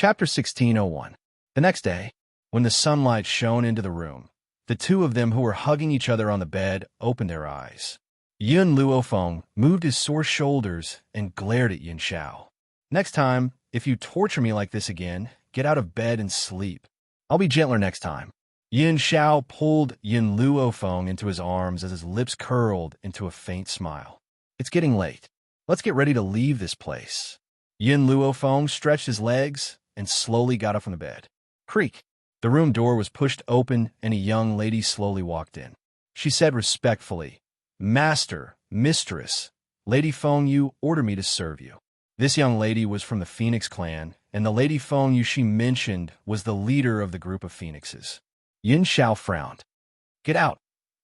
Chapter 1601. The next day, when the sunlight shone into the room, the two of them who were hugging each other on the bed opened their eyes. Yun Luofeng moved his sore shoulders and glared at Yin Xiao. Next time, if you torture me like this again, get out of bed and sleep. I'll be gentler next time. Yin Xiao pulled Yun Luofeng into his arms as his lips curled into a faint smile. It's getting late. Let's get ready to leave this place. Yun Luofeng stretched his legs and slowly got up from the bed. Creak. The room door was pushed open and a young lady slowly walked in. She said respectfully, "Master, mistress, Lady Feng Yu ordered me to serve you." This young lady was from the Phoenix clan, and the Lady Feng Yu she mentioned was the leader of the group of phoenixes. Yin Xiao frowned. "Get out.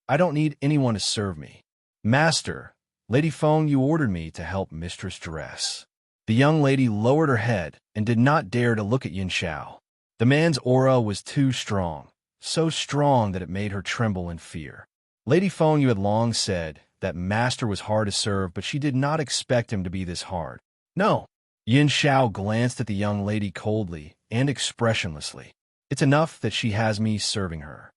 I don't need anyone to serve me. Master, Lady Feng Yu ordered me to help Mistress dress." The young lady lowered her head and did not dare to look at Yin Xiao. The man's aura was too strong, so strong that it made her tremble in fear. Lady Feng Yu had long said that Master was hard to serve, but she did not expect him to be this hard. "No." Yin Xiao glanced at the young lady coldly and expressionlessly. "It's enough that she has me serving her."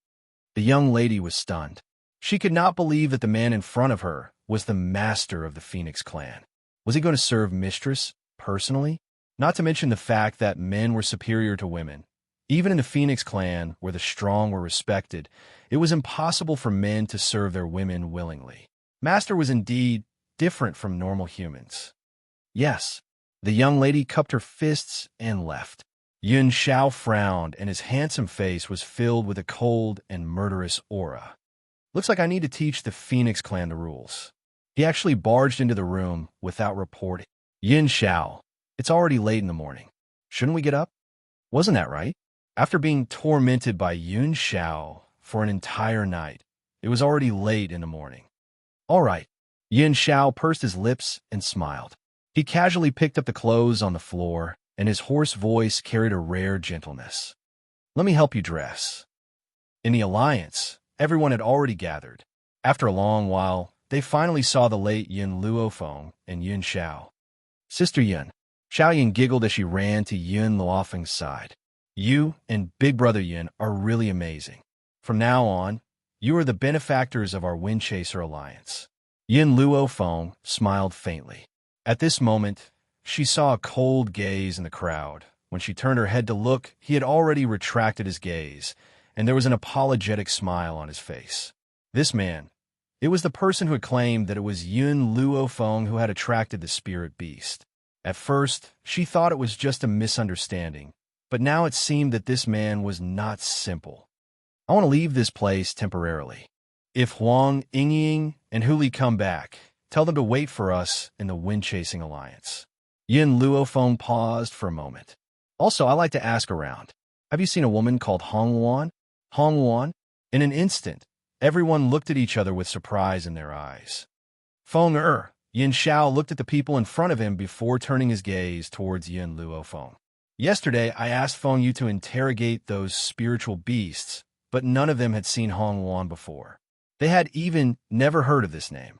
The young lady was stunned. She could not believe that the man in front of her was the master of the Phoenix clan. Was he going to serve Mistress personally? Not to mention the fact that men were superior to women. Even in the Phoenix clan, where the strong were respected, it was impossible for men to serve their women willingly. Master was indeed different from normal humans. Yes. The young lady cupped her fists and left. Yun Xiao frowned, and his handsome face was filled with a cold and murderous aura. Looks like I need to teach the Phoenix clan the rules. He actually barged into the room without reporting. "Yin Xiao, it's already late in the morning. Shouldn't we get up?" Wasn't that right? After being tormented by Yun Xiao for an entire night, it was already late in the morning. All right. Yin Xiao pursed his lips and smiled. He casually picked up the clothes on the floor, and his hoarse voice carried a rare gentleness. "Let me help you dress." In the alliance, everyone had already gathered. After a long while, they finally saw the late Yun Luofeng and Yin Xiao. "Sister Yun." Xiao Yin giggled as she ran to Yun Luofeng's side. "You and Big Brother Yun are really amazing. From now on, you are the benefactors of our Wind Chaser alliance." Yun Luofeng smiled faintly. At this moment, she saw a cold gaze in the crowd. When she turned her head to look, he had already retracted his gaze, and there was an apologetic smile on his face. This man, it was the person who had claimed that it was Yun Luofeng who had attracted the spirit beast. At first, she thought it was just a misunderstanding, but now it seemed that this man was not simple. "I want to leave this place temporarily. If Huang Yingying and Huli come back, tell them to wait for us in the Wind-Chasing Alliance." Yin Luofeng paused for a moment. "Also, I like to ask around. Have you seen a woman called Hong Wan?" Hong Wan? In an instant, everyone looked at each other with surprise in their eyes. Feng Er. Yin Xiao looked at the people in front of him before turning his gaze towards Yin Luofeng. "Yesterday, I asked Feng Yu to interrogate those spiritual beasts, but none of them had seen Hong Wan before. They had even never heard of this name.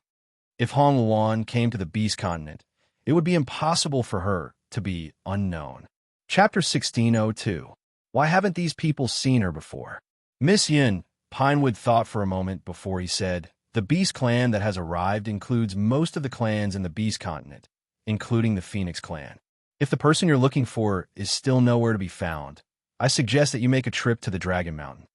If Hong Wan came to the Beast Continent, it would be impossible for her to be unknown." Chapter 1602. Why haven't these people seen her before? Miss Yin, Pinewood thought for a moment before he said, "The Beast clan that has arrived includes most of the clans in the Beast Continent, including the Phoenix clan. If the person you're looking for is still nowhere to be found, I suggest that you make a trip to the Dragon Mountain."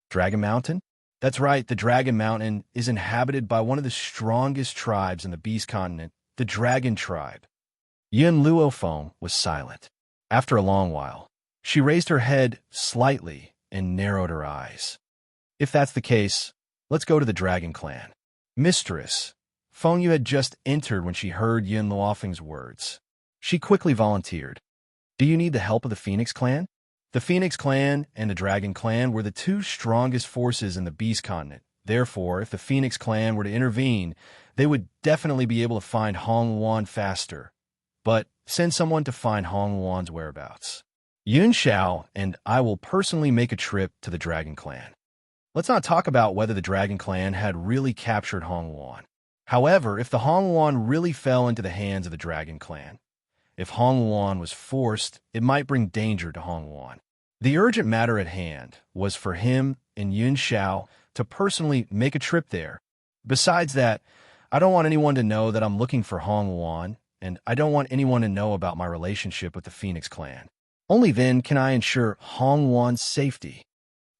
Dragon Mountain? That's right, the Dragon Mountain is inhabited by one of the strongest tribes in the Beast Continent, the Dragon Tribe. Yin Luofeng was silent. After a long while, she raised her head slightly and narrowed her eyes. "If that's the case, let's go to the Dragon Clan." "Mistress." Feng Yu had just entered when she heard Yin Luofeng's words. She quickly volunteered. "Do you need the help of the Phoenix Clan?" The Phoenix Clan and the Dragon Clan were the two strongest forces in the Beast Continent. Therefore, if the Phoenix Clan were to intervene, they would definitely be able to find Hong Wan faster. But send someone to find Hong Wan's whereabouts. Yun Xiao and I will personally make a trip to the Dragon Clan. Let's not talk about whether the Dragon Clan had really captured Hong Wan. However, if the Hong Wan really fell into the hands of the Dragon Clan, If Hong Luan was forced, it might bring danger to Hong Luan. The urgent matter at hand was for him and Yun Xiao to personally make a trip there. Besides that, I don't want anyone to know that I'm looking for Hong Luan, and I don't want anyone to know about my relationship with the Phoenix clan. Only then can I ensure Hong Luan's safety.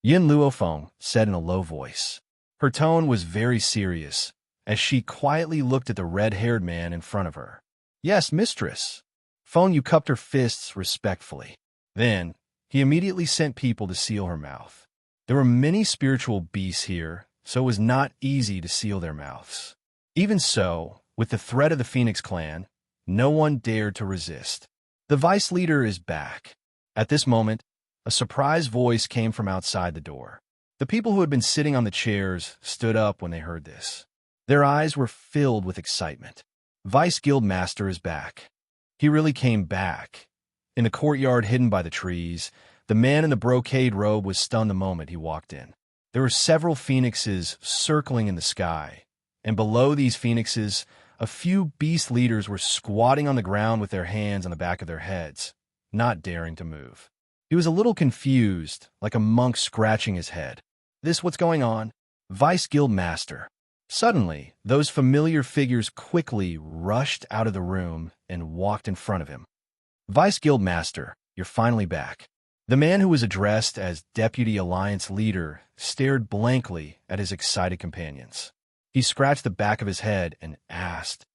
Yin Luofeng said in a low voice. Her tone was very serious, as she quietly looked at the red-haired man in front of her. Yes, mistress. Feng Yu cupped her fists respectfully. Then, he immediately sent people to seal her mouth. There were many spiritual beasts here, so it was not easy to seal their mouths. Even so, with the threat of the Phoenix clan, no one dared to resist. The vice leader is back. At this moment, a surprised voice came from outside the door. The people who had been sitting on the chairs stood up when they heard this. Their eyes were filled with excitement. Vice Guild Master is back. He really came back. In the courtyard hidden by the trees, the man in the brocade robe was stunned the moment he walked in. There were several phoenixes circling in the sky, and below these phoenixes, a few beast leaders were squatting on the ground with their hands on the back of their heads, not daring to move. He was a little confused, like a monk scratching his head. What's going on? Vice Guild Master. Suddenly, those familiar figures quickly rushed out of the room and walked in front of him. Vice Guild Master, you're finally back. The man who was addressed as Deputy Alliance Leader stared blankly at his excited companions. He scratched the back of his head and asked,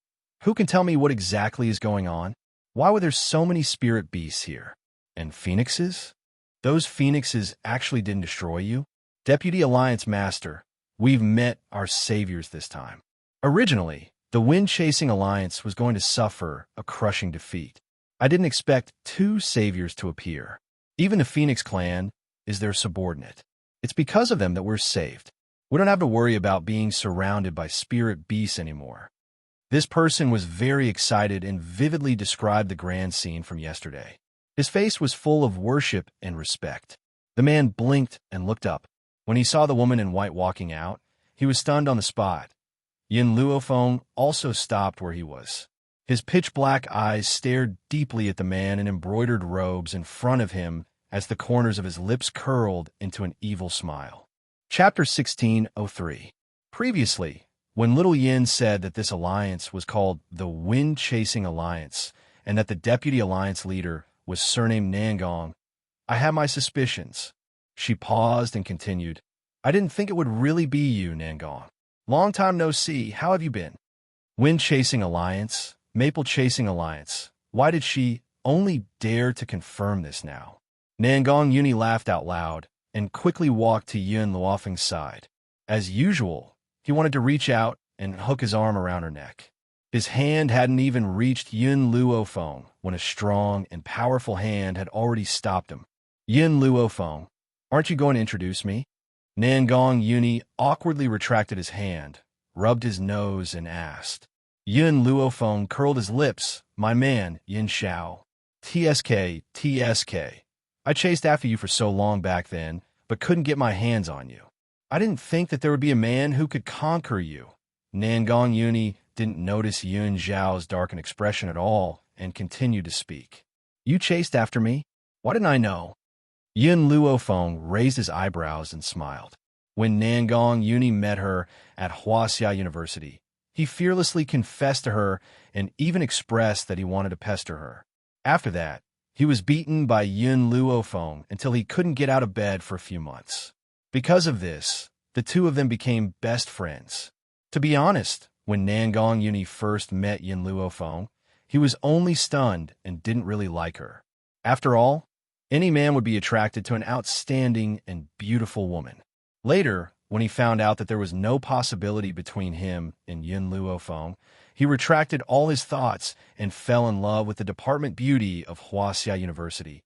Who can tell me what exactly is going on? Why were there so many spirit beasts here? And phoenixes? Those phoenixes actually didn't destroy you? Deputy Alliance Master, we've met our saviors this time. Originally, the wind-chasing alliance was going to suffer a crushing defeat. I didn't expect two saviors to appear. Even the Phoenix clan is their subordinate. It's because of them that we're saved. We don't have to worry about being surrounded by spirit beasts anymore. This person was very excited and vividly described the grand scene from yesterday. His face was full of worship and respect. The man blinked and looked up. When he saw the woman in white walking out, he was stunned on the spot. Yin Luofeng also stopped where he was. His pitch-black eyes stared deeply at the man in embroidered robes in front of him as the corners of his lips curled into an evil smile. Chapter 1603. Previously, when Little Yin said that this alliance was called the Wind-Chasing Alliance and that the Deputy Alliance Leader was surnamed Nangong, I had my suspicions. She paused and continued, I didn't think it would really be you, Nangong. Long time no see, how have you been? Wind-Chasing Alliance, Maple-Chasing Alliance. Why did she only dare to confirm this now? Nangong Yuni laughed out loud and quickly walked to Yun Luofeng's side. As usual, he wanted to reach out and hook his arm around her neck. His hand hadn't even reached Yun Luofeng when a strong and powerful hand had already stopped him. Yun Luofeng, aren't you going to introduce me? Nangong Yuni awkwardly retracted his hand, rubbed his nose, and asked. Yun Luofeng curled his lips. My man, Yin Xiao. TSK. I chased after you for so long back then, but couldn't get my hands on you. I didn't think that there would be a man who could conquer you. Nangong Yuni didn't notice Yun Zhao's darkened expression at all and continued to speak. You chased after me? Why didn't I know? Yun Luofeng raised his eyebrows and smiled. When Nangong Yuni met her at Huaxia University, he fearlessly confessed to her and even expressed that he wanted to pester her. After that, he was beaten by Yun Luofeng until he couldn't get out of bed for a few months. Because of this, the two of them became best friends. To be honest, when Nangong Yuni first met Yin Luofeng, he was only stunned and didn't really like her. After all, any man would be attracted to an outstanding and beautiful woman. Later, when he found out that there was no possibility between him and Yin Luofeng, he retracted all his thoughts and fell in love with the department beauty of Huaxia University.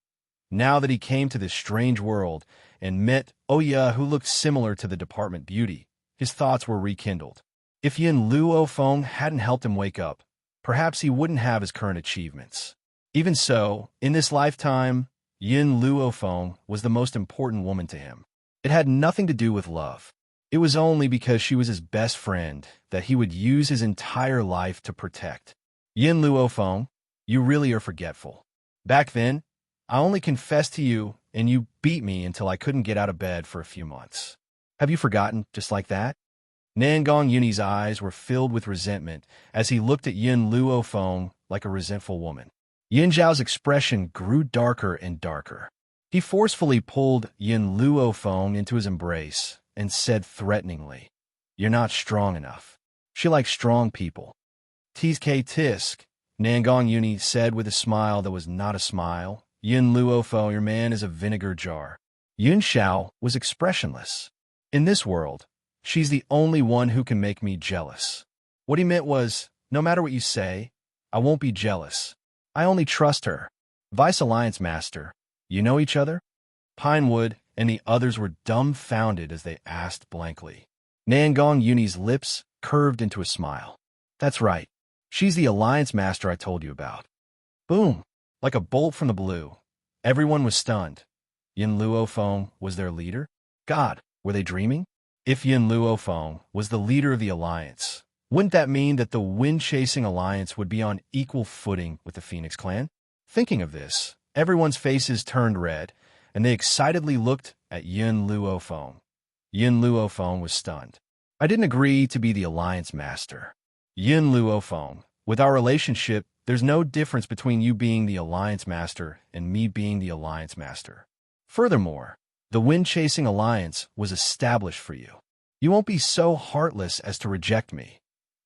Now that he came to this strange world and met Oya, who looked similar to the department beauty, his thoughts were rekindled. If Yin Luofeng hadn't helped him wake up, perhaps he wouldn't have his current achievements. Even so, in this lifetime, Yin Luofeng was the most important woman to him. It had nothing to do with love. It was only because she was his best friend that he would use his entire life to protect. Yin Luofeng, You really are forgetful. Back then, I only confessed to you, and you beat me until I couldn't get out of bed for a few months. Have you forgotten, just like that? Nangong Yuni's eyes were filled with resentment as he looked at Yun Luo Feng like a resentful woman. Yin Zhao's expression grew darker and darker. He forcefully pulled Yun Luo Feng into his embrace and said threateningly, "You're not strong enough. She likes strong people." "Tisk, tisk," Nangong Yuni said with a smile that was not a smile. "Yun Luo Feng, your man is a vinegar jar." Yun Xiao was expressionless. "In this world, she's the only one who can make me jealous." What he meant was, no matter what you say, I won't be jealous. I only trust her. Vice Alliance Master, you know each other? Pinewood and the others were dumbfounded as they asked blankly. Nangong Yuni's lips curved into a smile. "That's right. She's the Alliance Master I told you about." Boom! Like a bolt from the blue. Everyone was stunned. Yin Luo Feng was their leader? God, were they dreaming? If Yin Luo Feng was the leader of the Alliance, wouldn't that mean that the wind-chasing Alliance would be on equal footing with the Phoenix Clan? Thinking of this, everyone's faces turned red, and they excitedly looked at Yin Luo Feng. Yin Luo Feng was stunned. "I didn't agree to be the Alliance Master. Yin Luo Feng, with our relationship, there's no difference between you being the Alliance Master and me being the Alliance Master. Furthermore, the wind-chasing Alliance was established for you. You won't be so heartless as to reject me,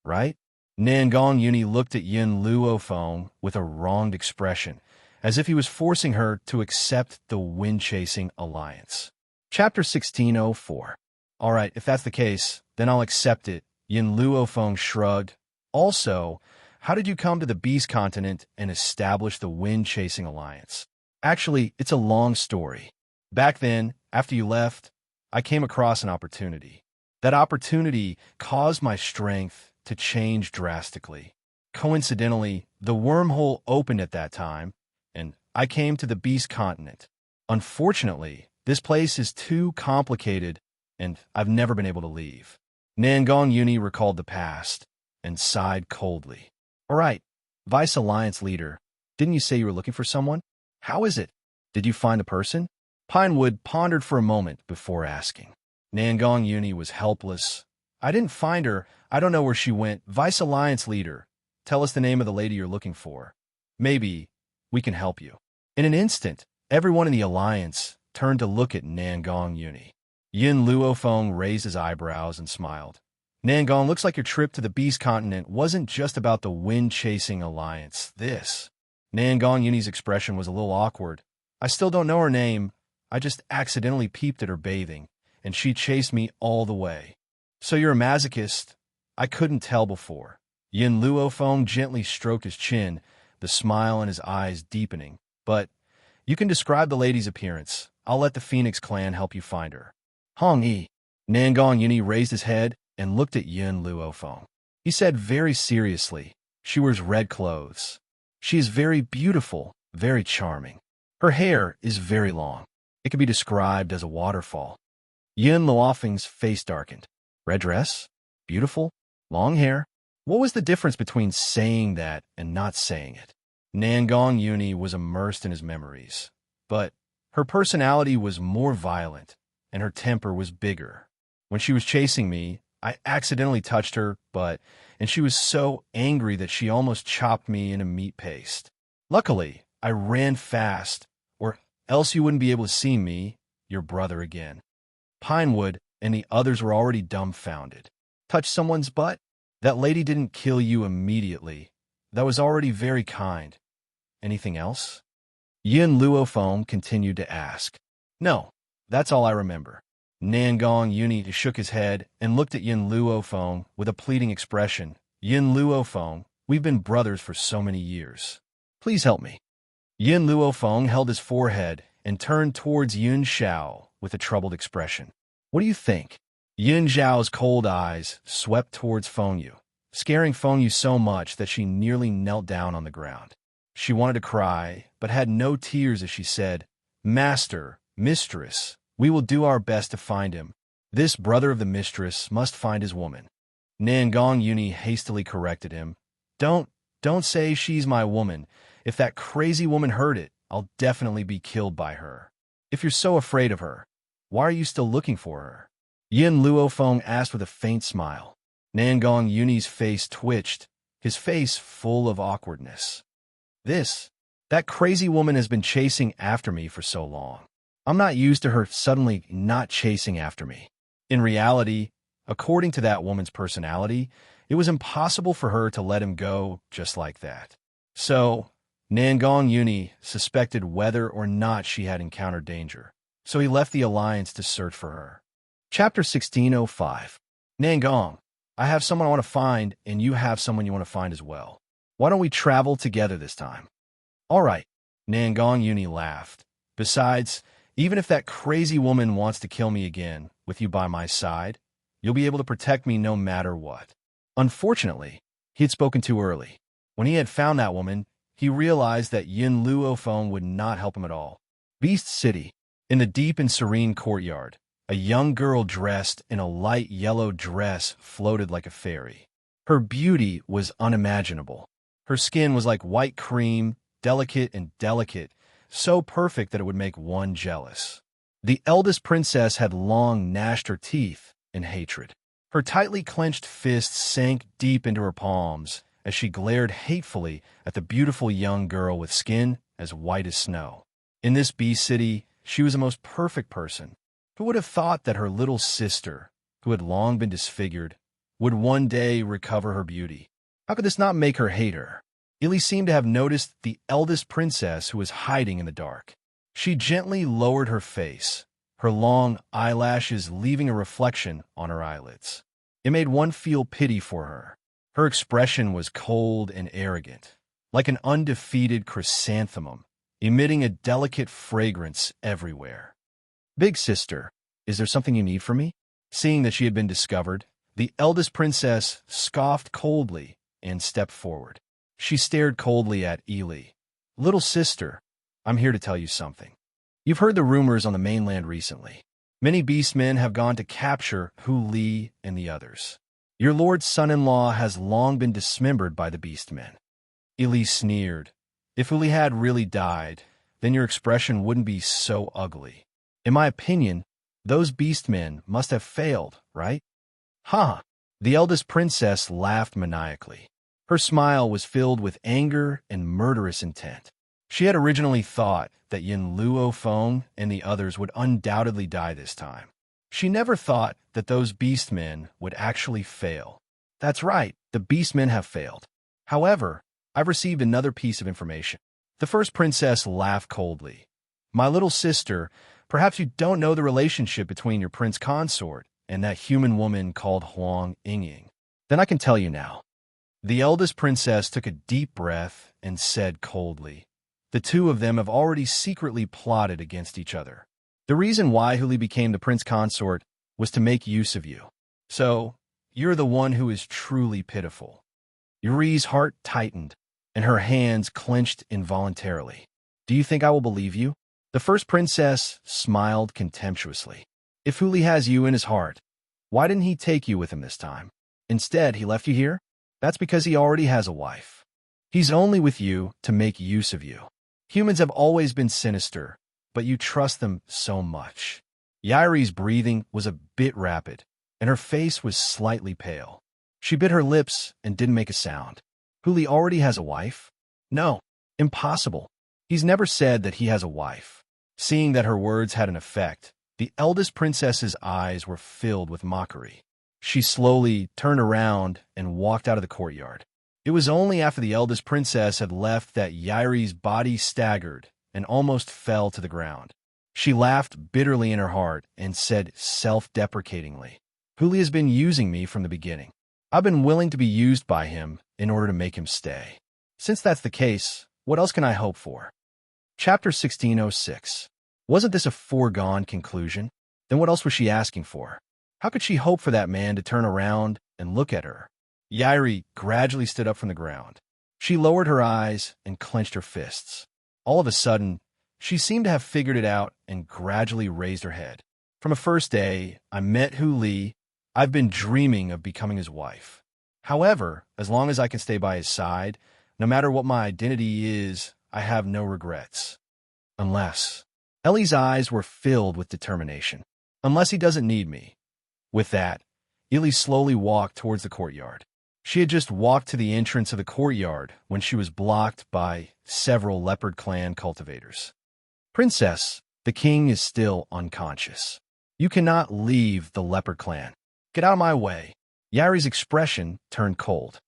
right?" Nangong Yuni looked at Yin Luo Feng with a wronged expression, as if he was forcing her to accept the wind-chasing Alliance. Chapter 1604. "All right, if that's the case, then I'll accept it," Yin Luo Feng shrugged. "Also, how did you come to the Beast Continent and establish the wind-chasing Alliance?" "Actually, it's a long story. Back then, after you left, I came across an opportunity. That opportunity caused my strength to change drastically. Coincidentally, the wormhole opened at that time, and I came to the Beast Continent. Unfortunately, this place is too complicated, and I've never been able to leave." Nangong Yuni recalled the past and sighed coldly. "All right, Vice Alliance Leader, didn't you say you were looking for someone? How is it? Did you find the person?" Pinewood pondered for a moment before asking. Nangong Yuni was helpless. "I didn't find her. I don't know where she went. Vice Alliance Leader, tell us the name of the lady you're looking for. Maybe we can help you." In an instant, everyone in the Alliance turned to look at Nangong Yuni. Yin Luo Feng raised his eyebrows and smiled. "Nangong, looks like your trip to the Beast Continent wasn't just about the wind-chasing Alliance. Nangong Yuni's expression was a little awkward. "I still don't know her name. I just accidentally peeped at her bathing, and she chased me all the way." "So you're a masochist? I couldn't tell before." Yin Luo Feng gently stroked his chin, the smile in his eyes deepening. "But you can describe the lady's appearance. I'll let the Phoenix Clan help you find her." "Hong Yi." Nangong Yuni raised his head and looked at Yin Luo Feng. He said very seriously, "She wears red clothes. She is very beautiful, very charming. Her hair is very long. It can be described as a waterfall." Yin Luo Feng's face darkened. "Red dress? Beautiful? Long hair?" What was the difference between saying that and not saying it? Nangong Yuni was immersed in his memories. But her personality was more violent, and her temper was bigger. When she was chasing me, I accidentally touched her, and she was so angry that she almost chopped me into meat paste. Luckily, I ran fast, or else you wouldn't be able to see me, your brother again. Pinewood and the others were already dumbfounded. Touch someone's butt? That lady didn't kill you immediately. That was already very kind. Anything else? Yin Luo Feng continued to ask. "No, that's all I remember." Nangong Yuni shook his head and looked at Yin Luo Feng with a pleading expression. "Yin Luo Feng, we've been brothers for so many years. Please help me." Yin Luo Feng held his forehead and turned towards Yun Xiao with a troubled expression. "What do you think?" Yun Xiao's cold eyes swept towards Fengyu, scaring Fengyu so much that she nearly knelt down on the ground. She wanted to cry, but had no tears as she said, "Master, Mistress, we will do our best to find him. This brother of the Mistress must find his woman." Nangong Yuni hastily corrected him. Don't say she's my woman. If that crazy woman heard it, I'll definitely be killed by her. If you're so afraid of her, why are you still looking for her? Yin Luofeng asked with a faint smile. Nangong Yuni's face twitched, his face full of awkwardness. That crazy woman has been chasing after me for so long. I'm not used to her suddenly not chasing after me. In reality, according to that woman's personality, it was impossible for her to let him go just like that. So, Nangong Yuni suspected whether or not she had encountered danger, so he left the alliance to search for her. Chapter 1605. Nangong, I have someone I want to find, and you have someone you want to find as well. Why don't we travel together this time? All right, Nangong Yuni laughed. Besides, even if that crazy woman wants to kill me again, with you by my side, you'll be able to protect me no matter what. Unfortunately, he had spoken too early. When he had found that woman, he realized that Yin Luofeng would not help him at all. Beast City. In the deep and serene courtyard, a young girl dressed in a light yellow dress floated like a fairy. Her beauty was unimaginable. Her skin was like white cream, delicate and delicate, so perfect that it would make one jealous. The eldest princess had long gnashed her teeth in hatred. Her tightly clenched fists sank deep into her palms as she glared hatefully at the beautiful young girl with skin as white as snow. In this beast city, she was the most perfect person. Who would have thought that her little sister, who had long been disfigured, would one day recover her beauty? How could this not make her hate her? Ili seemed to have noticed the eldest princess who was hiding in the dark. She gently lowered her face, her long eyelashes leaving a reflection on her eyelids. It made one feel pity for her. Her expression was cold and arrogant, like an undefeated chrysanthemum, emitting a delicate fragrance everywhere. Big sister, is there something you need from me? Seeing that she had been discovered, the eldest princess scoffed coldly and stepped forward. She stared coldly at Ili. Little sister, I'm here to tell you something. You've heard the rumors on the mainland recently. Many beastmen have gone to capture Hu Li and the others. Your lord's son-in-law has long been dismembered by the beastmen. Ili sneered. If Hu Li had really died, then your expression wouldn't be so ugly. In my opinion, those beastmen must have failed, right? Ha! The eldest princess laughed maniacally. Her smile was filled with anger and murderous intent. She had originally thought that Yin Luofeng and the others would undoubtedly die this time. She never thought that those beastmen would actually fail. That's right, the beastmen have failed. However, I've received another piece of information. The first princess laughed coldly. My little sister, perhaps you don't know the relationship between your prince consort and that human woman called Huang Yingying. Then I can tell you now. The eldest princess took a deep breath and said coldly, the two of them have already secretly plotted against each other. The reason why Hu Li became the prince consort was to make use of you. So, you're the one who is truly pitiful. Yuri's heart tightened, and her hands clenched involuntarily. Do you think I will believe you? The first princess smiled contemptuously. If Hu Li has you in his heart, why didn't he take you with him this time? Instead, he left you here? That's because he already has a wife. He's only with you to make use of you. Humans have always been sinister, but you trust them so much. Yairi's breathing was a bit rapid, and her face was slightly pale. She bit her lips and didn't make a sound. Hu Li already has a wife? No, impossible. He's never said that he has a wife. Seeing that her words had an effect, the eldest princess's eyes were filled with mockery. She slowly turned around and walked out of the courtyard. It was only after the eldest princess had left that Yairi's body staggered and almost fell to the ground. She laughed bitterly in her heart and said self-deprecatingly, Hu Li has been using me from the beginning. I've been willing to be used by him in order to make him stay. Since that's the case, what else can I hope for? Chapter 1606. Wasn't this a foregone conclusion? Then what else was she asking for? How could she hope for that man to turn around and look at her? Yairi gradually stood up from the ground. She lowered her eyes and clenched her fists. All of a sudden, she seemed to have figured it out and gradually raised her head. From the first day I met Hu Li, I've been dreaming of becoming his wife. However, as long as I can stay by his side, no matter what my identity is, I have no regrets. Unless... Ellie's eyes were filled with determination. Unless he doesn't need me. With that, Ellie slowly walked towards the courtyard. She had just walked to the entrance of the courtyard when she was blocked by several Leopard Clan cultivators. Princess, the king is still unconscious. You cannot leave the Leopard Clan. Get out of my way. Yari's expression turned cold.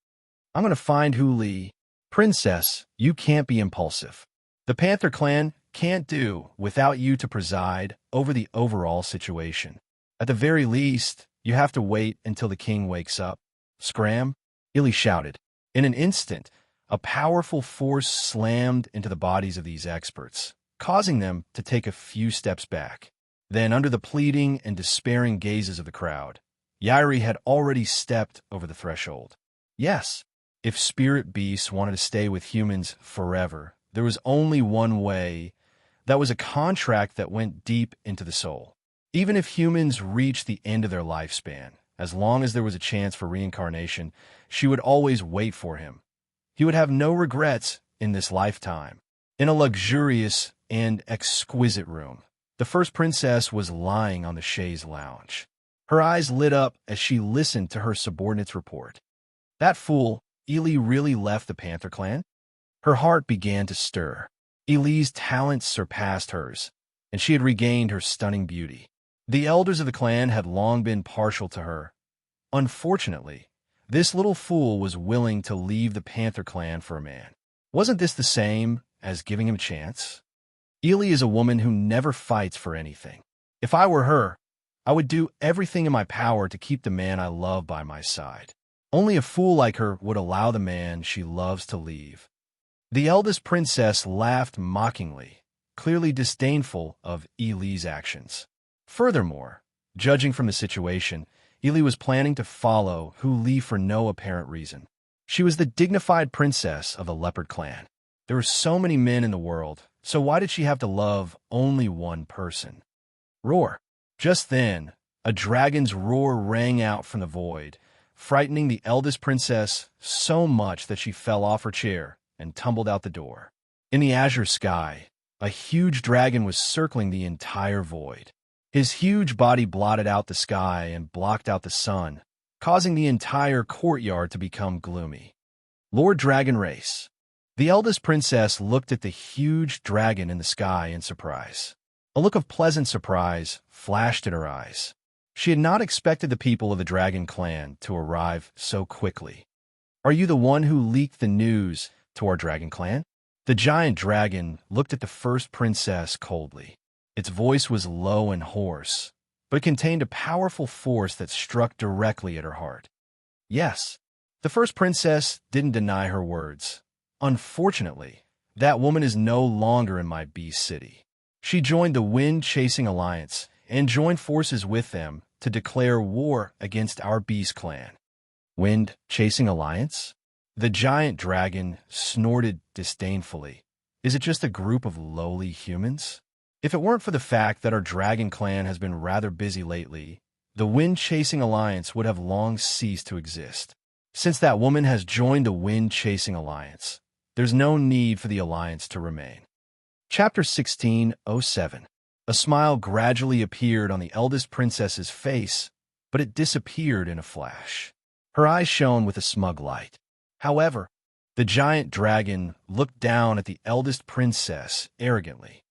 I'm going to find Huli. Princess, you can't be impulsive. The Panther Clan can't do without you to preside over the overall situation. At the very least, you have to wait until the king wakes up. Scram! Illy shouted. In an instant, a powerful force slammed into the bodies of these experts, causing them to take a few steps back. Then, under the pleading and despairing gazes of the crowd, Yairi had already stepped over the threshold. Yes, if spirit beasts wanted to stay with humans forever, there was only one way. That was a contract that went deep into the soul. Even if humans reached the end of their lifespan, as long as there was a chance for reincarnation, she would always wait for him. He would have no regrets in this lifetime. In a luxurious and exquisite room, the first princess was lying on the chaise lounge. Her eyes lit up as she listened to her subordinate's report. That fool, Ely, really left the Panther Clan? Her heart began to stir. Ely's talents surpassed hers, and she had regained her stunning beauty. The elders of the clan had long been partial to her. Unfortunately, this little fool was willing to leave the Panther Clan for a man. Wasn't this the same as giving him a chance? Ely is a woman who never fights for anything. If I were her, I would do everything in my power to keep the man I love by my side. Only a fool like her would allow the man she loves to leave. The eldest princess laughed mockingly, clearly disdainful of Ely's actions. Furthermore, judging from the situation, Ely was planning to follow Huli for no apparent reason. She was the dignified princess of the Leopard Clan. There were so many men in the world, so why did she have to love only one person? Roar! Just then, a dragon's roar rang out from the void, frightening the eldest princess so much that she fell off her chair and tumbled out the door. In the azure sky, a huge dragon was circling the entire void. His huge body blotted out the sky and blocked out the sun, causing the entire courtyard to become gloomy. Lord Dragon Race. The eldest princess looked at the huge dragon in the sky in surprise. A look of pleasant surprise flashed in her eyes. She had not expected the people of the Dragon Clan to arrive so quickly. Are you the one who leaked the news to our Dragon Clan? The giant dragon looked at the first princess coldly. Its voice was low and hoarse, but it contained a powerful force that struck directly at her heart. Yes, the first princess didn't deny her words. Unfortunately, that woman is no longer in my beast city. She joined the Wind-Chasing Alliance and joined forces with them to declare war against our beast clan. Wind-Chasing Alliance? The giant dragon snorted disdainfully. Is it just a group of lowly humans? If it weren't for the fact that our Dragon Clan has been rather busy lately, the Wind-Chasing Alliance would have long ceased to exist. Since that woman has joined the Wind-Chasing Alliance, there's no need for the alliance to remain. Chapter 16:07. A smile gradually appeared on the eldest princess's face, but it disappeared in a flash. Her eyes shone with a smug light. However, the giant dragon looked down at the eldest princess arrogantly.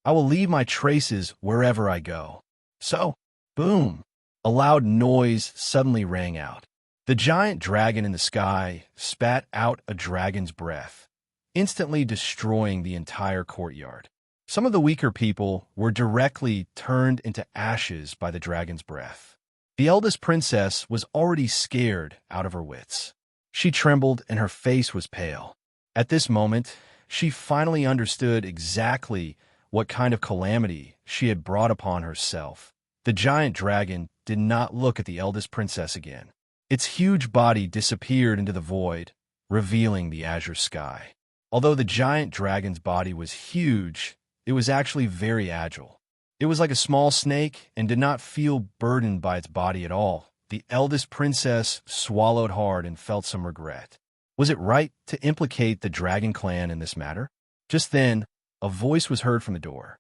I will leave my traces wherever I go. So, boom! A loud noise suddenly rang out. The giant dragon in the sky spat out a dragon's breath, instantly destroying the entire courtyard. Some of the weaker people were directly turned into ashes by the dragon's breath. The eldest princess was already scared out of her wits. She trembled and her face was pale. At this moment, she finally understood exactly what kind of calamity she had brought upon herself. The giant dragon did not look at the eldest princess again. Its huge body disappeared into the void, revealing the azure sky. Although the giant dragon's body was huge, it was actually very agile. It was like a small snake and did not feel burdened by its body at all. The eldest princess swallowed hard and felt some regret. Was it right to implicate the Dragon Clan in this matter? Just then, a voice was heard from the door.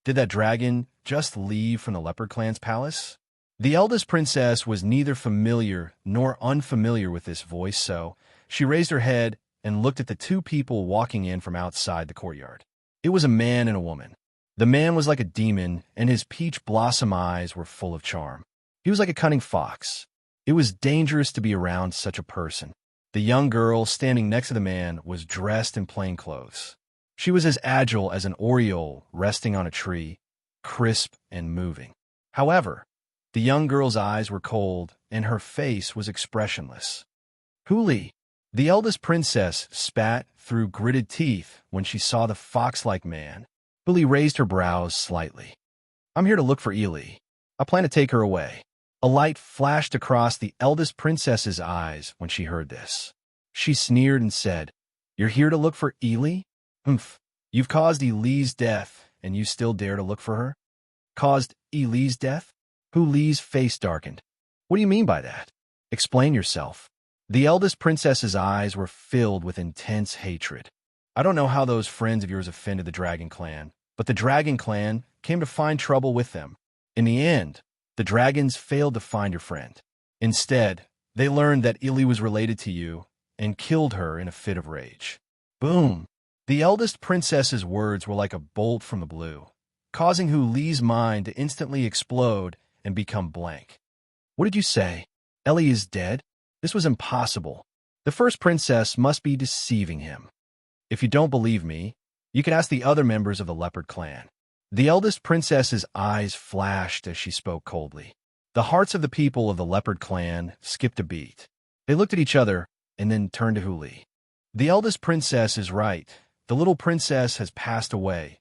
Did that dragon just leave from the leopard clan's palace? The eldest princess was neither familiar nor unfamiliar with this voice, so she raised her head and looked at the two people walking in from outside the courtyard. It was a man and a woman. The man was like a demon, and his peach blossom eyes were full of charm. He was like a cunning fox. It was dangerous to be around such a person. The young girl standing next to the man was dressed in plain clothes. She was as agile as an oriole resting on a tree, crisp and moving. However, the young girl's eyes were cold, and her face was expressionless. Huli, the eldest princess, spat through gritted teeth when she saw the fox-like man. Huli raised her brows slightly. I'm here to look for Eli. I plan to take her away. A light flashed across the eldest princess's eyes when she heard this. She sneered and said, You're here to look for Eli? Humph. You've caused Eli's death, and you still dare to look for her? Caused Eli's death? Huli's face darkened. What do you mean by that? Explain yourself. The eldest princess's eyes were filled with intense hatred. I don't know how those friends of yours offended the Dragon Clan, but the Dragon Clan came to find trouble with them. In the end, the dragons failed to find your friend. Instead, they learned that Ili was related to you and killed her in a fit of rage. Boom! The eldest princess's words were like a bolt from the blue, causing Huli's mind to instantly explode and become blank. What did you say? Ellie is dead? This was impossible. The first princess must be deceiving him. If you don't believe me, you can ask the other members of the leopard clan. The eldest princess's eyes flashed as she spoke coldly. The hearts of the people of the leopard clan skipped a beat. They looked at each other and then turned to Huli. The eldest princess is right. The little princess has passed away.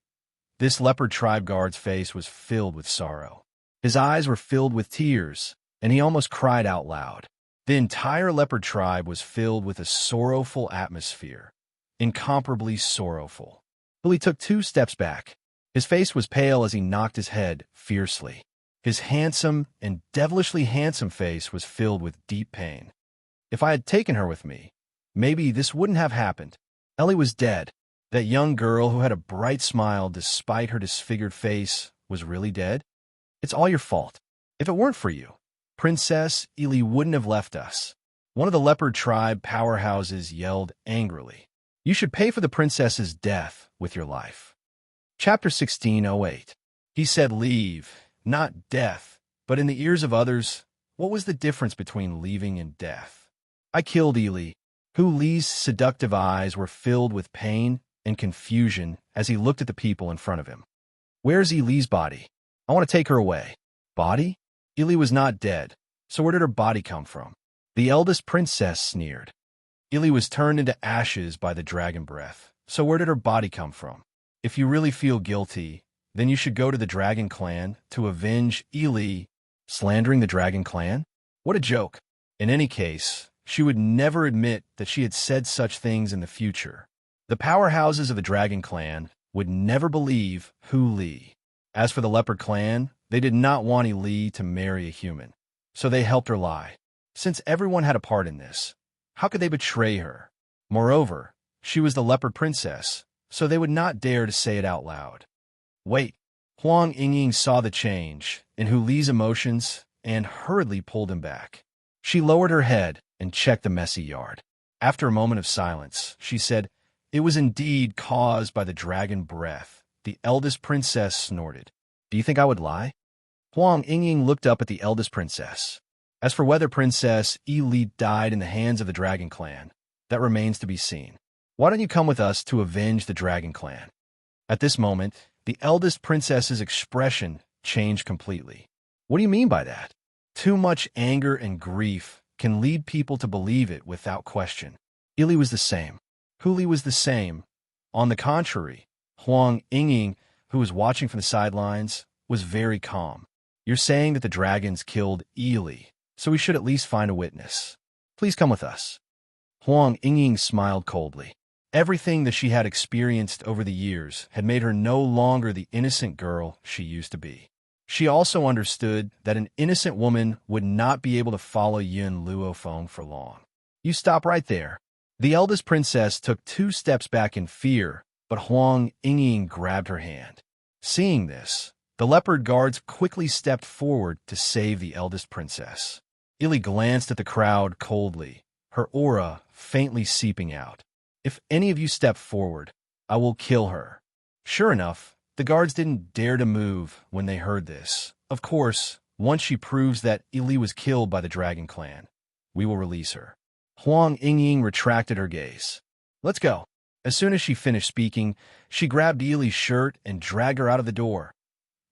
This leopard tribe guard's face was filled with sorrow. His eyes were filled with tears, and he almost cried out loud. The entire leopard tribe was filled with a sorrowful atmosphere, incomparably sorrowful. Huli took 2 steps back. His face was pale as he knocked his head fiercely. His handsome and devilishly handsome face was filled with deep pain. If I had taken her with me, maybe this wouldn't have happened. Ellie was dead. That young girl who had a bright smile despite her disfigured face was really dead? It's all your fault. If it weren't for you, Princess Eli wouldn't have left us. One of the leopard tribe powerhouses yelled angrily. You should pay for the princess's death with your life. Chapter 16:08. He said leave, not death, but in the ears of others, what was the difference between leaving and death? I killed Eli. Huli's seductive eyes were filled with pain and confusion as he looked at the people in front of him. Where's Eli's body? I want to take her away. Body? Eli was not dead, so where did her body come from? The eldest princess sneered. Eli was turned into ashes by the dragon breath, so where did her body come from? If you really feel guilty, then you should go to the Dragon Clan to avenge Eli. Slandering the Dragon Clan? What a joke. In any case, she would never admit that she had said such things in the future. The powerhouses of the Dragon Clan would never believe Huli. As for the Leopard Clan, they did not want Eli to marry a human, so they helped her lie. Since everyone had a part in this, how could they betray her? Moreover, she was the Leopard Princess, so they would not dare to say it out loud. Wait. Huang Yingying saw the change in Huli's emotions and hurriedly pulled him back. She lowered her head and checked the messy yard. After a moment of silence, she said, It was indeed caused by the dragon breath. The eldest princess snorted. Do you think I would lie? Huang Yingying looked up at the eldest princess. As for whether Princess Eli died in the hands of the Dragon Clan, that remains to be seen. Why don't you come with us to avenge the Dragon Clan? At this moment, the eldest princess's expression changed completely. What do you mean by that? Too much anger and grief can lead people to believe it without question. Ili was the same. Huli was the same. On the contrary, Huang Yingying, who was watching from the sidelines, was very calm. You're saying that the dragons killed Eli, so we should at least find a witness. Please come with us. Huang Yingying smiled coldly. Everything that she had experienced over the years had made her no longer the innocent girl she used to be. She also understood that an innocent woman would not be able to follow Yun Luofeng for long. You stop right there. The eldest princess took 2 steps back in fear but Huang Yingying grabbed her hand. Seeing this, the leopard guards quickly stepped forward to save the eldest princess. Ili glanced at the crowd coldly, her aura faintly seeping out. "If any of you step forward, I will kill her." Sure enough, the guards didn't dare to move when they heard this. Of course, once she proves that Ili was killed by the Dragon Clan, we will release her. Huang Yingying retracted her gaze. "Let's go." As soon as she finished speaking, she grabbed Ili's shirt and dragged her out of the door.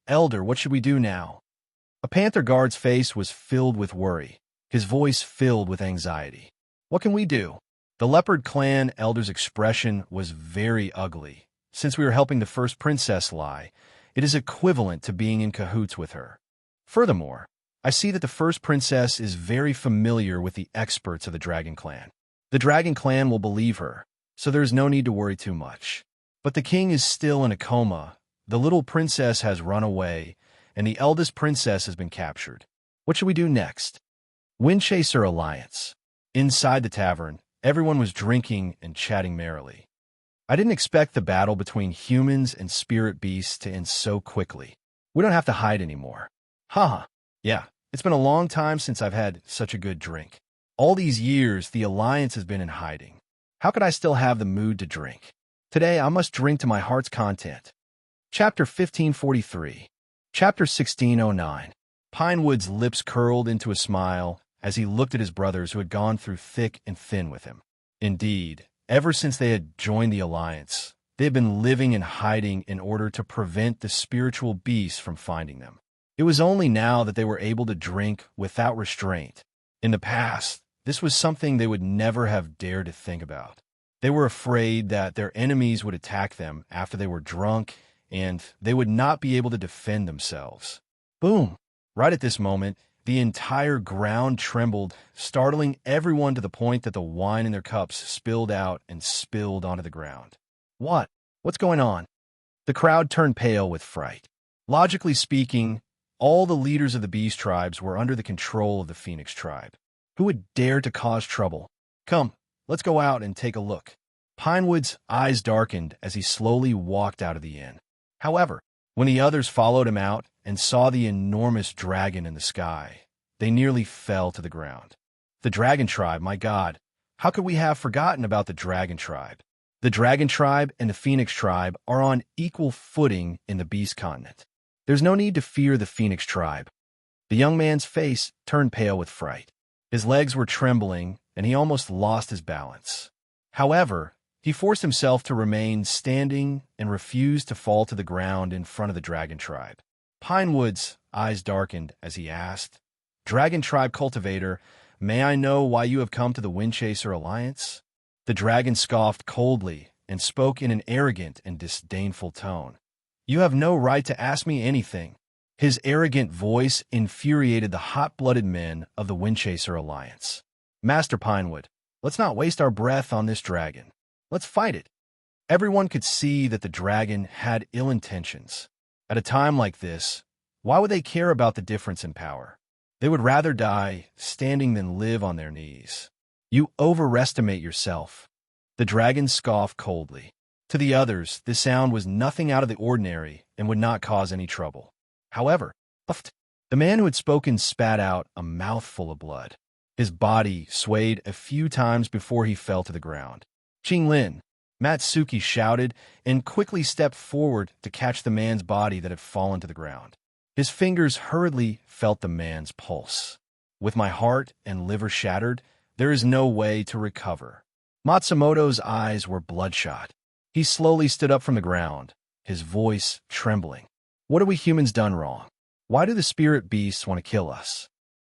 "Elder, what should we do now?" A panther guard's face was filled with worry, his voice filled with anxiety. "What can we do?" The leopard clan elder's expression was very ugly. "Since we are helping the first princess lie, it is equivalent to being in cahoots with her. Furthermore, I see that the first princess is very familiar with the experts of the Dragon Clan. The Dragon Clan will believe her, so there is no need to worry too much. But the king is still in a coma, the little princess has run away, and the eldest princess has been captured. What should we do next?" Windchaser Alliance. Inside the tavern, everyone was drinking and chatting merrily. I didn't expect the battle between humans and spirit beasts to end so quickly. We don't have to hide anymore. Haha. Yeah, it's been a long time since I've had such a good drink. All these years, the Alliance has been in hiding. How could I still have the mood to drink? Today, I must drink to my heart's content. Chapter 1543. Chapter 1609. Pinewood's lips curled into a smile as he looked at his brothers who had gone through thick and thin with him. Indeed, ever since they had joined the Alliance, they had been living in hiding in order to prevent the spiritual beasts from finding them. It was only now that they were able to drink without restraint. In the past, this was something they would never have dared to think about. They were afraid that their enemies would attack them after they were drunk, and they would not be able to defend themselves. Boom! Right at this moment, the entire ground trembled, startling everyone to the point that the wine in their cups spilled out and spilled onto the ground. What? What's going on? The crowd turned pale with fright. Logically speaking, all the leaders of the beast tribes were under the control of the Phoenix tribe. Who would dare to cause trouble? Come, let's go out and take a look. Pinewood's eyes darkened as he slowly walked out of the inn. However, when the others followed him out and saw the enormous dragon in the sky, they nearly fell to the ground. The Dragon Tribe, my God, how could we have forgotten about the Dragon Tribe? The Dragon Tribe and the Phoenix Tribe are on equal footing in the Beast Continent. There's no need to fear the Phoenix Tribe. The young man's face turned pale with fright. His legs were trembling, and he almost lost his balance. However, he forced himself to remain standing and refused to fall to the ground in front of the Dragon Tribe. Pinewood's eyes darkened as he asked, "Dragon Tribe Cultivator, may I know why you have come to the Windchaser Alliance?" The dragon scoffed coldly and spoke in an arrogant and disdainful tone. "You have no right to ask me anything." His arrogant voice infuriated the hot-blooded men of the Windchaser Alliance. "Master Pinewood, let's not waste our breath on this dragon. Let's fight it." Everyone could see that the dragon had ill intentions. At a time like this, why would they care about the difference in power? They would rather die standing than live on their knees. "You overestimate yourself." The dragon scoffed coldly. To the others, this sound was nothing out of the ordinary and would not cause any trouble. However, the man who had spoken spat out a mouthful of blood. His body swayed a few times before he fell to the ground. "Qinglin," Matsuki shouted and quickly stepped forward to catch the man's body that had fallen to the ground. His fingers hurriedly felt the man's pulse. "With my heart and liver shattered, there is no way to recover." Matsumoto's eyes were bloodshot. He slowly stood up from the ground, his voice trembling. "What have we humans done wrong? Why do the spirit beasts want to kill us?"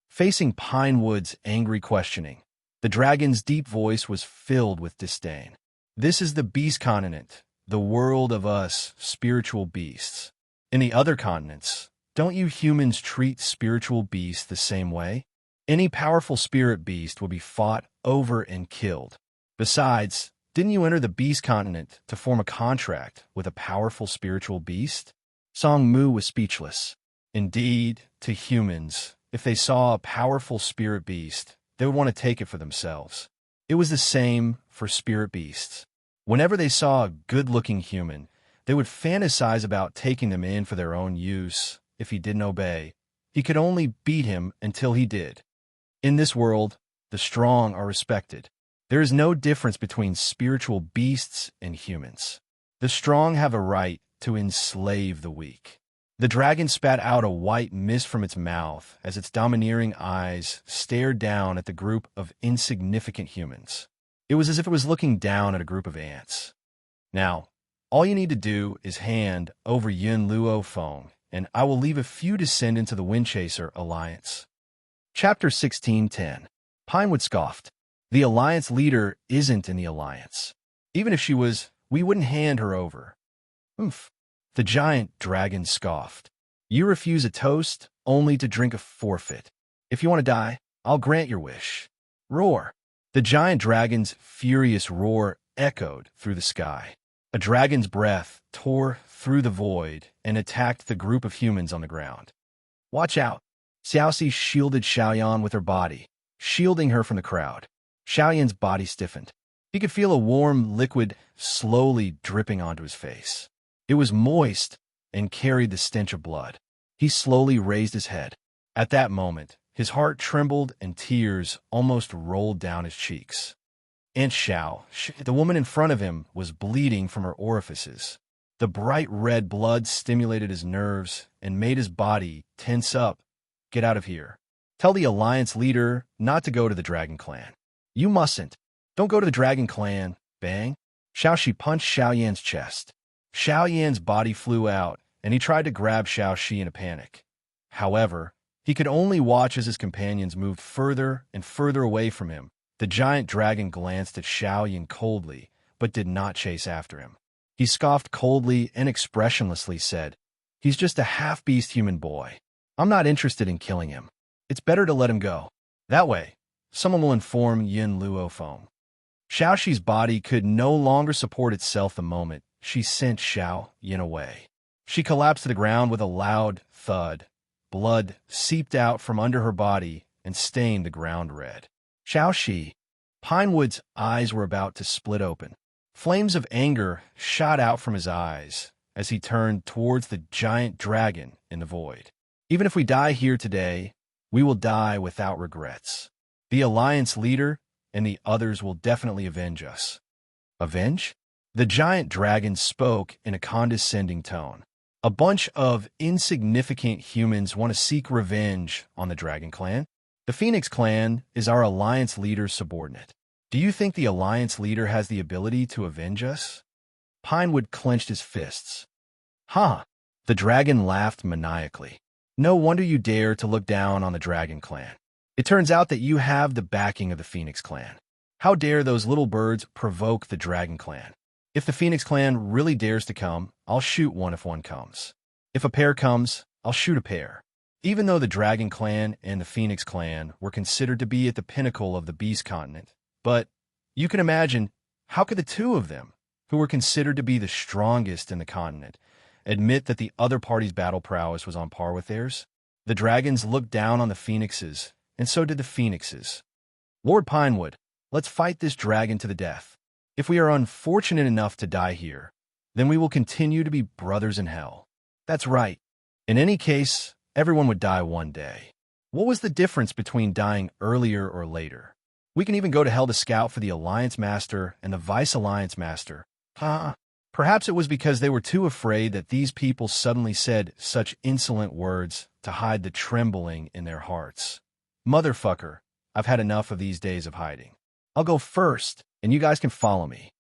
Facing Pinewood's angry questioning, the dragon's deep voice was filled with disdain. "This is the Beast Continent, the world of us spiritual beasts. In the other continents, don't you humans treat spiritual beasts the same way? Any powerful spirit beast will be fought over and killed. Besides, didn't you enter the Beast Continent to form a contract with a powerful spiritual beast?" Song Mu was speechless. Indeed, to humans, if they saw a powerful spirit beast, they would want to take it for themselves. It was the same for spirit beasts. Whenever they saw a good-looking human, they would fantasize about taking them in for their own use. If he didn't obey, he could only beat him until he did. In this world, the strong are respected. There is no difference between spiritual beasts and humans. The strong have a right to enslave the weak. The dragon spat out a white mist from its mouth as its domineering eyes stared down at the group of insignificant humans. It was as if it was looking down at a group of ants. Now, all you need to do is hand over Yun Luo Feng, and I will leave a few descendants of the Windchaser Alliance. Chapter 16:10. Pinewood scoffed. The Alliance leader isn't in the Alliance. Even if she was, we wouldn't hand her over. Oomph. The giant dragon scoffed. You refuse a toast, only to drink a forfeit. If you want to die, I'll grant your wish. Roar. The giant dragon's furious roar echoed through the sky. A dragon's breath tore through the void and attacked the group of humans on the ground. Watch out. Xiaoxi shielded Xiaoyan with her body, shielding her from the crowd. Xiaoyan's body stiffened. He could feel a warm liquid slowly dripping onto his face. It was moist and carried the stench of blood. He slowly raised his head. At that moment, his heart trembled and tears almost rolled down his cheeks. Aunt Xiao, the woman in front of him, was bleeding from her orifices. The bright red blood stimulated his nerves and made his body tense up. Get out of here. Tell the Alliance leader not to go to the Dragon Clan. You mustn't. Don't go to the Dragon Clan. Bang. Xiaoxi punched Xiaoyan's chest. Xiaoyan's body flew out, and he tried to grab Xiaoxi in a panic. However, he could only watch as his companions moved further and further away from him. The giant dragon glanced at Xiaoyan coldly, but did not chase after him. He scoffed coldly and expressionlessly said, "He's just a half-beast human boy. I'm not interested in killing him. It's better to let him go. That way, someone will inform Yun Luo Feng." Xiaoxi's body could no longer support itself the moment she sent Xiaoyan away. She collapsed to the ground with a loud thud. Blood seeped out from under her body and stained the ground red. Xiaoxi. Pinewood's eyes were about to split open. Flames of anger shot out from his eyes as he turned towards the giant dragon in the void. Even if we die here today, we will die without regrets. The Alliance leader and the others will definitely avenge us. Avenge? The giant dragon spoke in a condescending tone. A bunch of insignificant humans want to seek revenge on the Dragon Clan. The Phoenix Clan is our Alliance leader's subordinate. Do you think the Alliance leader has the ability to avenge us? Pinewood clenched his fists. Huh. The dragon laughed maniacally. No wonder you dare to look down on the Dragon Clan. It turns out that you have the backing of the Phoenix Clan. How dare those little birds provoke the Dragon Clan? If the Phoenix Clan really dares to come, I'll shoot one if one comes. If a pair comes, I'll shoot a pair. Even though the Dragon Clan and the Phoenix Clan were considered to be at the pinnacle of the Beast Continent, but you can imagine, how could the two of them, who were considered to be the strongest in the continent, admit that the other party's battle prowess was on par with theirs? The dragons looked down on the phoenixes, and so did the phoenixes. Lord Pinewood, let's fight this dragon to the death. If we are unfortunate enough to die here, then we will continue to be brothers in hell. That's right. In any case, everyone would die one day. What was the difference between dying earlier or later? We can even go to hell to scout for the Alliance Master and the Vice Alliance Master. Perhaps it was because they were too afraid that these people suddenly said such insolent words to hide the trembling in their hearts. Motherfucker, I've had enough of these days of hiding. I'll go first, and you guys can follow me.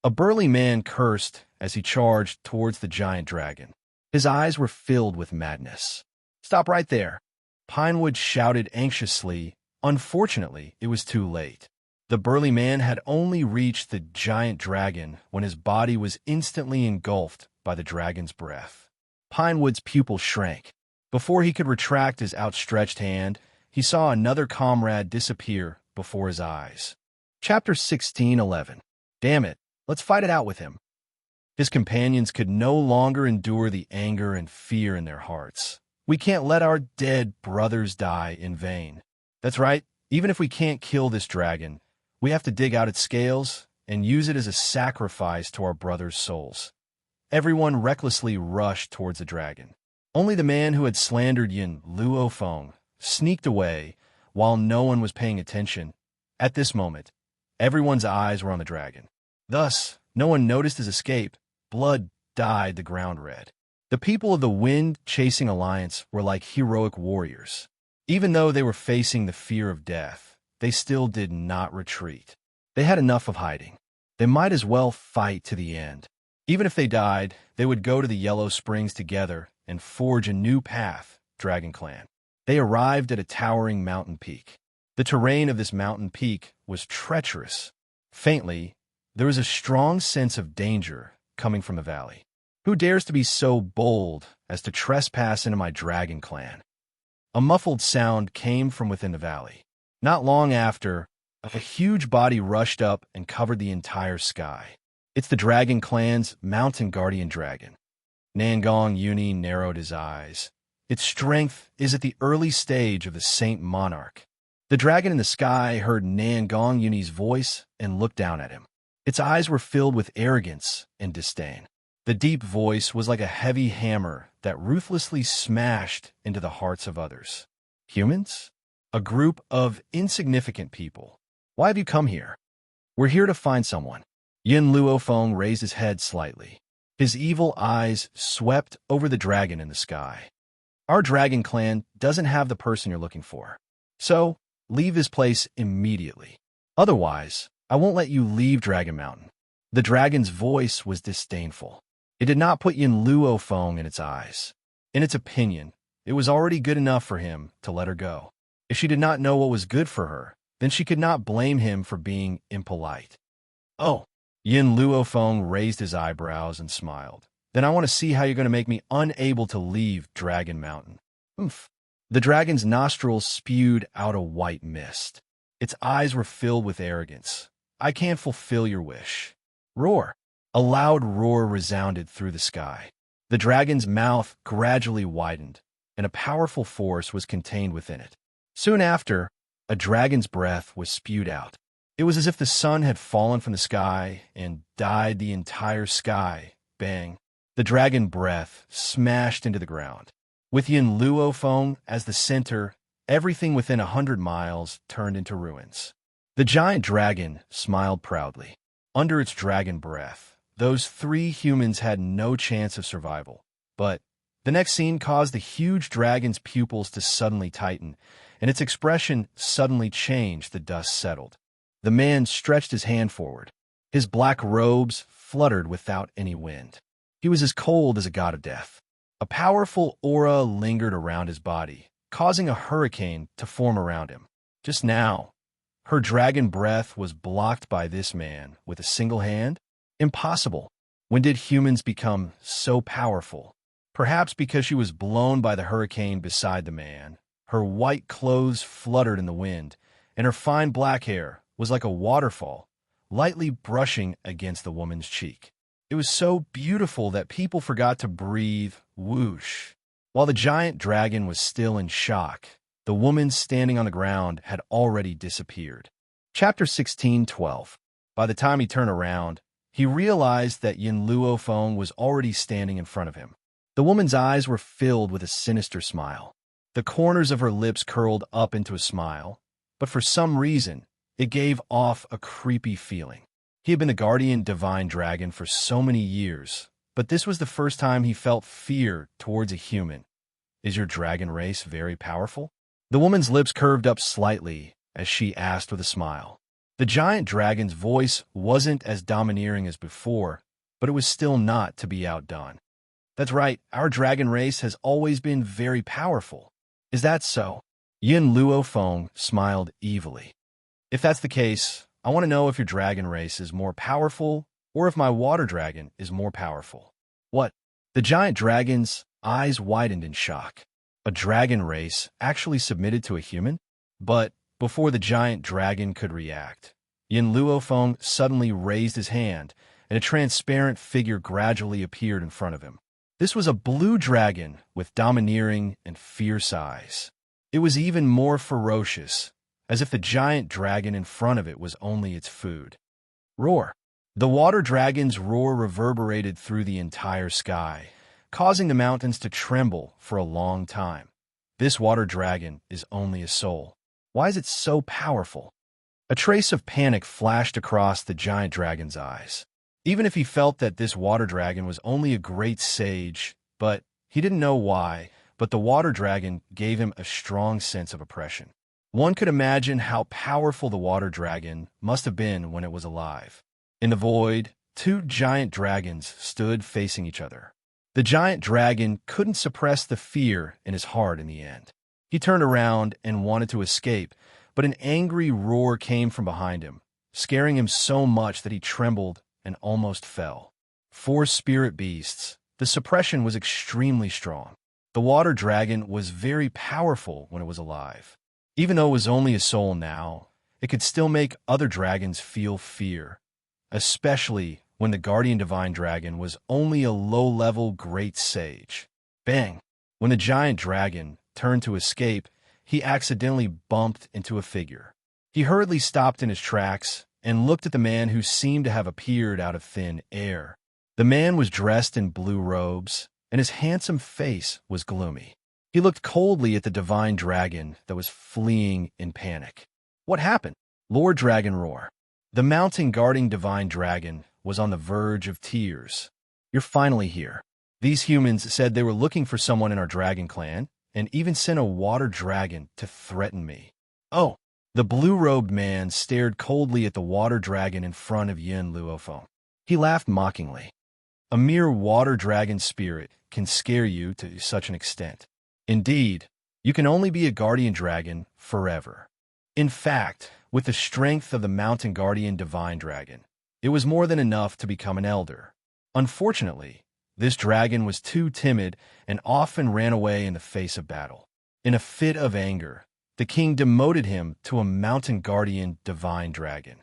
A burly man cursed as he charged towards the giant dragon. His eyes were filled with madness. Stop right there. Pinewood shouted anxiously. Unfortunately, it was too late. The burly man had only reached the giant dragon when his body was instantly engulfed by the dragon's breath. Pinewood's pupil shrank. Before he could retract his outstretched hand, he saw another comrade disappear before his eyes. Chapter 16:11. Damn it, let's fight it out with him. His companions could no longer endure the anger and fear in their hearts. We can't let our dead brothers die in vain. That's right, even if we can't kill this dragon, we have to dig out its scales and use it as a sacrifice to our brothers' souls." Everyone recklessly rushed towards the dragon. Only the man who had slandered Yin Luofeng sneaked away while no one was paying attention. At this moment, everyone's eyes were on the dragon. Thus, no one noticed his escape. Blood dyed the ground red. The people of the Wind-Chasing Alliance were like heroic warriors. Even though they were facing the fear of death, they still did not retreat. They had enough of hiding. They might as well fight to the end. Even if they died, they would go to the Yellow Springs together and forge a new path, Dragon Clan. They arrived at a towering mountain peak. The terrain of this mountain peak was treacherous. Faintly, there was a strong sense of danger coming from the valley. Who dares to be so bold as to trespass into my Dragon Clan? A muffled sound came from within the valley. Not long after, a huge body rushed up and covered the entire sky. It's the Dragon Clan's mountain guardian dragon. Nangong Uni narrowed his eyes. Its strength is at the early stage of the Saint Monarch. The dragon in the sky heard Nangong Uni's voice and looked down at him. Its eyes were filled with arrogance and disdain. The deep voice was like a heavy hammer that ruthlessly smashed into the hearts of others. Humans? A group of insignificant people. Why have you come here? We're here to find someone. Yin Luofeng raised his head slightly. His evil eyes swept over the dragon in the sky. Our Dragon Clan doesn't have the person you're looking for. So, leave this place immediately. Otherwise, I won't let you leave Dragon Mountain. The dragon's voice was disdainful. It did not put Yin Luofeng in its eyes. In its opinion, it was already good enough for him to let her go. If she did not know what was good for her, then she could not blame him for being impolite. Oh, Yin Luofeng raised his eyebrows and smiled. Then I want to see how you're going to make me unable to leave Dragon Mountain. Oomph. The dragon's nostrils spewed out a white mist. Its eyes were filled with arrogance. I can't fulfill your wish. Roar. A loud roar resounded through the sky. The dragon's mouth gradually widened, and a powerful force was contained within it. Soon after, a dragon's breath was spewed out. It was as if the sun had fallen from the sky and dyed the entire sky. Bang. The dragon breath smashed into the ground. With Yin Luofeng as the center, everything within 100 miles turned into ruins. The giant dragon smiled proudly. Under its dragon breath, those 3 humans had no chance of survival. But the next scene caused the huge dragon's pupils to suddenly tighten, and its expression suddenly changed. The dust settled. The man stretched his hand forward. His black robes fluttered without any wind. He was as cold as a god of death. A powerful aura lingered around his body, causing a hurricane to form around him. Just now, her dragon breath was blocked by this man with a single hand? Impossible. When did humans become so powerful? Perhaps because she was blown by the hurricane beside the man. Her white clothes fluttered in the wind, and her fine black hair was like a waterfall, lightly brushing against the woman's cheek. It was so beautiful that people forgot to breathe. Whoosh. While the giant dragon was still in shock, the woman standing on the ground had already disappeared. Chapter 16:12. By the time he turned around, he realized that Yin Luofeng was already standing in front of him. The woman's eyes were filled with a sinister smile. The corners of her lips curled up into a smile, but for some reason, it gave off a creepy feeling. He had been the guardian divine dragon for so many years, but this was the first time he felt fear towards a human. Is your dragon race very powerful? The woman's lips curved up slightly as she asked with a smile. The giant dragon's voice wasn't as domineering as before, but it was still not to be outdone. That's right, our dragon race has always been very powerful. Is that so? Yin Luofeng smiled evilly. If that's the case, I want to know if your dragon race is more powerful or if my water dragon is more powerful. What? The giant dragon's eyes widened in shock. A dragon race actually submitted to a human? But before the giant dragon could react, Yin Luofeng suddenly raised his hand, and a transparent figure gradually appeared in front of him. This was a blue dragon with domineering and fierce eyes. It was even more ferocious, as if the giant dragon in front of it was only its food. Roar! The water dragon's roar reverberated through the entire sky, causing the mountains to tremble for a long time. This water dragon is only a soul. Why is it so powerful? A trace of panic flashed across the giant dragon's eyes. Even if he felt that this water dragon was only a great sage, but he didn't know why, but the water dragon gave him a strong sense of oppression. One could imagine how powerful the water dragon must have been when it was alive. In the void, two giant dragons stood facing each other. The giant dragon couldn't suppress the fear in his heart in the end. He turned around and wanted to escape, but an angry roar came from behind him, scaring him so much that he trembled and almost fell. For spirit beasts, the suppression was extremely strong. The water dragon was very powerful when it was alive. Even though it was only a soul now, it could still make other dragons feel fear, especially when the guardian divine dragon was only a low-level great sage. Bang! When the giant dragon turned to escape, he accidentally bumped into a figure. He hurriedly stopped in his tracks and looked at the man who seemed to have appeared out of thin air. The man was dressed in blue robes, and his handsome face was gloomy. He looked coldly at the divine dragon that was fleeing in panic. What happened? Lord Dragon Roar. The mountain guarding divine dragon was on the verge of tears. You're finally here. These humans said they were looking for someone in our dragon clan, and even sent a water dragon to threaten me. Oh! The blue-robed man stared coldly at the water dragon in front of Yin Luofeng. He laughed mockingly. A mere water dragon spirit can scare you to such an extent. Indeed, you can only be a guardian dragon forever. In fact, with the strength of the mountain guardian divine dragon, it was more than enough to become an elder. Unfortunately, this dragon was too timid and often ran away in the face of battle. In a fit of anger, the king demoted him to a mountain guardian divine dragon.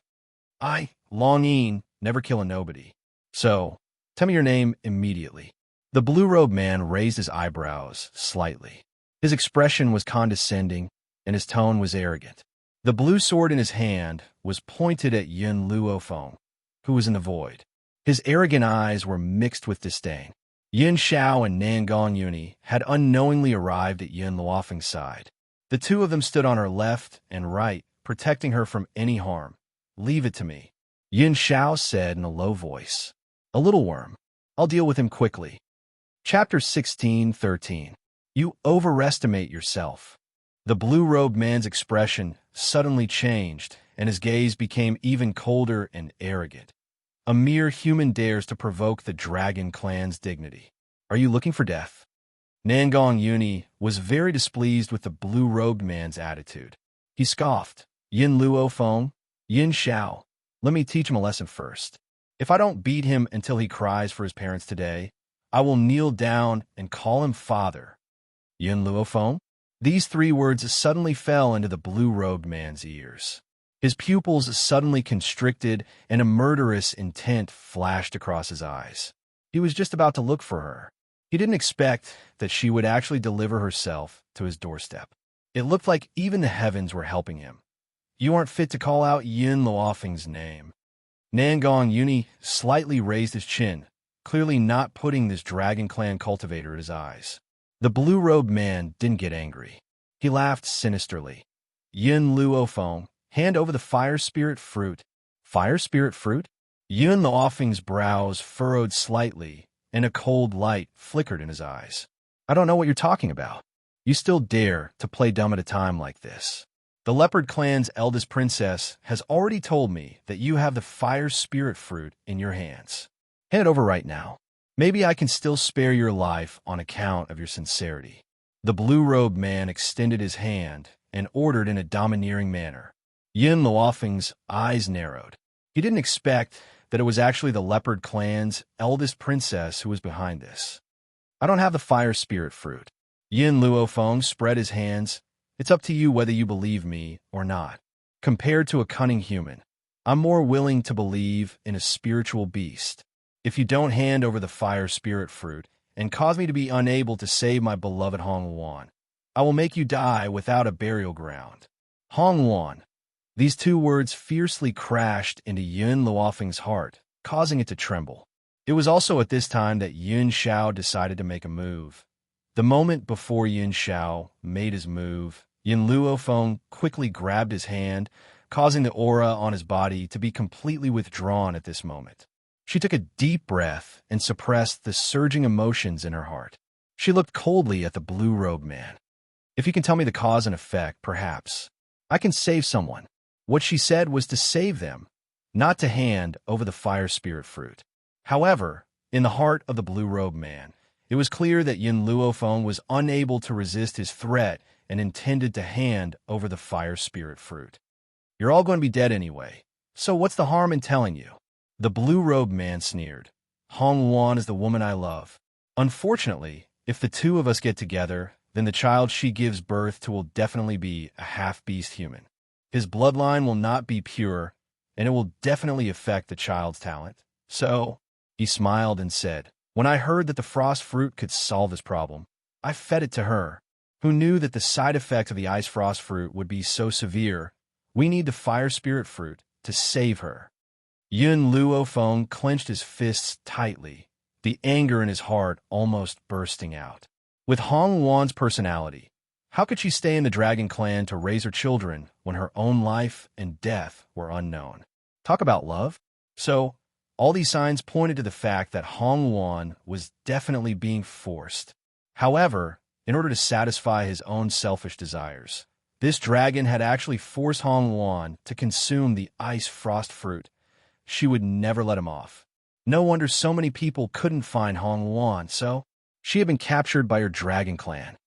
I, Longin, never kill a nobody. So, tell me your name immediately. The blue-robed man raised his eyebrows slightly. His expression was condescending, and his tone was arrogant. The blue sword in his hand was pointed at Yin Luofeng, who was in the void. His arrogant eyes were mixed with disdain. Yin Xiao and Nangong Yuni had unknowingly arrived at Yin Luofeng's side. The two of them stood on her left and right, protecting her from any harm. Leave it to me, Yin Xiao said in a low voice. A little worm. I'll deal with him quickly. Chapter 16:13. You overestimate yourself. The blue-robed man's expression suddenly changed, and his gaze became even colder and arrogant. A mere human dares to provoke the dragon clan's dignity. Are you looking for death? Nangong Yuni was very displeased with the blue-robed man's attitude. He scoffed. Yin Luofeng, Yin Xiao, let me teach him a lesson first. If I don't beat him until he cries for his parents today, I will kneel down and call him father. Yin Luofeng? These three words suddenly fell into the blue-robed man's ears. His pupils suddenly constricted, and a murderous intent flashed across his eyes. He was just about to look for her. He didn't expect that she would actually deliver herself to his doorstep. It looked like even the heavens were helping him. You aren't fit to call out Yin Luofeng's name. Nangong Yuni slightly raised his chin, clearly not putting this dragon clan cultivator at his eyes. The blue-robed man didn't get angry. He laughed sinisterly. Yin Luofeng, hand over the fire spirit fruit. Fire spirit fruit? Yin Luofeng's brows furrowed slightly, and a cold light flickered in his eyes. I don't know what you're talking about. You still dare to play dumb at a time like this. The leopard clan's eldest princess has already told me that you have the fire spirit fruit in your hands. Hand it over right now. Maybe I can still spare your life on account of your sincerity. The blue-robed man extended his hand and ordered in a domineering manner. Yin Luofeng's eyes narrowed. He didn't expect that it was actually the leopard clan's eldest princess who was behind this. I don't have the fire spirit fruit. Yin Luofeng spread his hands. It's up to you whether you believe me or not. Compared to a cunning human, I'm more willing to believe in a spiritual beast. If you don't hand over the fire spirit fruit and cause me to be unable to save my beloved Hong Luan, I will make you die without a burial ground. Hong Luan. These two words fiercely crashed into Yin Luofeng's heart, causing it to tremble. It was also at this time that Yun Xiao decided to make a move. The moment before Yun Xiao made his move, Yin Luofeng quickly grabbed his hand, causing the aura on his body to be completely withdrawn at this moment. She took a deep breath and suppressed the surging emotions in her heart. She looked coldly at the blue-robed man. "If you can tell me the cause and effect, perhaps I can save someone." What she said was to save them, not to hand over the fire spirit fruit. However, in the heart of the blue-robed man, it was clear that Yin Luofeng was unable to resist his threat and intended to hand over the fire spirit fruit. "You're all going to be dead anyway, so what's the harm in telling you?" The blue-robed man sneered. "Hong Wan is the woman I love. Unfortunately, if the two of us get together, then the child she gives birth to will definitely be a half-beast human. His bloodline will not be pure, and it will definitely affect the child's talent. So," he smiled and said, "when I heard that the frost fruit could solve this problem, I fed it to her. Who knew that the side effect of the ice frost fruit would be so severe? We need the fire spirit fruit to save her." Yun Luofeng clenched his fists tightly, the anger in his heart almost bursting out. With Hong Wan's personality, how could she stay in the Dragon Clan to raise her children when her own life and death were unknown? Talk about love? So, all these signs pointed to the fact that Hong Wan was definitely being forced. However, in order to satisfy his own selfish desires, this dragon had actually forced Hong Wan to consume the ice frost fruit. She would never let him off. No wonder so many people couldn't find Hong Wan, so she had been captured by her Dragon Clan.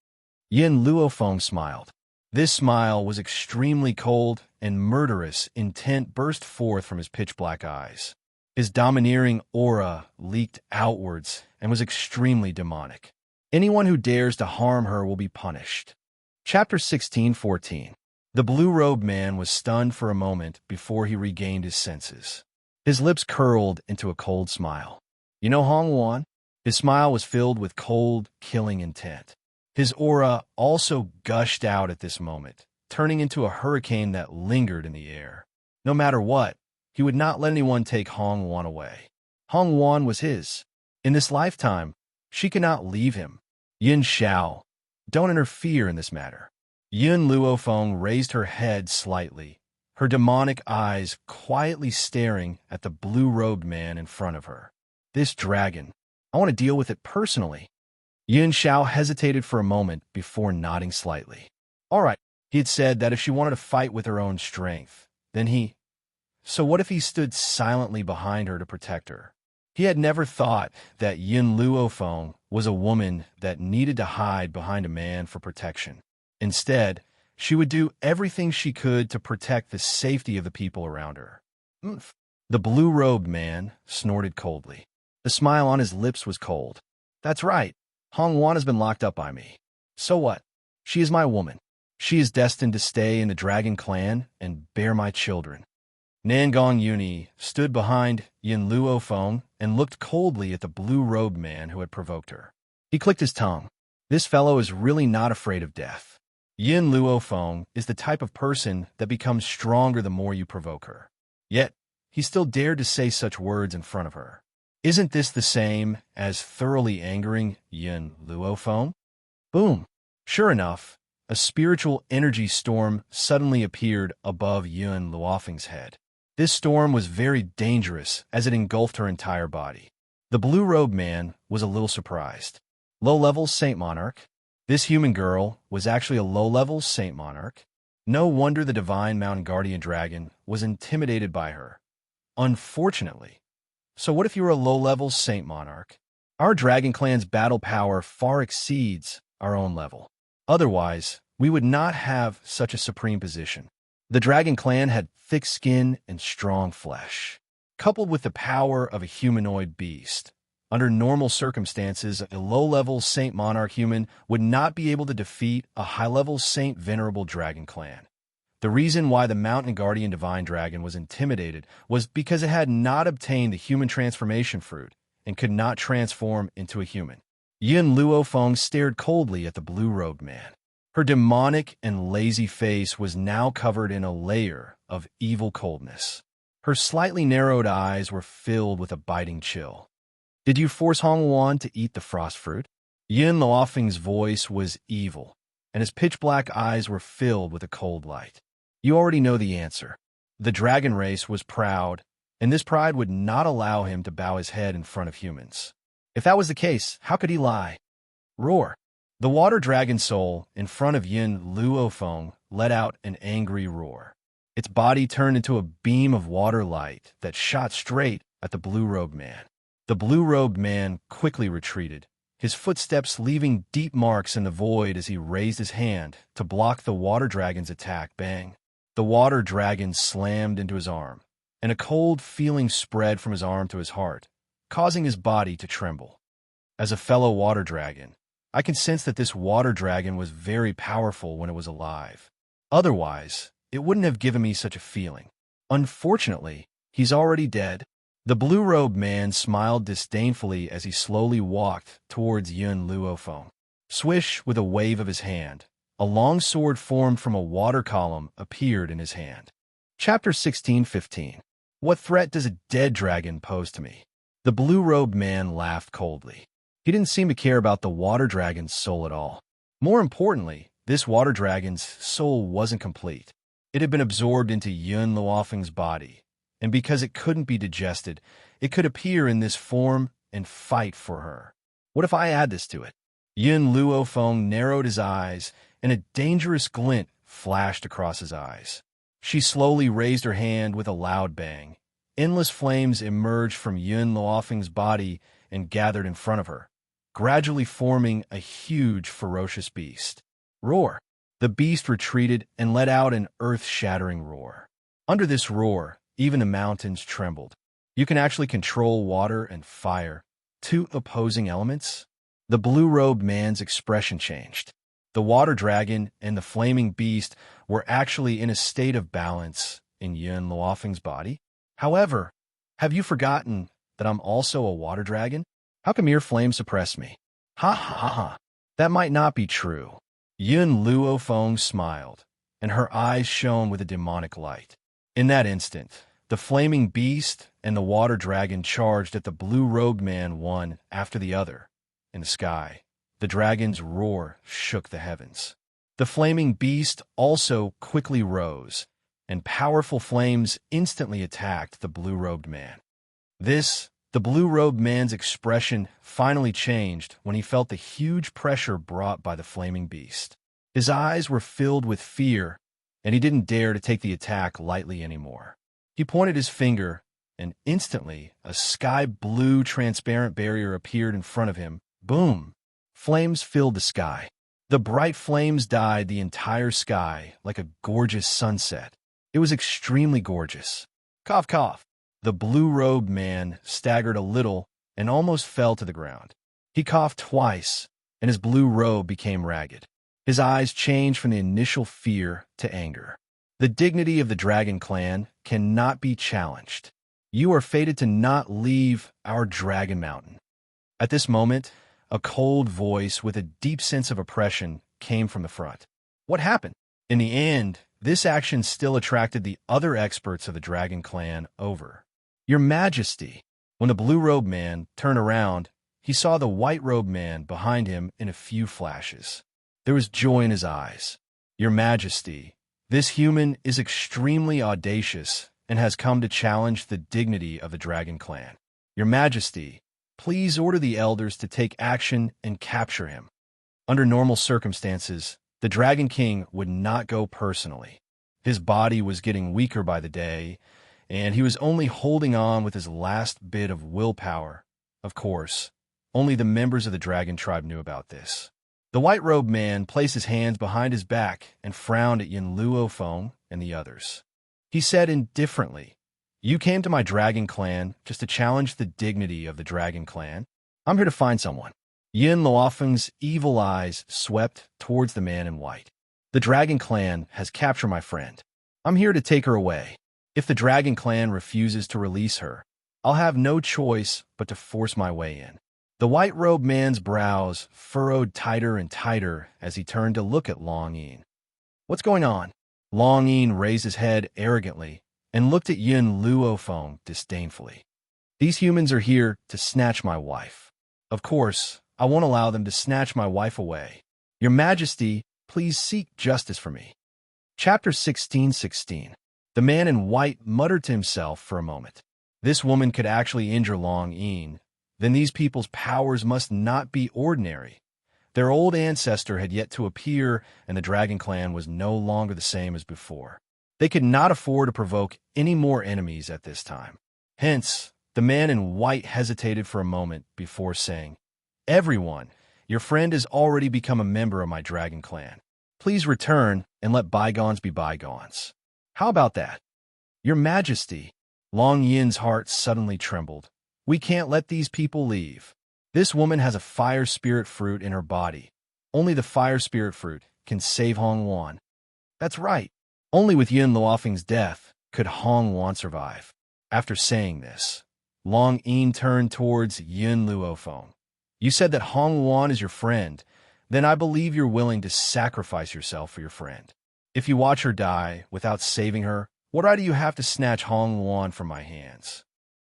Yin Luofeng smiled. This smile was extremely cold, and murderous intent burst forth from his pitch-black eyes. His domineering aura leaked outwards and was extremely demonic. Anyone who dares to harm her will be punished. Chapter 16:14. The blue-robed man was stunned for a moment before he regained his senses. His lips curled into a cold smile. "You know Hong Wan?" His smile was filled with cold, killing intent. His aura also gushed out at this moment, turning into a hurricane that lingered in the air. No matter what, he would not let anyone take Hong Wan away. Hong Wan was his. In this lifetime, she could not leave him. "Yin Xiao, don't interfere in this matter." Yun Luofeng raised her head slightly, her demonic eyes quietly staring at the blue-robed man in front of her. "This dragon, I want to deal with it personally." Yun Xiao hesitated for a moment before nodding slightly. All right, he had said that if she wanted to fight with her own strength, then he... So what if he stood silently behind her to protect her? He had never thought that Yin Luofeng was a woman that needed to hide behind a man for protection. Instead, she would do everything she could to protect the safety of the people around her. "Oomph." The blue-robed man snorted coldly. The smile on his lips was cold. "That's right. Hong Wan has been locked up by me. So what? She is my woman. She is destined to stay in the Dragon Clan and bear my children." Nangong Yuni stood behind Yin Luofeng and looked coldly at the blue-robed man who had provoked her. He clicked his tongue. This fellow is really not afraid of death. Yin Luofeng is the type of person that becomes stronger the more you provoke her. Yet, he still dared to say such words in front of her. Isn't this the same as thoroughly angering Yin Luofeng? Boom! Sure enough, a spiritual energy storm suddenly appeared above Yun Luofeng's head. This storm was very dangerous as it engulfed her entire body. The blue-robed man was a little surprised. Low-level Saint Monarch? This human girl was actually a low-level Saint Monarch? No wonder the divine mountain guardian dragon was intimidated by her. Unfortunately. So what if you were a low-level Saint Monarch? Our Dragon Clan's battle power far exceeds our own level. Otherwise, we would not have such a supreme position. The Dragon Clan had thick skin and strong flesh, coupled with the power of a humanoid beast. Under normal circumstances, a low-level Saint Monarch human would not be able to defeat a high-level Saint Venerable Dragon Clan. The reason why the Mountain Guardian Divine Dragon was intimidated was because it had not obtained the human transformation fruit and could not transform into a human. Yin Luofeng stared coldly at the blue-robed man. Her demonic and lazy face was now covered in a layer of evil coldness. Her slightly narrowed eyes were filled with a biting chill. Did you force Hong Wan to eat the frost fruit? Yin Luofeng's voice was evil, and his pitch-black eyes were filled with a cold light. You already know the answer. The dragon race was proud, and this pride would not allow him to bow his head in front of humans. If that was the case, how could he lie? Roar. The water dragon soul in front of Yin Luofeng let out an angry roar. Its body turned into a beam of water light that shot straight at the blue-robed man. The blue-robed man quickly retreated, his footsteps leaving deep marks in the void as he raised his hand to block the water dragon's attack. Bang! The water dragon slammed into his arm, and a cold feeling spread from his arm to his heart, causing his body to tremble. As a fellow water dragon, I can sense that this water dragon was very powerful when it was alive. Otherwise, it wouldn't have given me such a feeling. Unfortunately, he's already dead. The blue-robed man smiled disdainfully as he slowly walked towards Yun Luofeng. Swish, with a wave of his hand, a long sword formed from a water column appeared in his hand. Chapter 16:15. What threat does a dead dragon pose to me? The blue-robed man laughed coldly. He didn't seem to care about the water dragon's soul at all. More importantly, this water dragon's soul wasn't complete. It had been absorbed into Yun Luofeng's body, and because it couldn't be digested, it could appear in this form and fight for her. What if I add this to it? Yun Luofeng narrowed his eyes, and a dangerous glint flashed across his eyes. She slowly raised her hand with a loud bang. Endless flames emerged from Yun Luofeng's body and gathered in front of her, gradually forming a huge, ferocious beast. Roar! The beast retreated and let out an earth-shattering roar. Under this roar, even the mountains trembled. You can actually control water and fire, two opposing elements? The blue-robed man's expression changed. The water dragon and the flaming beast were actually in a state of balance in Yun Luofeng's body. However, have you forgotten that I'm also a water dragon? How can mere flame suppress me? Ha ha ha ha. That might not be true. Yun Luofeng smiled, and her eyes shone with a demonic light. In that instant, the flaming beast and the water dragon charged at the blue-robed man one after the other. In the sky, the dragon's roar shook the heavens. The flaming beast also quickly rose, and powerful flames instantly attacked the blue-robed man. The blue-robed man's expression finally changed when he felt the huge pressure brought by the flaming beast. His eyes were filled with fear, and he didn't dare to take the attack lightly anymore. He pointed his finger, and instantly a sky-blue transparent barrier appeared in front of him. Boom! Flames filled the sky. The bright flames dyed the entire sky like a gorgeous sunset. It was extremely gorgeous. Cough, cough. The blue-robed man staggered a little and almost fell to the ground. He coughed twice, and his blue robe became ragged. His eyes changed from the initial fear to anger. The dignity of the Dragon Clan cannot be challenged. You are fated to not leave our Dragon Mountain. At this moment, a cold voice with a deep sense of oppression came from the front. What happened? In the end, this action still attracted the other experts of the Dragon Clan over. Your Majesty. When the blue-robed man turned around, he saw the white-robed man behind him in a few flashes. There was joy in his eyes. Your Majesty, this human is extremely audacious and has come to challenge the dignity of the Dragon Clan. Your Majesty, please order the elders to take action and capture him. Under normal circumstances, the Dragon King would not go personally. His body was getting weaker by the day, and he was only holding on with his last bit of willpower. Of course, only the members of the dragon tribe knew about this. The white-robed man placed his hands behind his back and frowned at Yun Luofeng and the others. He said indifferently, "You came to my Dragon Clan just to challenge the dignity of the Dragon Clan. I'm here to find someone." Yun Luofeng's evil eyes swept towards the man in white. "The Dragon Clan has captured my friend. I'm here to take her away. If the Dragon Clan refuses to release her, I'll have no choice but to force my way in." The white-robed man's brows furrowed tighter and tighter as he turned to look at Long Yin. "What's going on?" Long Yin raised his head arrogantly, and looked at Yun Luofeng disdainfully. These humans are here to snatch my wife. Of course, I won't allow them to snatch my wife away. Your Majesty, please seek justice for me. Chapter 16:16. The man in white muttered to himself for a moment. This woman could actually injure Long Yin. Then these people's powers must not be ordinary. Their old ancestor had yet to appear, and the Dragon Clan was no longer the same as before. They could not afford to provoke any more enemies at this time. Hence, the man in white hesitated for a moment before saying, "Everyone, your friend has already become a member of my Dragon Clan. Please return and let bygones be bygones." How about that? Your Majesty, Long Yin's heart suddenly trembled. We can't let these people leave. This woman has a fire spirit fruit in her body. Only the fire spirit fruit can save Hong Wan. That's right. Only with Yun Luofeng's death could Hong Wan survive. After saying this, Long Yin turned towards Yun Luofeng. You said that Hong Wan is your friend. Then I believe you're willing to sacrifice yourself for your friend. If you watch her die without saving her, what right do you have to snatch Hong Wan from my hands?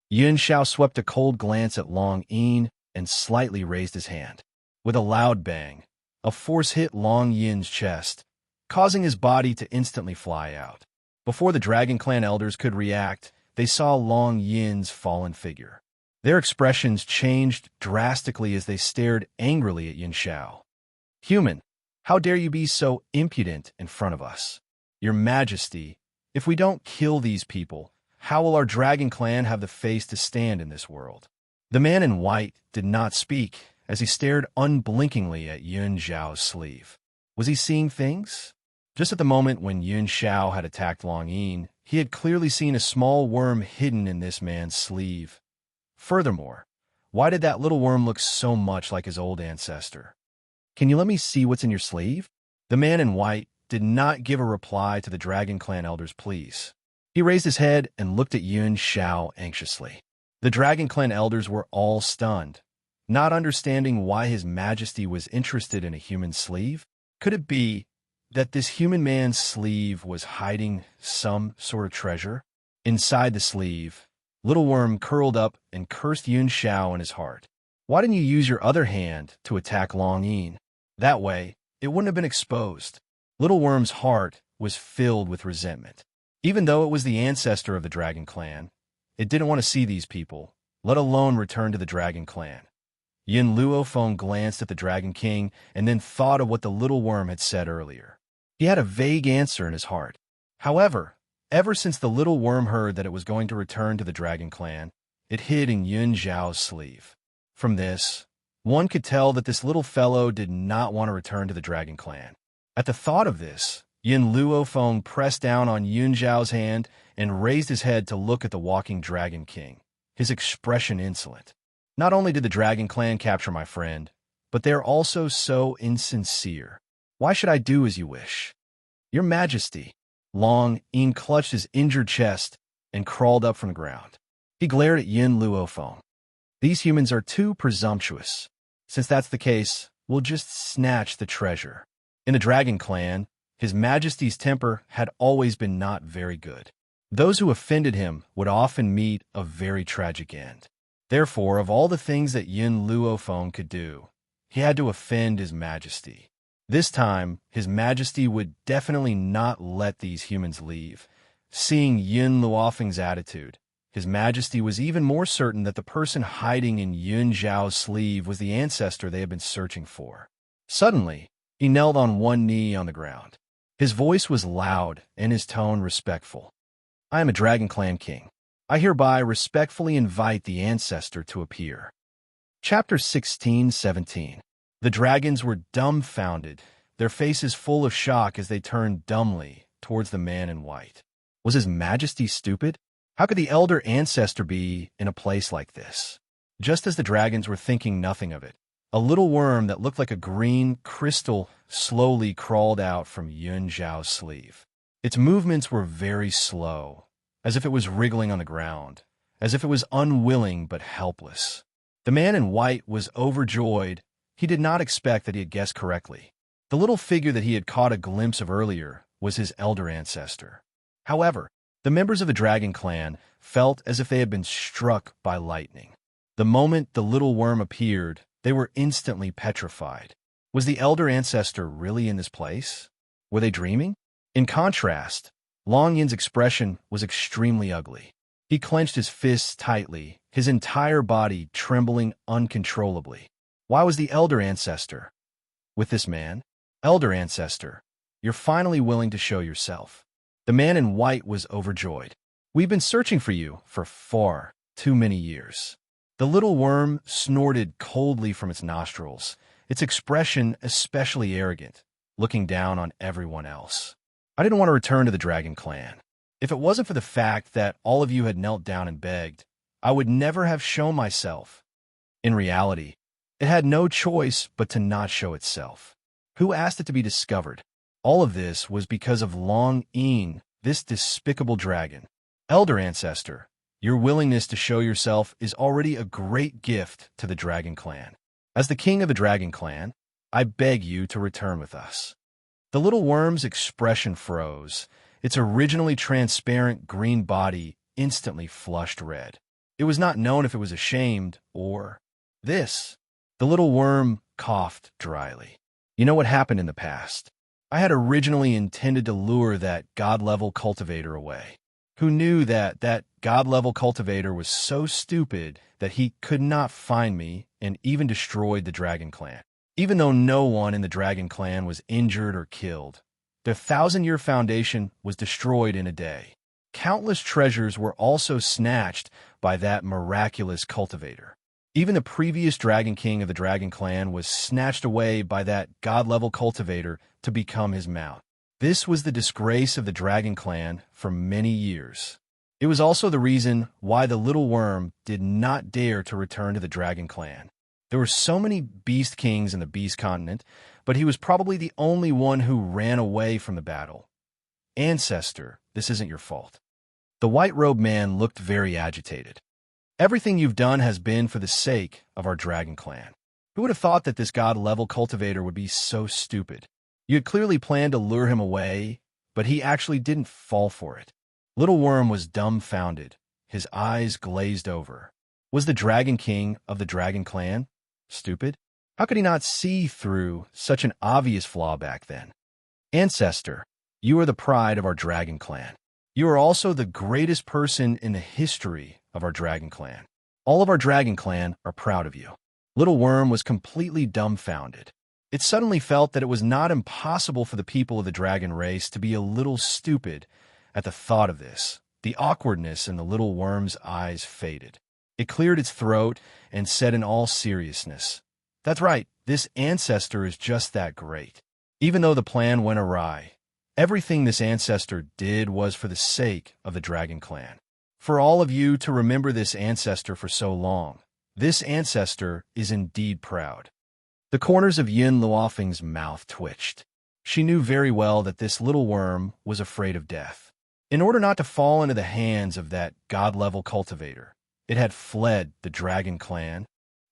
Yun Xiao swept a cold glance at Long Yin and slightly raised his hand. With a loud bang, a force hit Long Yin's chest, causing his body to instantly fly out. Before the Dragon Clan elders could react, they saw Long Yin's fallen figure. Their expressions changed drastically as they stared angrily at Yun Xiao. Human, how dare you be so impudent in front of us? Your Majesty, if we don't kill these people, how will our Dragon Clan have the face to stand in this world? The man in white did not speak as he stared unblinkingly at Yun Xiao's sleeve. Was he seeing things? Just at the moment when Yun Xiao had attacked Long Yin, he had clearly seen a small worm hidden in this man's sleeve. Furthermore, why did that little worm look so much like his old ancestor? Can you let me see what's in your sleeve? The man in white did not give a reply to the Dragon Clan elders' pleas. He raised his head and looked at Yun Xiao anxiously. The Dragon Clan elders were all stunned, not understanding why His Majesty was interested in a human sleeve. Could it be that this human man's sleeve was hiding some sort of treasure? Inside the sleeve, Little Worm curled up and cursed Yun Xiao in his heart. Why didn't you use your other hand to attack Long Yin? That way, it wouldn't have been exposed. Little Worm's heart was filled with resentment. Even though it was the ancestor of the Dragon Clan, it didn't want to see these people, let alone return to the Dragon Clan. Yun Luofeng glanced at the Dragon King and then thought of what the Little Worm had said earlier. He had a vague answer in his heart. However, ever since the Little Worm heard that it was going to return to the Dragon Clan, it hid in Yun Xiao's sleeve. From this, one could tell that this little fellow did not want to return to the Dragon Clan. At the thought of this, Yun Luofeng pressed down on Yun Xiao's hand and raised his head to look at the walking Dragon King, his expression insolent. Not only did the Dragon Clan capture my friend, but they are also so insincere. Why should I do as you wish? Your Majesty. Long Yin clutched his injured chest and crawled up from the ground. He glared at Yun Luofeng. These humans are too presumptuous. Since that's the case, we'll just snatch the treasure. In the Dragon Clan, His Majesty's temper had always been not very good. Those who offended him would often meet a very tragic end. Therefore, of all the things that Yun Luofeng could do, he had to offend His Majesty. This time, His Majesty would definitely not let these humans leave. Seeing Yun Luofeng's attitude, His Majesty was even more certain that the person hiding in Yun Xiao's sleeve was the ancestor they had been searching for. Suddenly, he knelt on one knee on the ground. His voice was loud and his tone respectful. I am a Dragon Clan king. I hereby respectfully invite the ancestor to appear. Chapter 16:17. The dragons were dumbfounded, their faces full of shock as they turned dumbly towards the man in white. Was His Majesty stupid? How could the elder ancestor be in a place like this? Just as the dragons were thinking nothing of it, a little worm that looked like a green crystal slowly crawled out from Yun Xiao's sleeve. Its movements were very slow, as if it was wriggling on the ground, as if it was unwilling but helpless. The man in white was overjoyed. He did not expect that he had guessed correctly. The little figure that he had caught a glimpse of earlier was his elder ancestor. However, The members of the dragon clan felt as if they had been struck by lightning. The moment the little worm appeared, they were instantly petrified. Was the elder ancestor really in this place? Were they dreaming? In contrast, Long Yin's expression was extremely ugly. He clenched his fists tightly, his entire body trembling uncontrollably. Why was the elder ancestor with this man? Elder ancestor, you're finally willing to show yourself. The man in white was overjoyed. We've been searching for you for far too many years. The little worm snorted coldly from its nostrils, its expression especially arrogant, looking down on everyone else. I didn't want to return to the dragon clan. If it wasn't for the fact that all of you had knelt down and begged, I would never have shown myself. In reality, it had no choice but to not show itself. Who asked it to be discovered? All of this was because of Long Yin, this despicable dragon. Elder ancestor, your willingness to show yourself is already a great gift to the dragon clan. As the king of the dragon clan, I beg you to return with us. The little worm's expression froze. Its originally transparent green body instantly flushed red. It was not known if it was ashamed or this. The little worm coughed dryly. You know what happened in the past? I had originally intended to lure that god-level cultivator away. Who knew that god-level cultivator was so stupid that he could not find me and even destroyed the dragon clan. Even though no one in the dragon clan was injured or killed, the 1,000-year foundation was destroyed in a day. Countless treasures were also snatched by that miraculous cultivator. Even the previous dragon king of the dragon clan was snatched away by that god-level cultivator to become his mount. This was the disgrace of the dragon clan for many years. It was also the reason why the little worm did not dare to return to the dragon clan. There were so many beast kings in the beast continent, but he was probably the only one who ran away from the battle. Ancestor, this isn't your fault. The white-robed man looked very agitated. Everything you've done has been for the sake of our dragon clan. Who would have thought that this god-level cultivator would be so stupid? You had clearly planned to lure him away, but he actually didn't fall for it. Little Worm was dumbfounded, his eyes glazed over. Was the Dragon King of the Dragon Clan stupid? How could he not see through such an obvious flaw back then? Ancestor, you are the pride of our Dragon Clan. You are also the greatest person in the history of our Dragon Clan. All of our Dragon Clan are proud of you. Little Worm was completely dumbfounded. It suddenly felt that it was not impossible for the people of the dragon race to be a little stupid at the thought of this. The awkwardness in the little worm's eyes faded. It cleared its throat and said in all seriousness, "That's right, this ancestor is just that great." Even though the plan went awry, everything this ancestor did was for the sake of the Dragon Clan. For all of you to remember this ancestor for so long, this ancestor is indeed proud. The corners of Yin Luofeng's mouth twitched. She knew very well that this little worm was afraid of death. In order not to fall into the hands of that god-level cultivator, it had fled the Dragon Clan.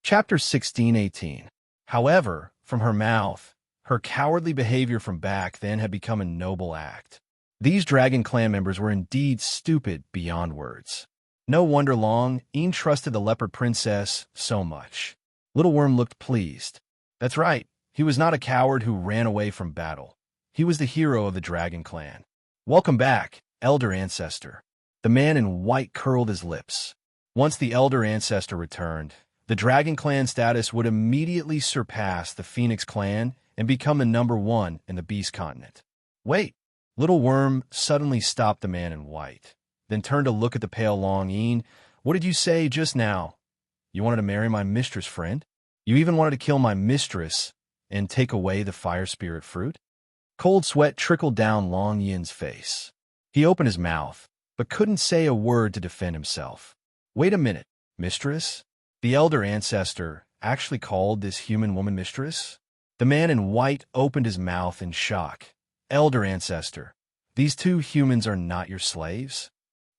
Chapter 16:18. However, from her mouth, her cowardly behavior from back then had become a noble act. These Dragon Clan members were indeed stupid beyond words. No wonder Long Yin trusted the Leopard Princess so much. Little Worm looked pleased. That's right, he was not a coward who ran away from battle. He was the hero of the Dragon Clan. Welcome back, Elder Ancestor. The man in white curled his lips. Once the Elder Ancestor returned, the Dragon Clan status would immediately surpass the Phoenix Clan and become the #1 in the Beast Continent. Wait, Little Worm suddenly stopped the man in white, then turned to look at the pale Long Yin. What did you say just now? You wanted to marry my mistress, friend? You even wanted to kill my mistress and take away the fire spirit fruit? Cold sweat trickled down Long Yin's face. He opened his mouth, but couldn't say a word to defend himself. Wait a minute, mistress? The Elder Ancestor actually called this human woman mistress? The man in white opened his mouth in shock. Elder Ancestor, these two humans are not your slaves?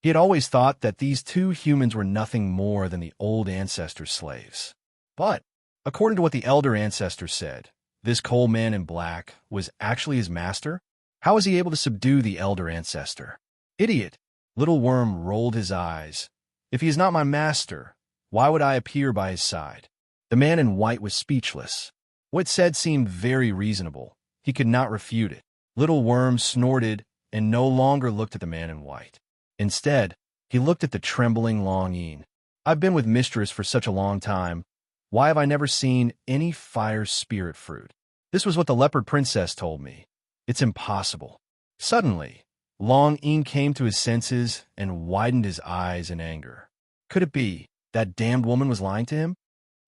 He had always thought that these two humans were nothing more than the old ancestor's slaves. But, according to what the Elder Ancestor said, this cold man in black was actually his master? How was he able to subdue the Elder Ancestor? Idiot! Little Worm rolled his eyes. If he is not my master, why would I appear by his side? The man in white was speechless. What said seemed very reasonable. He could not refute it. Little Worm snorted and no longer looked at the man in white. Instead, he looked at the trembling Long Yin. I've been with Mistress for such a long time. Why have I never seen any fire spirit fruit? This was what the leopard princess told me. It's impossible. Suddenly, Long Yin came to his senses and widened his eyes in anger. Could it be that damned woman was lying to him?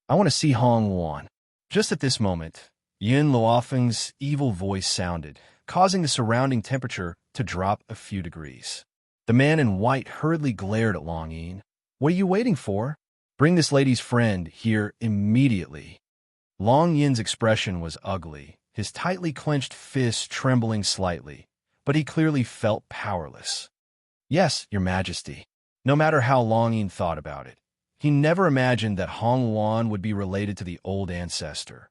I want to see Hong Wan. Just at this moment, Yun Luofeng's evil voice sounded, causing the surrounding temperature to drop a few degrees. The man in white hurriedly glared at Long Yin. What are you waiting for? Bring this lady's friend here immediately. Long Yin's expression was ugly, his tightly clenched fists trembling slightly, but he clearly felt powerless. Yes, Your Majesty. No matter how Long Yin thought about it, he never imagined that Hong Wan would be related to the old ancestor.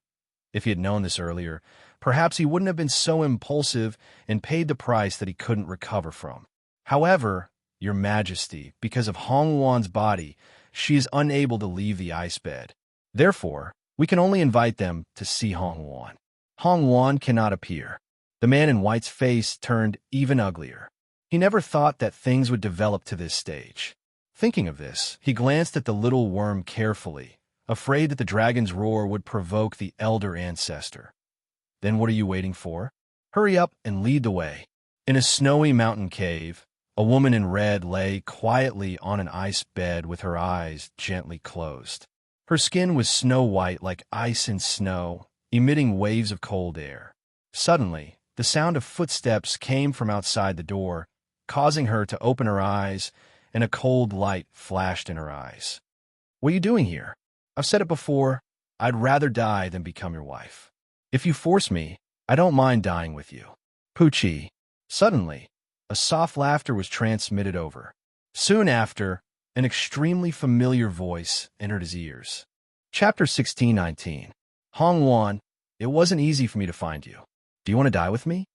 If he had known this earlier, perhaps he wouldn't have been so impulsive and paid the price that he couldn't recover from. However, Your Majesty, because of Hong Wan's body, she is unable to leave the ice bed. Therefore, we can only invite them to see Hong Wan. Hong Wan cannot appear. The man in white's face turned even uglier. He never thought that things would develop to this stage. Thinking of this, he glanced at the little worm carefully, afraid that the dragon's roar would provoke the elder ancestor. Then what are you waiting for? Hurry up and lead the way. In a snowy mountain cave, a woman in red lay quietly on an ice bed with her eyes gently closed. Her skin was snow-white like ice and snow, emitting waves of cold air. Suddenly, the sound of footsteps came from outside the door, causing her to open her eyes, and a cold light flashed in her eyes. What are you doing here? I've said it before, I'd rather die than become your wife. If you force me, I don't mind dying with you. Poochie. Suddenly, a soft laughter was transmitted over. Soon after, an extremely familiar voice entered his ears. Chapter 1619. Hong Wan, it wasn't easy for me to find you. Do you want to die with me?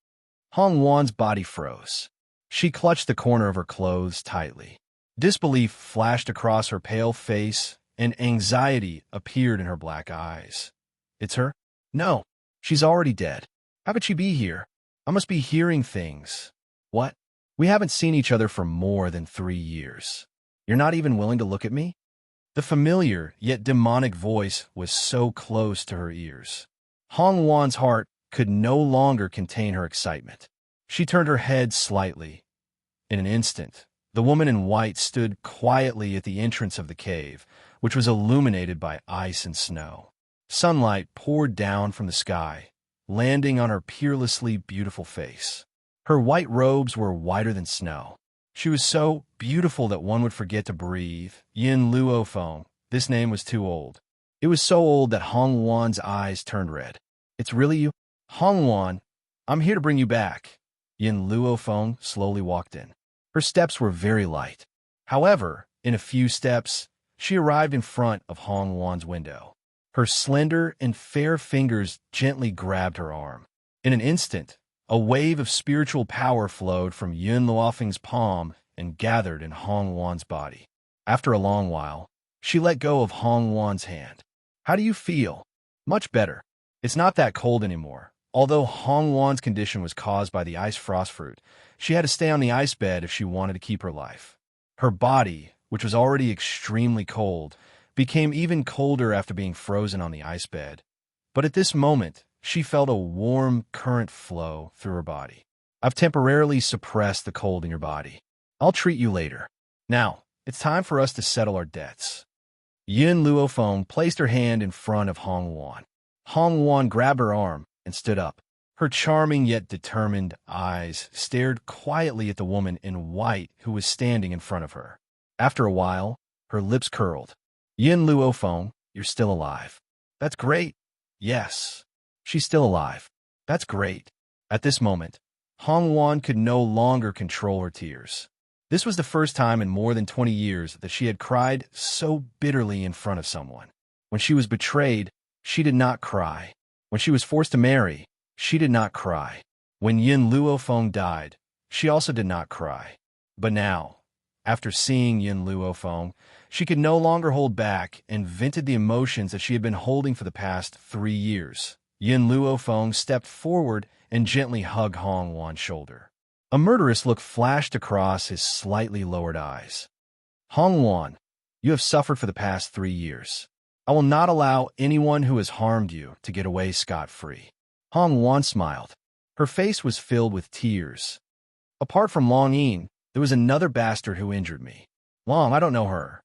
Hong Wan's body froze. She clutched the corner of her clothes tightly. Disbelief flashed across her pale face, and anxiety appeared in her black eyes. It's her? No, she's already dead. How could she be here? I must be hearing things. What? We haven't seen each other for more than 3 years. You're not even willing to look at me? The familiar, yet demonic voice was so close to her ears. Hong Wan's heart could no longer contain her excitement. She turned her head slightly. In an instant, the woman in white stood quietly at the entrance of the cave, which was illuminated by ice and snow. Sunlight poured down from the sky, landing on her peerlessly beautiful face. Her white robes were whiter than snow. She was so beautiful that one would forget to breathe. Yin Luofeng, this name was too old. It was so old that Hong Wan's eyes turned red. It's really you? Hong Wan, I'm here to bring you back. Yin Luofeng slowly walked in. Her steps were very light. However, in a few steps, she arrived in front of Hong Wan's window. Her slender and fair fingers gently grabbed her arm. In an instant, a wave of spiritual power flowed from Yun Luofeng's palm and gathered in Hong Wan's body. After a long while, she let go of Hong Wan's hand. How do you feel? Much better. It's not that cold anymore. Although Hong Wan's condition was caused by the ice frost fruit, she had to stay on the ice bed if she wanted to keep her life. Her body, which was already extremely cold, became even colder after being frozen on the ice bed. But at this moment, she felt a warm current flow through her body. I've temporarily suppressed the cold in your body. I'll treat you later. Now, it's time for us to settle our debts. Yin Luofeng placed her hand in front of Hong Wan. Hong Wan grabbed her arm and stood up. Her charming yet determined eyes stared quietly at the woman in white who was standing in front of her. After a while, her lips curled. Yin Luofeng, you're still alive. That's great. Yes, she's still alive. That's great. At this moment, Hong Wan could no longer control her tears. This was the first time in more than 20 years that she had cried so bitterly in front of someone. When she was betrayed, she did not cry. When she was forced to marry, she did not cry. When Yin Luofeng died, she also did not cry. But now, After seeing Yin Luofeng, she could no longer hold back and vented the emotions that she had been holding for the past 3 years. Yin Luofeng stepped forward and gently hugged Hong Wan's shoulder. A murderous look flashed across his slightly lowered eyes. Hong Wan, you have suffered for the past 3 years. I will not allow anyone who has harmed you to get away scot-free. Hong Wan smiled. Her face was filled with tears. Apart from Long Yin, there was another bastard who injured me. Long, I don't know her.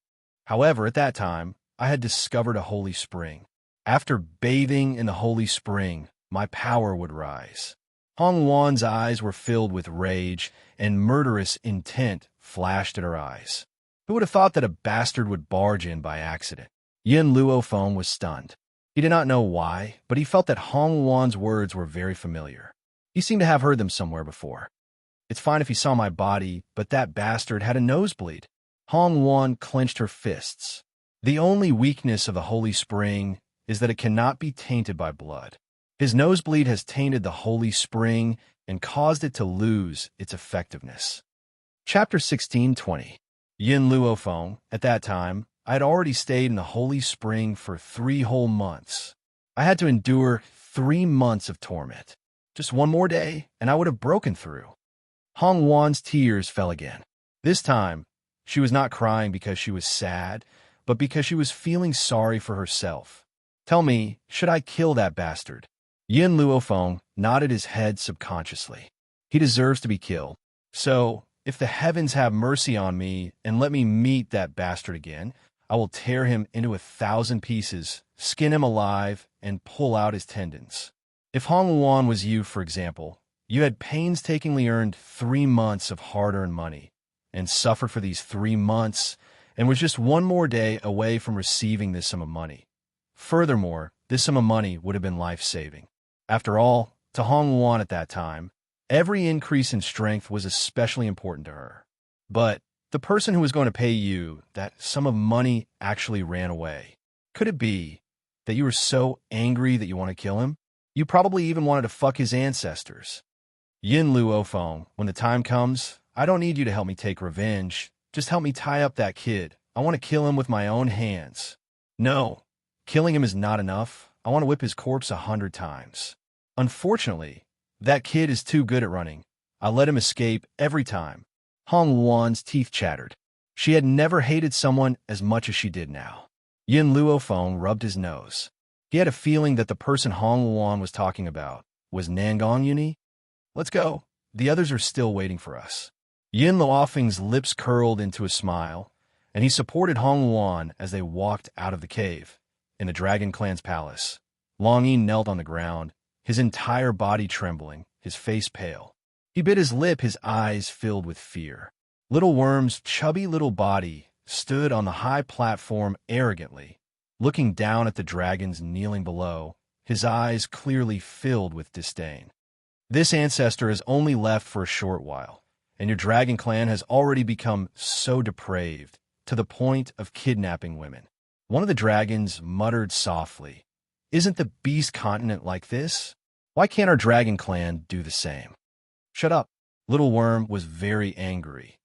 However, at that time, I had discovered a holy spring. After bathing in the holy spring, my power would rise. Hong Wan's eyes were filled with rage, and murderous intent flashed at her eyes. Who would have thought that a bastard would barge in by accident? Yin Luofeng was stunned. He did not know why, but he felt that Hong Wan's words were very familiar. He seemed to have heard them somewhere before. It's fine if he saw my body, but that bastard had a nosebleed. Hong Wan clenched her fists. The only weakness of the holy spring is that it cannot be tainted by blood. His nosebleed has tainted the holy spring and caused it to lose its effectiveness. Chapter 16:20. Yin Luofeng, at that time, I had already stayed in the holy spring for 3 whole months. I had to endure 3 months of torment. Just one more day, and I would have broken through. Hong Wan's tears fell again. This time, she was not crying because she was sad, but because she was feeling sorry for herself. Tell me, should I kill that bastard? Yin Luofeng nodded his head subconsciously. He deserves to be killed. So, if the heavens have mercy on me and let me meet that bastard again, I will tear him into 1,000 pieces, skin him alive, and pull out his tendons. If Hong Wan was you, for example, you had painstakingly earned 3 months of hard-earned money, and suffered for these 3 months, and was just one more day away from receiving this sum of money. Furthermore, this sum of money would have been life-saving. After all, to Hong Wan at that time, every increase in strength was especially important to her. But the person who was going to pay you that sum of money actually ran away. Could it be that you were so angry that you want to kill him? You probably even wanted to fuck his ancestors. Yin Luofeng, when the time comes, I don't need you to help me take revenge. Just help me tie up that kid. I want to kill him with my own hands. No, killing him is not enough. I want to whip his corpse 100 times. Unfortunately, that kid is too good at running. I let him escape every time. Hong Wan's teeth chattered. She had never hated someone as much as she did now. Yin Luofeng rubbed his nose. He had a feeling that the person Hong Wan was talking about was Nangong Yuni. Let's go. The others are still waiting for us. Yin Luofeng's lips curled into a smile, and he supported Hong Wan as they walked out of the cave. In the Dragon Clan's palace, Long Yin knelt on the ground, his entire body trembling, his face pale. He bit his lip, his eyes filled with fear. Little Worm's chubby little body stood on the high platform arrogantly, looking down at the dragons kneeling below, his eyes clearly filled with disdain. This ancestor is only left for a short while, and your dragon clan has already become so depraved, to the point of kidnapping women. One of the dragons muttered softly, "Isn't the beast continent like this? Why can't our dragon clan do the same?" "Shut up." Little Worm was very angry.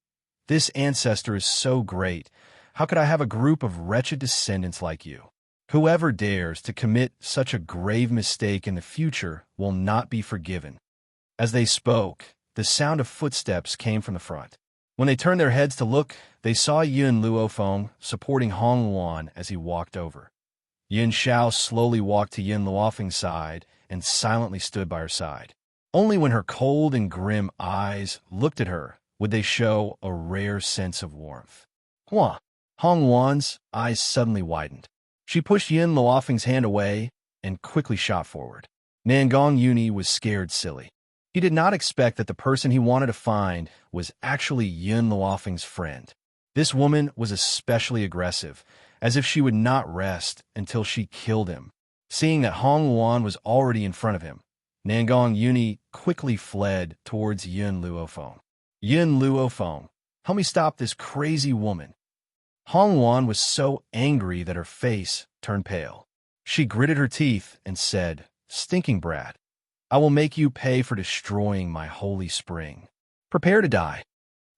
"This ancestor is so great. How could I have a group of wretched descendants like you? Whoever dares to commit such a grave mistake in the future will not be forgiven." As they spoke, the sound of footsteps came from the front. When they turned their heads to look, they saw Yin Luofeng supporting Hong Wan as he walked over. Yin Xiao slowly walked to Yin Luofeng's side and silently stood by her side. Only when her cold and grim eyes looked at her would they show a rare sense of warmth. Hua! Hong Wan's eyes suddenly widened. She pushed Yin Luofeng's hand away and quickly shot forward. Nangong Yuni was scared silly. He did not expect that the person he wanted to find was actually Yin Luofeng's friend. This woman was especially aggressive, as if she would not rest until she killed him. Seeing that Hong Wan was already in front of him, Nangong Yuni quickly fled towards Yin Luofeng. "Yin Luofeng, help me stop this crazy woman." Hong Wan was so angry that her face turned pale. She gritted her teeth and said, "Stinking brat. I will make you pay for destroying my holy spring. Prepare to die."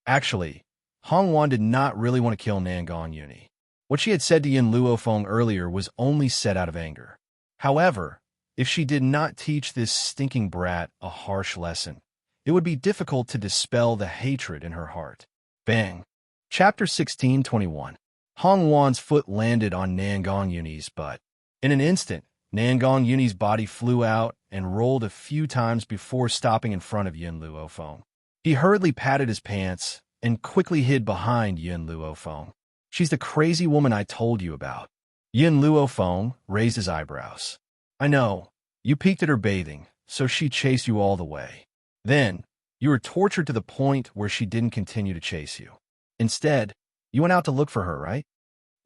Actually, Hong Wan did not really want to kill Nangong Yuni. What she had said to Yin Luofeng earlier was only said out of anger. However, if she did not teach this stinking brat a harsh lesson, it would be difficult to dispel the hatred in her heart. Bang! Chapter 16:21. Hong Wan's foot landed on Nangong Yuni's butt. In an instant, Nangong Yuni's body flew out and rolled a few times before stopping in front of Yin Luofeng. He hurriedly patted his pants and quickly hid behind Yin Luofeng. She's the crazy woman I told you about. Yin Luofeng raised his eyebrows. I know. You peeked at her bathing, so she chased you all the way. Then, you were tortured to the point where she didn't continue to chase you. Instead, you went out to look for her, right?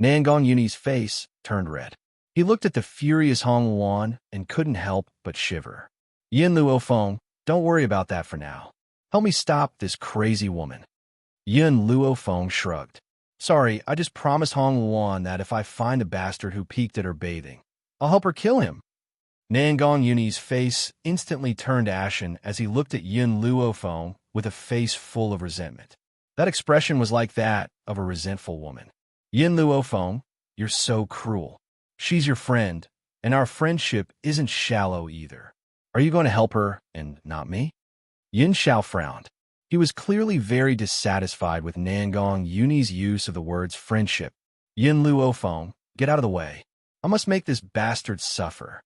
Nangong Yuni's face turned red. He looked at the furious Hong Wan and couldn't help but shiver. Yin Luofeng, don't worry about that for now. Help me stop this crazy woman. Yin Luofeng shrugged. Sorry, I just promised Hong Wan that if I find a bastard who peeked at her bathing, I'll help her kill him. Nangong Yuni's face instantly turned ashen as he looked at Yin Luofeng with a face full of resentment. That expression was like that of a resentful woman. Yin Luofeng, you're so cruel. She's your friend, and our friendship isn't shallow either. Are you going to help her and not me? Yin Xiao frowned. He was clearly very dissatisfied with Nangong Yuni's use of the words friendship. Yin Luofeng, get out of the way. I must make this bastard suffer.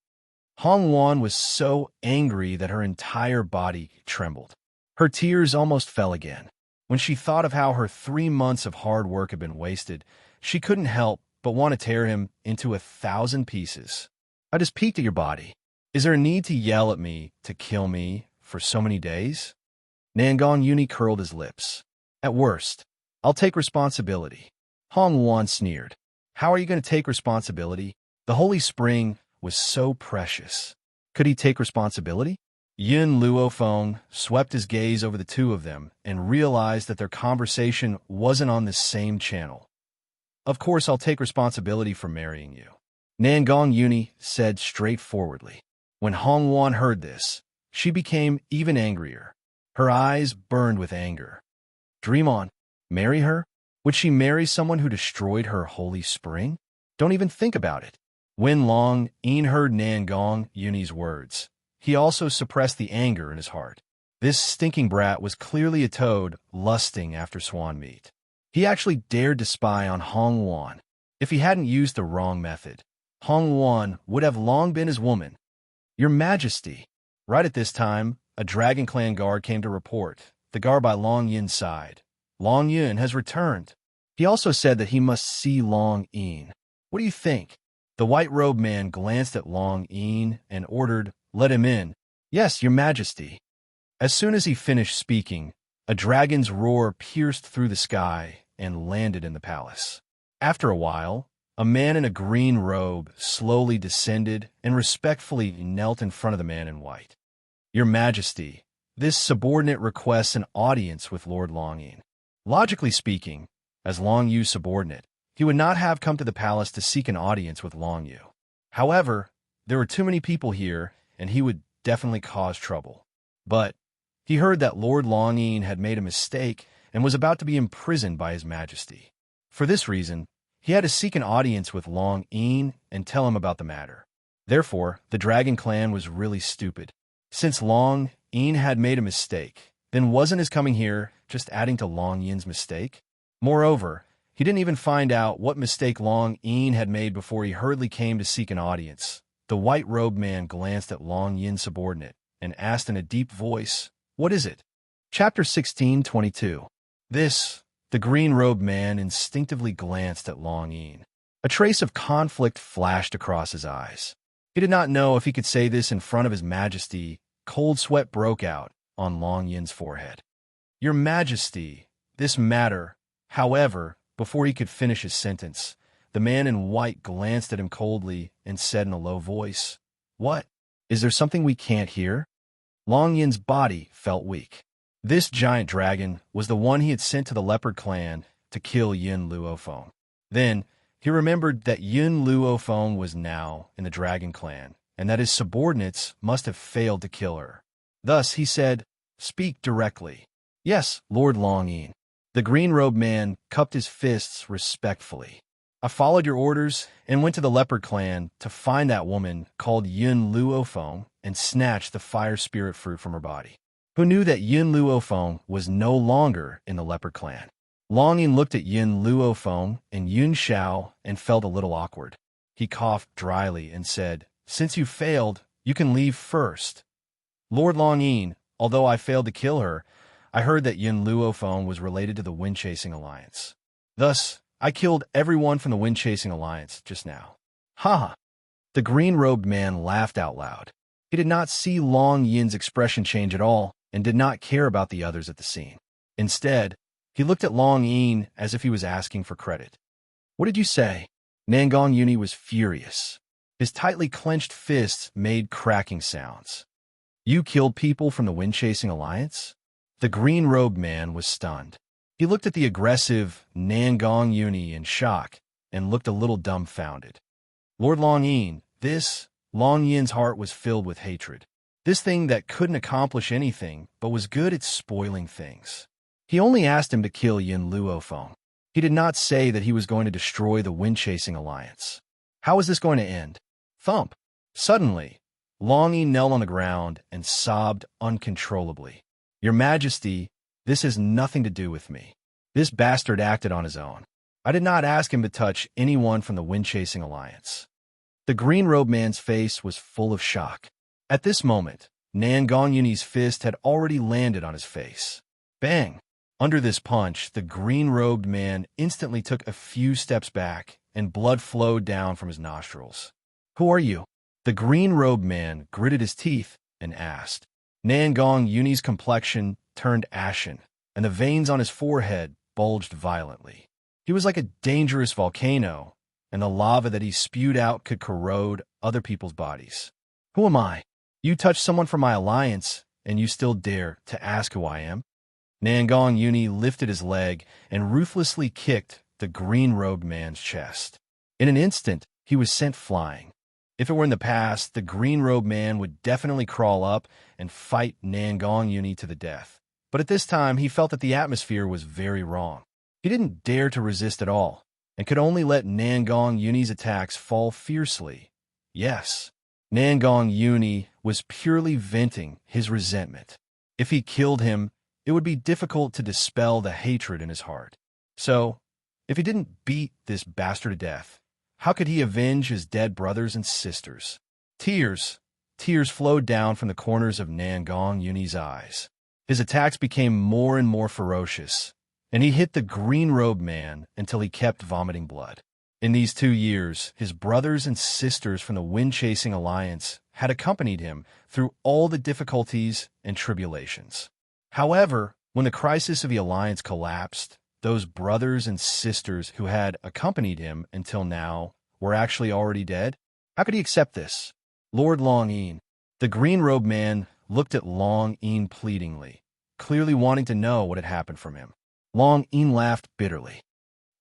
Hong Wan was so angry that her entire body trembled. Her tears almost fell again. When she thought of how her 3 months of hard work had been wasted, she couldn't help but want to tear him into 1,000 pieces. I just peeked at your body. Is there a need to yell at me to kill me for so many days? Nangong Yuni curled his lips. At worst, I'll take responsibility. Hong Wan sneered. How are you going to take responsibility? The holy spring was so precious. Could he take responsibility? Yin Luofeng swept his gaze over the two of them and realized that their conversation wasn't on the same channel. Of course, I'll take responsibility for marrying you, Nangong Yuni said straightforwardly. When Hong Wan heard this, she became even angrier. Her eyes burned with anger. Dream on. Marry her? Would she marry someone who destroyed her holy spring? Don't even think about it. When Long Yin heard Nangong Yuni's words, he also suppressed the anger in his heart. This stinking brat was clearly a toad lusting after swan meat. He actually dared to spy on Hong Wan. If he hadn't used the wrong method, Hong Wan would have long been his woman. Your Majesty. Right at this time, a Dragon Clan guard came to report, the guard by Long Yin's side. Long Yin has returned. He also said that he must see Long Yin. What do you think? The white-robed man glanced at Long Yin and ordered, let him in. Yes, Your Majesty. As soon as he finished speaking, a dragon's roar pierced through the sky and landed in the palace. After a while, a man in a green robe slowly descended and respectfully knelt in front of the man in white. Your Majesty, this subordinate requests an audience with Lord Long Yin. Logically speaking, as Long Yu's subordinate, he would not have come to the palace to seek an audience with Long Yu. However, there were too many people here, and he would definitely cause trouble. But he heard that Lord Long Yin had made a mistake and was about to be imprisoned by His Majesty. For this reason, he had to seek an audience with Long Yin and tell him about the matter. Therefore, the Dragon Clan was really stupid. Since Long Yin had made a mistake, then wasn't his coming here just adding to Long Yin's mistake? Moreover, he didn't even find out what mistake Long Yin had made before he hurriedly came to seek an audience. The white-robed man glanced at Long Yin's subordinate and asked in a deep voice, What is it? Chapter 16:22. The green-robed man instinctively glanced at Long Yin. A trace of conflict flashed across his eyes. He did not know if he could say this in front of His Majesty. Cold sweat broke out on Long Yin's forehead. Your Majesty, this matter. However, before he could finish his sentence, the man in white glanced at him coldly and said in a low voice, What? Is there something we can't hear? Long Yin's body felt weak. This giant dragon was the one he had sent to the Leopard Clan to kill Yin Luofeng. Then, he remembered that Yin Luofeng was now in the Dragon Clan, and that his subordinates must have failed to kill her. Thus, he said, Speak directly. Yes, Lord Long Yin. The green-robed man cupped his fists respectfully. I followed your orders and went to the leopard clan to find that woman called Yun Luofeng and snatch the fire spirit fruit from her body. Who knew that Yun Luofeng was no longer in the leopard clan? Longing looked at Yun Luofeng and Yun Xiao and felt a little awkward. He coughed dryly and said, "Since you failed, you can leave first." Lord Longyin, although I failed to kill her, I heard that Yun Luofeng was related to the Wind-Chasing Alliance. Thus, I killed everyone from the Wind-Chasing Alliance just now. Ha ha! The green-robed man laughed out loud. He did not see Long Yin's expression change at all and did not care about the others at the scene. Instead, he looked at Long Yin as if he was asking for credit. "What did you say?" Nangong Yuni was furious. His tightly clenched fists made cracking sounds. "You killed people from the Wind-Chasing Alliance?" The green-robed man was stunned. He looked at the aggressive Nangong Yuni in shock and looked a little dumbfounded. "Lord Long Yin, this..." Long Yin's heart was filled with hatred. This thing that couldn't accomplish anything but was good at spoiling things. He only asked him to kill Yun Luofeng. He did not say that he was going to destroy the Wind-Chasing Alliance. How was this going to end? Thump! Suddenly, Long Yin knelt on the ground and sobbed uncontrollably. "Your Majesty, this has nothing to do with me. This bastard acted on his own. I did not ask him to touch anyone from the Wind-Chasing Alliance." The green-robed man's face was full of shock. At this moment, Nangong Yuni's fist had already landed on his face. Bang! Under this punch, the green-robed man instantly took a few steps back, and blood flowed down from his nostrils. "Who are you?" The green-robed man gritted his teeth and asked. Nangong Yuni's complexion turned ashen, and the veins on his forehead bulged violently. He was like a dangerous volcano, and the lava that he spewed out could corrode other people's bodies. "Who am I? You touched someone from my alliance, and you still dare to ask who I am?" Nangong Yuni lifted his leg and ruthlessly kicked the green-robed man's chest. In an instant, he was sent flying. If it were in the past, the green-robed man would definitely crawl up and fight Nangong Yuni to the death. But at this time, he felt that the atmosphere was very wrong. He didn't dare to resist at all, and could only let Nangong Yuni's attacks fall fiercely. Yes, Nangong Yuni was purely venting his resentment. If he killed him, it would be difficult to dispel the hatred in his heart. So, if he didn't beat this bastard to death, how could he avenge his dead brothers and sisters? Tears flowed down from the corners of Nangong Yuni's eyes. His attacks became more and more ferocious, and he hit the green-robed man until he kept vomiting blood. In these 2 years, his brothers and sisters from the Wind-Chasing Alliance had accompanied him through all the difficulties and tribulations. However, when the crisis of the Alliance collapsed, those brothers and sisters who had accompanied him until now were actually already dead? How could he accept this? Lord Long Yin. The green-robed man looked at Long Yin pleadingly, clearly wanting to know what had happened from him. Long Yin laughed bitterly.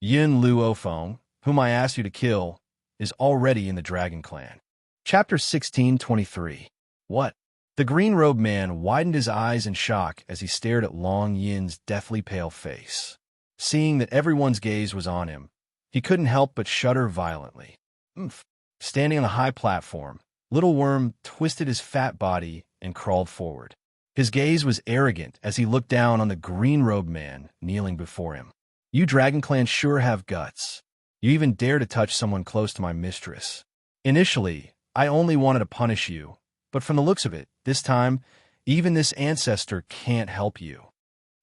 Yun Luofeng, whom I asked you to kill, is already in the Dragon Clan. Chapter 16:23. What? The green-robed man widened his eyes in shock as he stared at Long Yin's deathly pale face. Seeing that everyone's gaze was on him, he couldn't help but shudder violently. Oomph. Standing on a high platform, Little Worm twisted his fat body and crawled forward. His gaze was arrogant as he looked down on the green-robed man kneeling before him. You Dragon Clan sure have guts. You even dare to touch someone close to my mistress. Initially, I only wanted to punish you, but from the looks of it, this time, even this ancestor can't help you.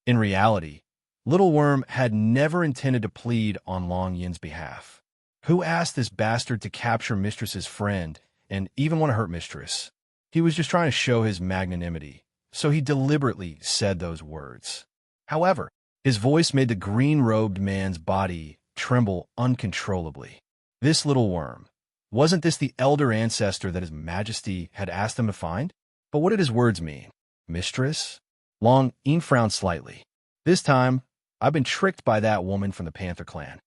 In reality, Little Worm had never intended to plead on Long Yin's behalf. Who asked this bastard to capture Mistress's friend and even want to hurt Mistress? He was just trying to show his magnanimity, so he deliberately said those words. However, his voice made the green-robed man's body tremble uncontrollably. This Little Worm, wasn't this the elder ancestor that His Majesty had asked him to find? But what did his words mean? Mistress? Long Yin frowned slightly. This time, I've been tricked by that woman from the Panther Clan.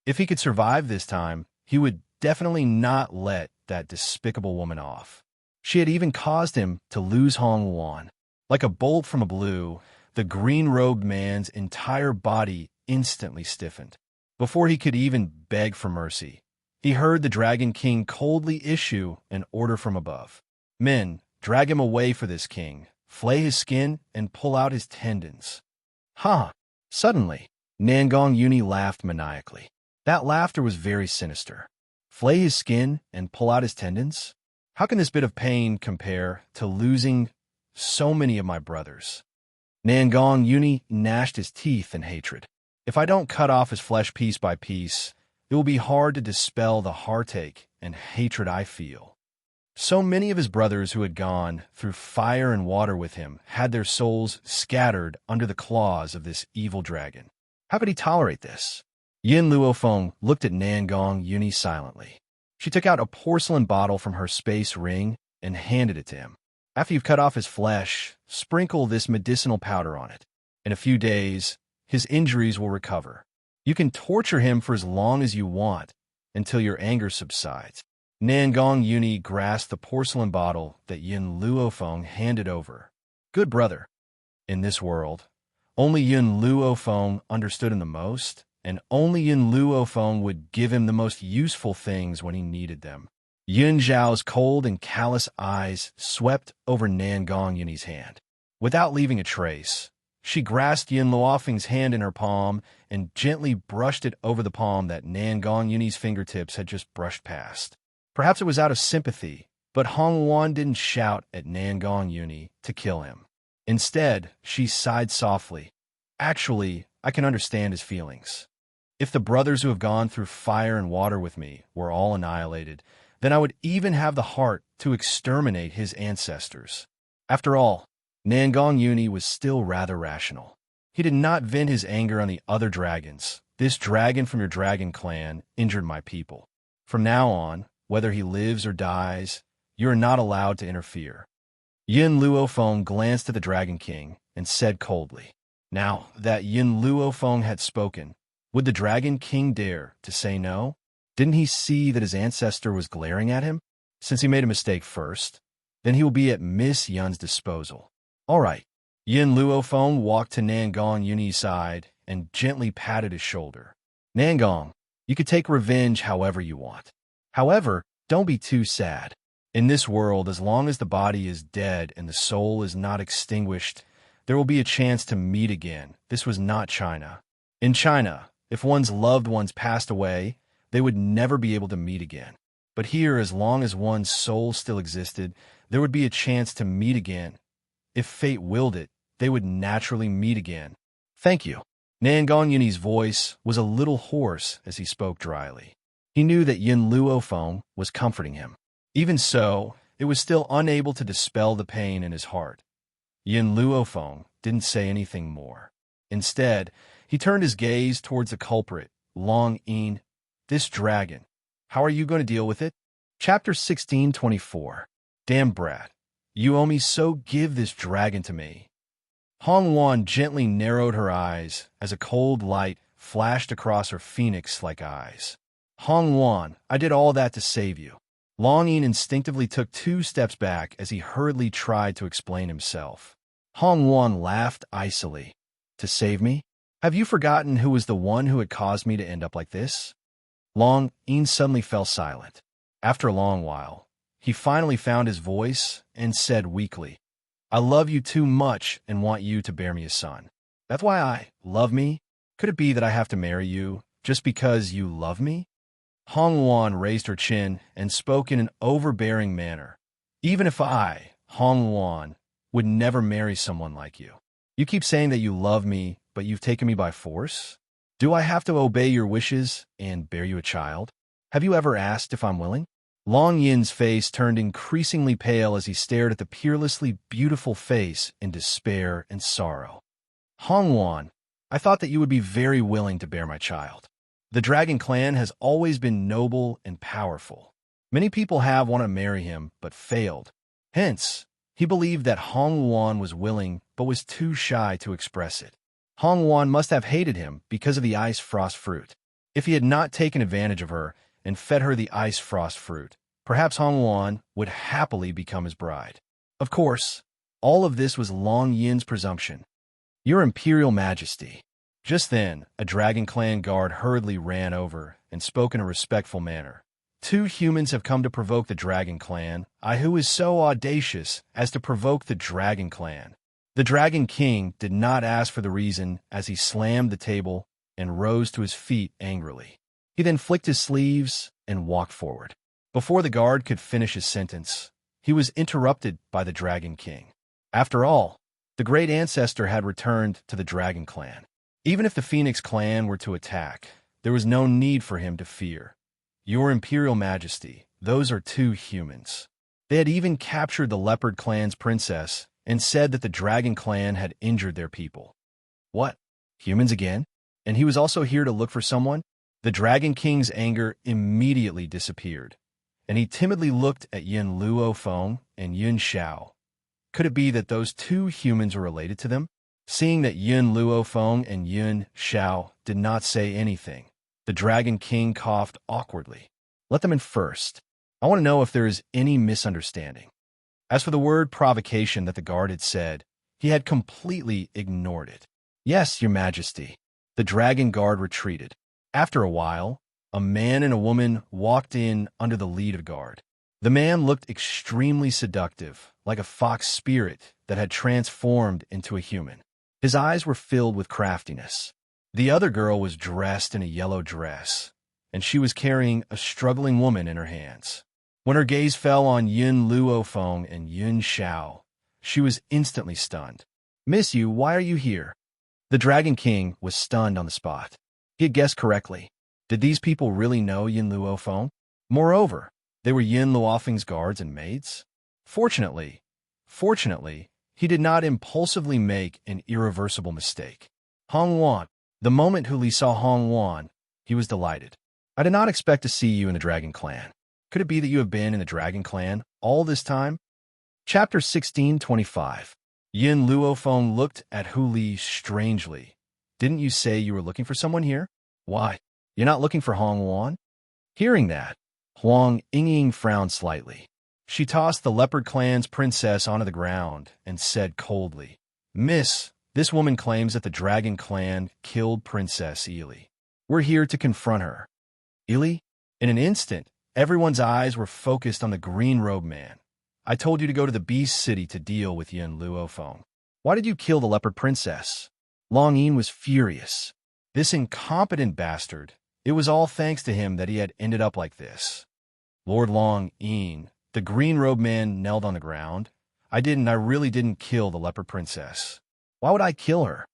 If he could survive this time, he would definitely not let that despicable woman off. She had even caused him to lose Hong Wan. Like a bolt from a blue, the green-robed man's entire body instantly stiffened. Before he could even beg for mercy, he heard the Dragon King coldly issue an order from above. Men, drag him away for this king, flay his skin, and pull out his tendons. Ha! Suddenly, Nangong Uni laughed maniacally. That laughter was very sinister. Flay his skin and pull out his tendons? How can this bit of pain compare to losing so many of my brothers? Nangong Uni gnashed his teeth in hatred. If I don't cut off his flesh piece by piece, it will be hard to dispel the heartache and hatred I feel. So many of his brothers who had gone through fire and water with him had their souls scattered under the claws of this evil dragon. How could he tolerate this? Yin Luofeng looked at Nangong Uni silently. She took out a porcelain bottle from her space ring and handed it to him. After you've cut off his flesh, sprinkle this medicinal powder on it. In a few days, his injuries will recover. You can torture him for as long as you want, until your anger subsides. Nangong Uni grasped the porcelain bottle that Yin Luofeng handed over. Good brother. In this world, only Yin Luofeng understood him the most, and only Yin Luofeng would give him the most useful things when he needed them. Yun Zhao's cold and callous eyes swept over Nangong Yuni's hand. Without leaving a trace, she grasped Yin Luofeng's hand in her palm and gently brushed it over the palm that Nangong Yuni's fingertips had just brushed past. Perhaps it was out of sympathy, but Hong Wan didn't shout at Nangong Yuni to kill him. Instead, she sighed softly. Actually, I can understand his feelings. If the brothers who have gone through fire and water with me were all annihilated, then I would even have the heart to exterminate his ancestors. After all, Nangong Uni was still rather rational. He did not vent his anger on the other dragons. This dragon from your dragon clan injured my people. From now on, whether he lives or dies, you are not allowed to interfere. Yin Luofeng glanced at the Dragon King and said coldly. Now that Yin Luofeng had spoken, would the Dragon King dare to say no? Didn't he see that his ancestor was glaring at him? Since he made a mistake first, then he will be at Miss Yun's disposal. All right. Yin Luofeng walked to Nangong Yuni's side and gently patted his shoulder. Nangong, you could take revenge however you want. However, don't be too sad. In this world, as long as the body is dead and the soul is not extinguished, there will be a chance to meet again. This was not China. In China, if one's loved ones passed away, they would never be able to meet again. But here, as long as one's soul still existed, there would be a chance to meet again. If fate willed it, they would naturally meet again. Thank you. Nangong Yuni's voice was a little hoarse as he spoke dryly. He knew that Yin Luofeng was comforting him. Even so, it was still unable to dispel the pain in his heart. Yin Luofeng didn't say anything more. Instead, he turned his gaze towards the culprit, Long Yin. This dragon. How are you going to deal with it? Chapter 1624. Damn brat. You owe me, so give this dragon to me. Hong Wan gently narrowed her eyes as a cold light flashed across her phoenix-like eyes. Hong Wan, I did all that to save you. Long Yin instinctively took 2 steps back as he hurriedly tried to explain himself. Hong Wan laughed icily. To save me? Have you forgotten who was the one who had caused me to end up like this? Long Yin suddenly fell silent. After a long while, he finally found his voice and said weakly, I love you too much and want you to bear me a son. That's why I love me? Could it be that I have to marry you just because you love me? Hong Wan raised her chin and spoke in an overbearing manner. Even if I, Hong Wan, would never marry someone like you. You keep saying that you love me, but you've taken me by force? Do I have to obey your wishes and bear you a child? Have you ever asked if I'm willing? Long Yin's face turned increasingly pale as he stared at the peerlessly beautiful face in despair and sorrow. Hong Wan, I thought that you would be very willing to bear my child. The Dragon Clan has always been noble and powerful. Many people have wanted to marry him, but failed. Hence, he believed that Hong Wan was willing, but was too shy to express it. Hong Wan must have hated him because of the ice frost fruit. If he had not taken advantage of her and fed her the ice frost fruit, perhaps Hong Wan would happily become his bride. Of course, all of this was Long Yin's presumption. Your Imperial Majesty. Just then, a Dragon Clan guard hurriedly ran over and spoke in a respectful manner. Two humans have come to provoke the Dragon Clan. Who is so audacious as to provoke the Dragon Clan? The Dragon King did not ask for the reason as he slammed the table and rose to his feet angrily. He then flicked his sleeves and walked forward. Before the guard could finish his sentence, he was interrupted by the Dragon King. After all, the great ancestor had returned to the Dragon Clan. Even if the Phoenix Clan were to attack, there was no need for him to fear. Your Imperial Majesty, those are two humans. They had even captured the Leopard Clan's princess and said that the Dragon Clan had injured their people. What? Humans again? And he was also here to look for someone? The Dragon King's anger immediately disappeared, and he timidly looked at Yin Luofeng and Yun Xiao. Could it be that those two humans were related to them? Seeing that Yin Luofeng and Yun Xiao did not say anything, the Dragon King coughed awkwardly. Let them in first. I want to know if there is any misunderstanding. As for the word provocation that the guard had said, he had completely ignored it. Yes, Your Majesty. The dragon guard retreated. After a while, a man and a woman walked in under the lead of the guard. The man looked extremely seductive, like a fox spirit that had transformed into a human. His eyes were filled with craftiness. The other girl was dressed in a yellow dress, and she was carrying a struggling woman in her hands. When her gaze fell on Yin Luofeng and Yun Xiao, she was instantly stunned. Miss Yu, why are you here? The Dragon King was stunned on the spot. He had guessed correctly. Did these people really know Yin Luofeng? Moreover, they were Yin Luofeng's guards and maids? Fortunately, he did not impulsively make an irreversible mistake. Hong Wan. The moment Hu Li saw Hong Wan, he was delighted. I did not expect to see you in the Dragon Clan. Could it be that you have been in the Dragon Clan all this time? Chapter 16:25. Yin Luofeng looked at Hu Li strangely. Didn't you say you were looking for someone here? Why, you're not looking for Hong Wan? Hearing that, Huang Yingying frowned slightly. She tossed the Leopard Clan's princess onto the ground and said coldly, Miss, this woman claims that the Dragon Clan killed Princess Ili. We're here to confront her. Ili? In an instant, everyone's eyes were focused on the green-robed man. I told you to go to the Beast City to deal with Yin Luofeng. Why did you kill the Leopard Princess? Long Yin was furious. This incompetent bastard. It was all thanks to him that he had ended up like this. Lord Long Yin, the green-robed man, knelt on the ground. I really didn't kill the Leopard Princess. Why would I kill her?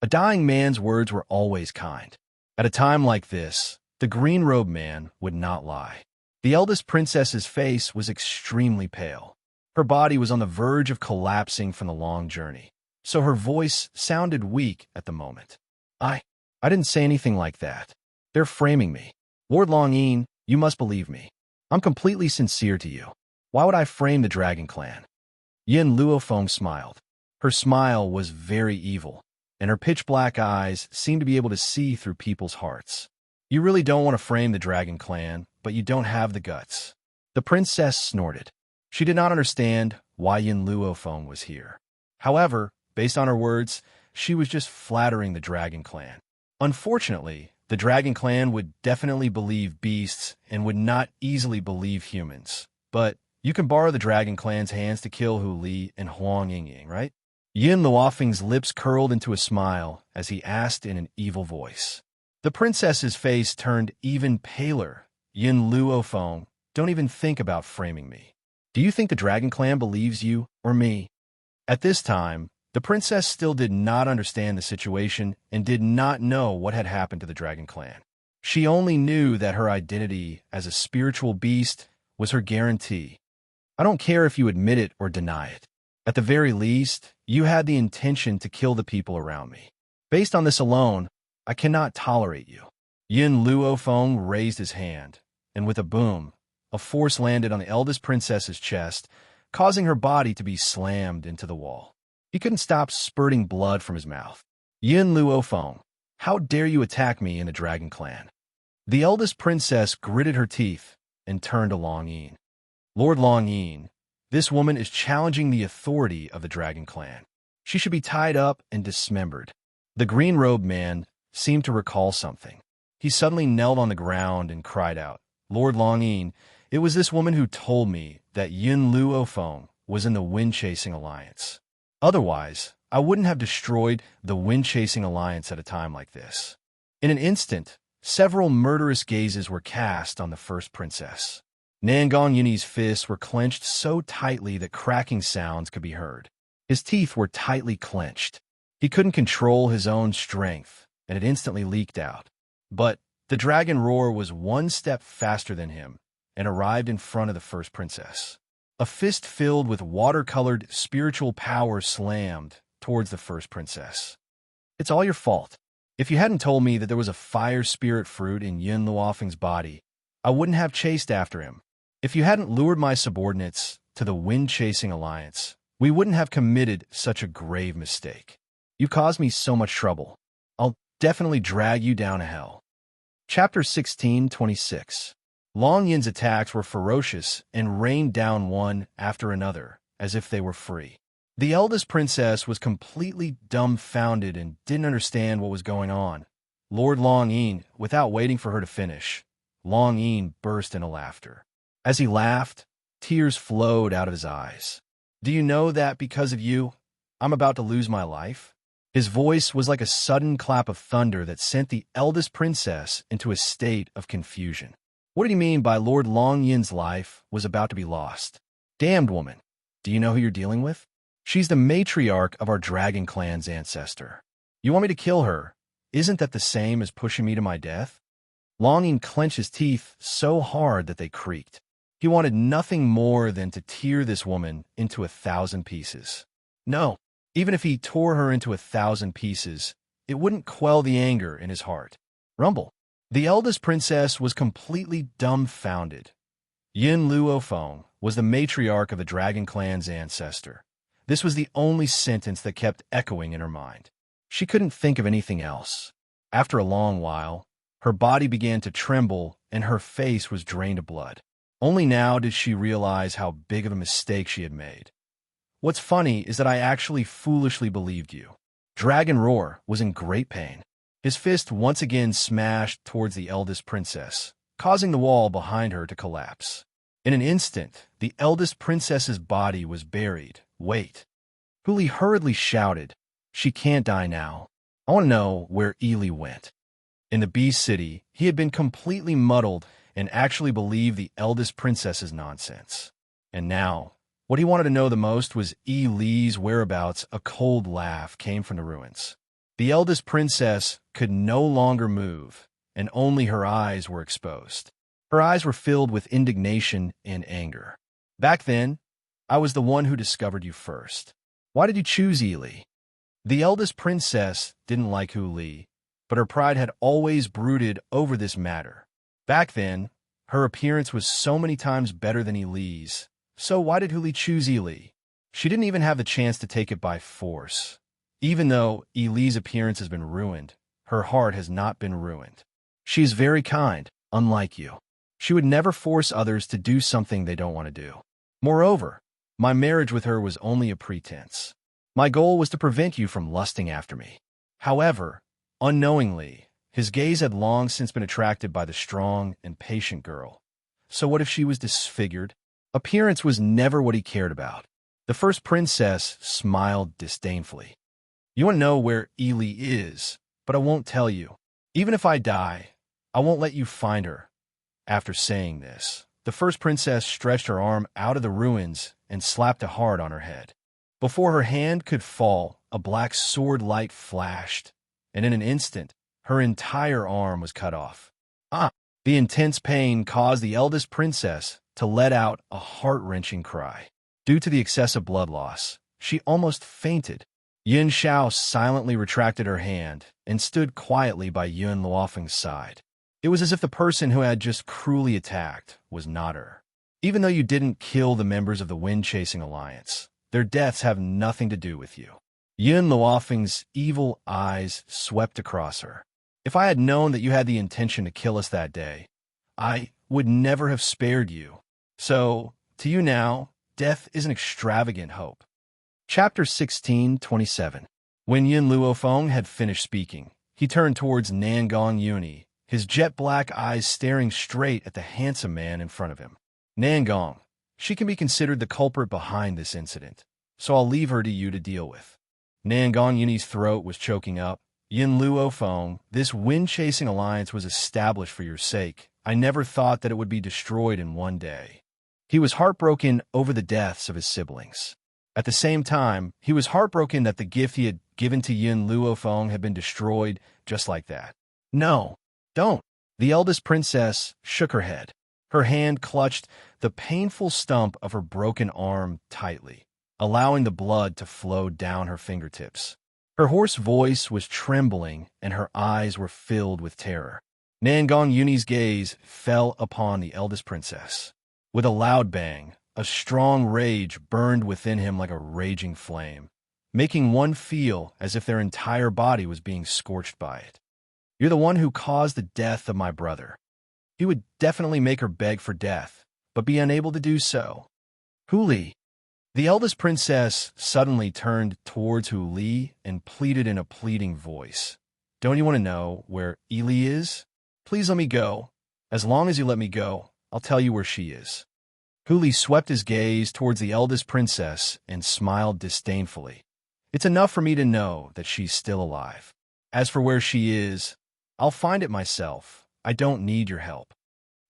A dying man's words were always kind. At a time like this, the green-robed man would not lie. The eldest princess's face was extremely pale. Her body was on the verge of collapsing from the long journey, so her voice sounded weak at the moment. I didn't say anything like that. They're framing me. Lord Long Yin, you must believe me. I'm completely sincere to you. Why would I frame the Dragon Clan? Yin Luofeng smiled. Her smile was very evil, and her pitch-black eyes seemed to be able to see through people's hearts. You really don't want to frame the Dragon Clan, but you don't have the guts. The princess snorted. She did not understand why Yin Luofeng was here. However, based on her words, she was just flattering the Dragon Clan. Unfortunately, the Dragon Clan would definitely believe beasts and would not easily believe humans. But you can borrow the Dragon Clan's hands to kill Hu Li and Huang Yingying, right? Yin Luofeng's lips curled into a smile as he asked in an evil voice. The princess's face turned even paler. Yin Luofeng, don't even think about framing me. Do you think the Dragon Clan believes you or me? At this time, the princess still did not understand the situation and did not know what had happened to the Dragon Clan. She only knew that her identity as a spiritual beast was her guarantee. I don't care if you admit it or deny it. At the very least, you had the intention to kill the people around me. Based on this alone, I cannot tolerate you. Yin Luofeng raised his hand, and with a boom, a force landed on the eldest princess's chest, causing her body to be slammed into the wall. He couldn't stop spurting blood from his mouth. Yin Luofeng, how dare you attack me in the Dragon Clan? The eldest princess gritted her teeth and turned to Long Yin. Lord Long Yin, this woman is challenging the authority of the Dragon Clan. She should be tied up and dismembered. The green-robed man seemed to recall something. He suddenly knelt on the ground and cried out, "Lord Longin, it was this woman who told me that Yun Luofeng was in the Wind-Chasing Alliance. Otherwise, I wouldn't have destroyed the Wind-Chasing Alliance at a time like this." In an instant, several murderous gazes were cast on the first princess. Nangon Yunyi's fists were clenched so tightly that cracking sounds could be heard. His teeth were tightly clenched. He couldn't control his own strength, and it instantly leaked out. But the dragon roar was one step faster than him and arrived in front of the first princess. A fist filled with water-colored spiritual power slammed towards the first princess. "It's all your fault. If you hadn't told me that there was a fire spirit fruit in Yun Luofeng's body, I wouldn't have chased after him. If you hadn't lured my subordinates to the Wind-Chasing Alliance, we wouldn't have committed such a grave mistake. You caused me so much trouble. I'll definitely drag you down to hell." Chapter 16:26. Long Yin's attacks were ferocious and rained down one after another, as if they were free. The eldest princess was completely dumbfounded and didn't understand what was going on. Lord Longin, without waiting for her to finish, Longin burst into laughter. As he laughed, tears flowed out of his eyes. "Do you know that because of you, I'm about to lose my life?" His voice was like a sudden clap of thunder that sent the eldest princess into a state of confusion. What did he mean by Lord Longyin's life was about to be lost? "Damned woman, do you know who you're dealing with? She's the matriarch of our dragon clan's ancestor. You want me to kill her? Isn't that the same as pushing me to my death?" Longin clenched his teeth so hard that they creaked. He wanted nothing more than to tear this woman into 1,000 pieces. No, even if he tore her into 1,000 pieces, it wouldn't quell the anger in his heart. Rumble. The eldest princess was completely dumbfounded. Yun Luofeng was the matriarch of the dragon clan's ancestor. This was the only sentence that kept echoing in her mind. She couldn't think of anything else. After a long while, her body began to tremble and her face was drained of blood. Only now did she realize how big of a mistake she had made. "What's funny is that I actually foolishly believed you." Dragon Roar was in great pain. His fist once again smashed towards the eldest princess, causing the wall behind her to collapse. In an instant, the eldest princess's body was buried. "Wait." Huli hurriedly shouted, "She can't die now. I want to know where Ely went." In the Beast City, he had been completely muddled and actually believed the eldest princess's nonsense. And now, what he wanted to know the most was Ely's whereabouts. A cold laugh came from the ruins. The eldest princess could no longer move, and only her eyes were exposed. Her eyes were filled with indignation and anger. "Back then, I was the one who discovered you first. Why did you choose Ely?" The eldest princess didn't like Huli, but her pride had always brooded over this matter. Back then, her appearance was so many times better than Ely's, so why did Huli choose Ely? She didn't even have the chance to take it by force. Even though Ely's appearance has been ruined, her heart has not been ruined. She is very kind, unlike you. She would never force others to do something they don't want to do. Moreover, my marriage with her was only a pretense. My goal was to prevent you from lusting after me. However, unknowingly, his gaze had long since been attracted by the strong and patient girl. So what if she was disfigured? Appearance was never what he cared about. The first princess smiled disdainfully. "You want to know where Ely is, but I won't tell you. Even if I die, I won't let you find her." After saying this, the first princess stretched her arm out of the ruins and slapped a heart on her head. Before her hand could fall, a black sword light flashed, and in an instant, her entire arm was cut off. The intense pain caused the eldest princess to let out a heart-wrenching cry. Due to the excessive blood loss, she almost fainted. Yin Xiao silently retracted her hand and stood quietly by Yun Luofeng's side. It was as if the person who had just cruelly attacked was not her. Even though you didn't kill the members of the Wind-Chasing Alliance, their deaths have nothing to do with you. Yun Luofeng's evil eyes swept across her. "If I had known that you had the intention to kill us that day, I would never have spared you. So, to you now, death is an extravagant hope." Chapter 16:27. When Yin Luofeng had finished speaking, he turned towards Nangong Yuni, his jet-black eyes staring straight at the handsome man in front of him. Nangong, she can be considered the culprit behind this incident, so I'll leave her to you to deal with. Nangong Yuni's throat was choking up. Yin Luofeng, this wind-chasing alliance was established for your sake. I never thought that it would be destroyed in one day. He was heartbroken over the deaths of his siblings. At the same time, he was heartbroken that the gift he had given to Yin Luofeng had been destroyed just like that. No, don't. The eldest princess shook her head. Her hand clutched the painful stump of her broken arm tightly, allowing the blood to flow down her fingertips. Her hoarse voice was trembling, and her eyes were filled with terror. Nangong Yuni's gaze fell upon the eldest princess. With a loud bang, a strong rage burned within him like a raging flame, making one feel as if their entire body was being scorched by it. You're the one who caused the death of my brother. He would definitely make her beg for death, but be unable to do so. Hu Li. The eldest princess suddenly turned towards Hu Li and pleaded in a pleading voice. Don't you want to know where Li is? Please let me go. As long as you let me go, I'll tell you where she is. Hu Li swept his gaze towards the eldest princess and smiled disdainfully. It's enough for me to know that she's still alive. As for where she is, I'll find it myself. I don't need your help.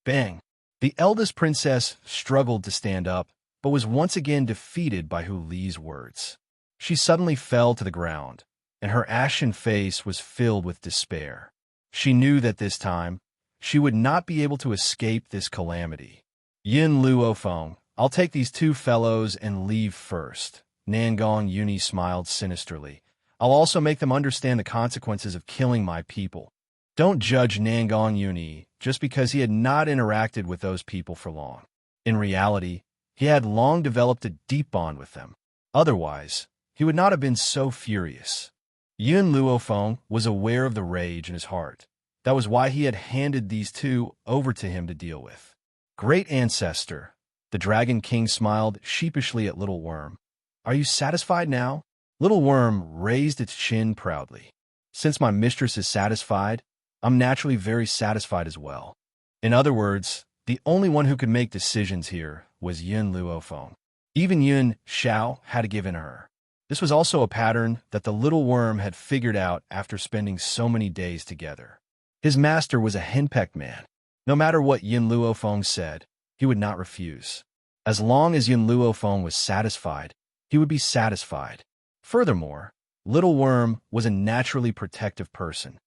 Bang! The eldest princess struggled to stand up, but was once again defeated by Hu Li's words. She suddenly fell to the ground, and her ashen face was filled with despair. She knew that this time, she would not be able to escape this calamity. Yin Luofeng, I'll take these two fellows and leave first. Nangong Yuni smiled sinisterly. I'll also make them understand the consequences of killing my people. Don't judge Nangong Yuni just because he had not interacted with those people for long. In reality, he had long developed a deep bond with them. Otherwise, he would not have been so furious. Yin Luofeng was aware of the rage in his heart. That was why he had handed these two over to him to deal with. Great ancestor, the Dragon King smiled sheepishly at Little Worm. Are you satisfied now? Little Worm raised its chin proudly. Since my mistress is satisfied, I'm naturally very satisfied as well. In other words, the only one who could make decisions here was Yin Luofeng. Even Yun Xiao had to give in to her. This was also a pattern that the Little Worm had figured out after spending so many days together. His master was a henpecked man. No matter what Yin Luofeng said, he would not refuse. As long as Yin Luofeng was satisfied, he would be satisfied. Furthermore, Little Worm was a naturally protective person.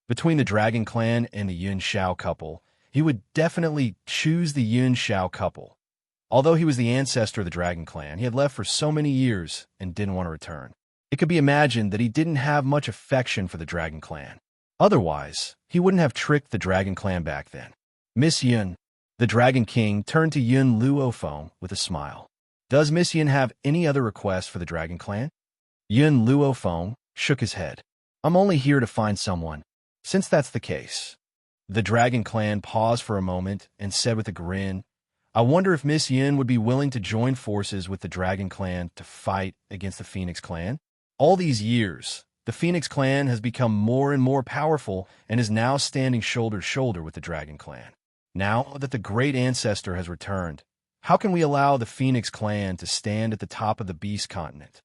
Between the Dragon Clan and the Yun Xiao couple, he would definitely choose the Yun Xiao couple. Although he was the ancestor of the Dragon Clan, he had left for so many years and didn't want to return. It could be imagined that he didn't have much affection for the Dragon Clan. Otherwise, he wouldn't have tricked the Dragon Clan back then. Miss Yun, the Dragon King turned to Yin Luofeng with a smile. Does Miss Yun have any other requests for the Dragon Clan? Yin Luofeng shook his head. I'm only here to find someone. Since that's the case. The Dragon Clan paused for a moment and said with a grin, I wonder if Miss Yin would be willing to join forces with the Dragon Clan to fight against the Phoenix Clan. All these years, the Phoenix Clan has become more and more powerful and is now standing shoulder to shoulder with the Dragon Clan. Now that the great ancestor has returned, how can we allow the Phoenix Clan to stand at the top of the Beast Continent?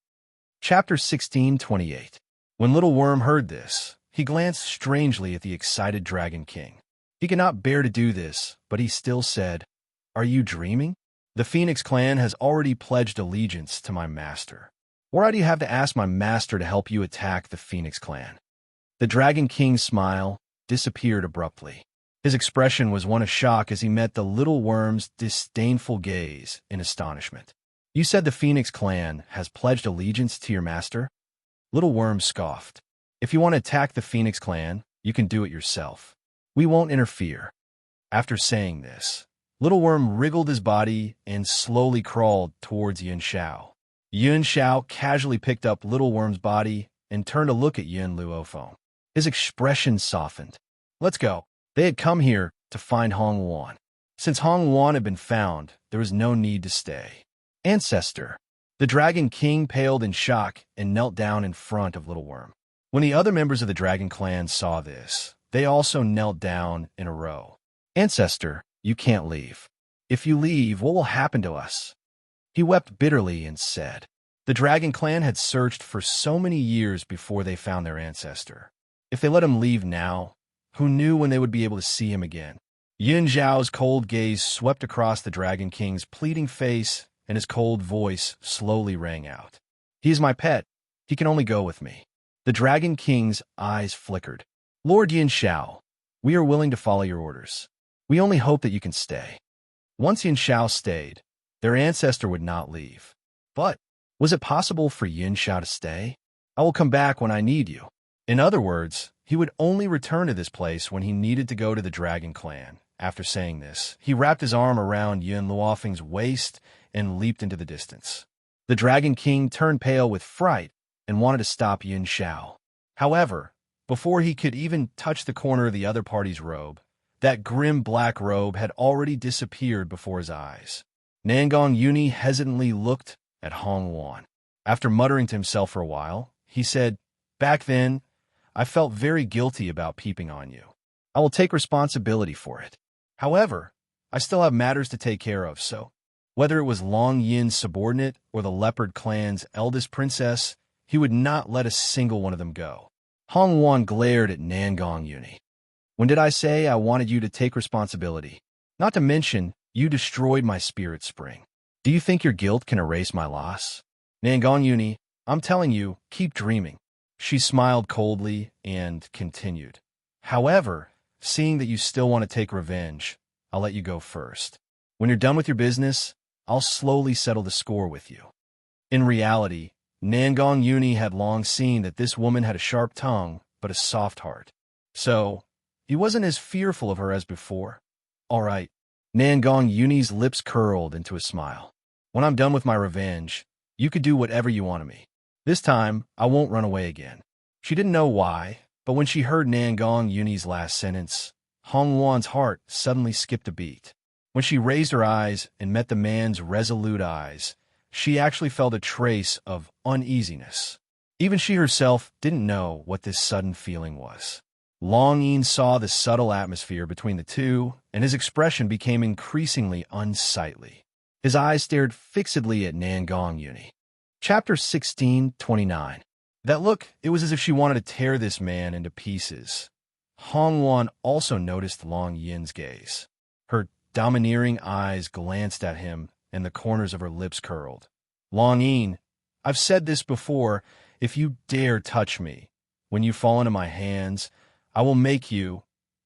Chapter 1628. When Little Worm heard this, he glanced strangely at the excited Dragon King. He could not bear to do this, but he still said, Are you dreaming? The Phoenix Clan has already pledged allegiance to my master. Why do you have to ask my master to help you attack the Phoenix Clan? The Dragon King's smile disappeared abruptly. His expression was one of shock as he met the Little Worm's disdainful gaze in astonishment. You said the Phoenix Clan has pledged allegiance to your master? Little Worm scoffed. If you want to attack the Phoenix Clan, you can do it yourself. We won't interfere. After saying this, Little Worm wriggled his body and slowly crawled towards Yun Xiao. Yun Xiao casually picked up Little Worm's body and turned to look at Yin Luofeng. His expression softened. Let's go. They had come here to find Hong Wan. Since Hong Wan had been found, there was no need to stay. Ancestor. The Dragon King paled in shock and knelt down in front of Little Worm. When the other members of the Dragon Clan saw this, they also knelt down in a row. "Ancestor, you can't leave. If you leave, what will happen to us?" He wept bitterly and said. The Dragon Clan had searched for so many years before they found their ancestor. If they let him leave now, who knew when they would be able to see him again? Yun Zhao's cold gaze swept across the Dragon King's pleading face, and his cold voice slowly rang out. "He is my pet. He can only go with me." The Dragon King's eyes flickered. "Lord Yin Xiao, we are willing to follow your orders. We only hope that you can stay." Once Yin Xiao stayed, their ancestor would not leave. But was it possible for Yin Xiao to stay? "I will come back when I need you." In other words, he would only return to this place when he needed to go to the Dragon Clan. After saying this, he wrapped his arm around Yun Luofeng's waist and leaped into the distance. The Dragon King turned pale with fright and wanted to stop Yin Xiao. However, before he could even touch the corner of the other party's robe, that grim black robe had already disappeared before his eyes. Nangong Yuni hesitantly looked at Hong Wan. After muttering to himself for a while, he said, "Back then, I felt very guilty about peeping on you. I will take responsibility for it. However, I still have matters to take care of, so..." Whether it was Long Yin's subordinate or the Leopard Clan's eldest princess, he would not let a single one of them go. Hong Wan glared at Nangong Yuni. "When did I say I wanted you to take responsibility? Not to mention, you destroyed my spirit spring. Do you think your guilt can erase my loss? Nangong Yuni, I'm telling you, keep dreaming." She smiled coldly and continued. "However, seeing that you still want to take revenge, I'll let you go first. When you're done with your business, I'll slowly settle the score with you." In reality, Nangong Yuni had long seen that this woman had a sharp tongue, but a soft heart. So, he wasn't as fearful of her as before. "All right." Nangong Yuni's lips curled into a smile. "When I'm done with my revenge, you could do whatever you want of me. This time, I won't run away again." She didn't know why, but when she heard Nangong Yuni's last sentence, Hong Wan's heart suddenly skipped a beat. When she raised her eyes and met the man's resolute eyes, she actually felt a trace of uneasiness. Even she herself didn't know what this sudden feeling was. Long Yin saw the subtle atmosphere between the two, and his expression became increasingly unsightly. His eyes stared fixedly at Nangong Yuni. Chapter 16:29. That look, it was as if she wanted to tear this man into pieces. Hong Wan also noticed Long Yin's gaze. Her domineering eyes glanced at him, and the corners of her lips curled. "Long Yin, I've said this before, if you dare touch me, when you fall into my hands, I will make you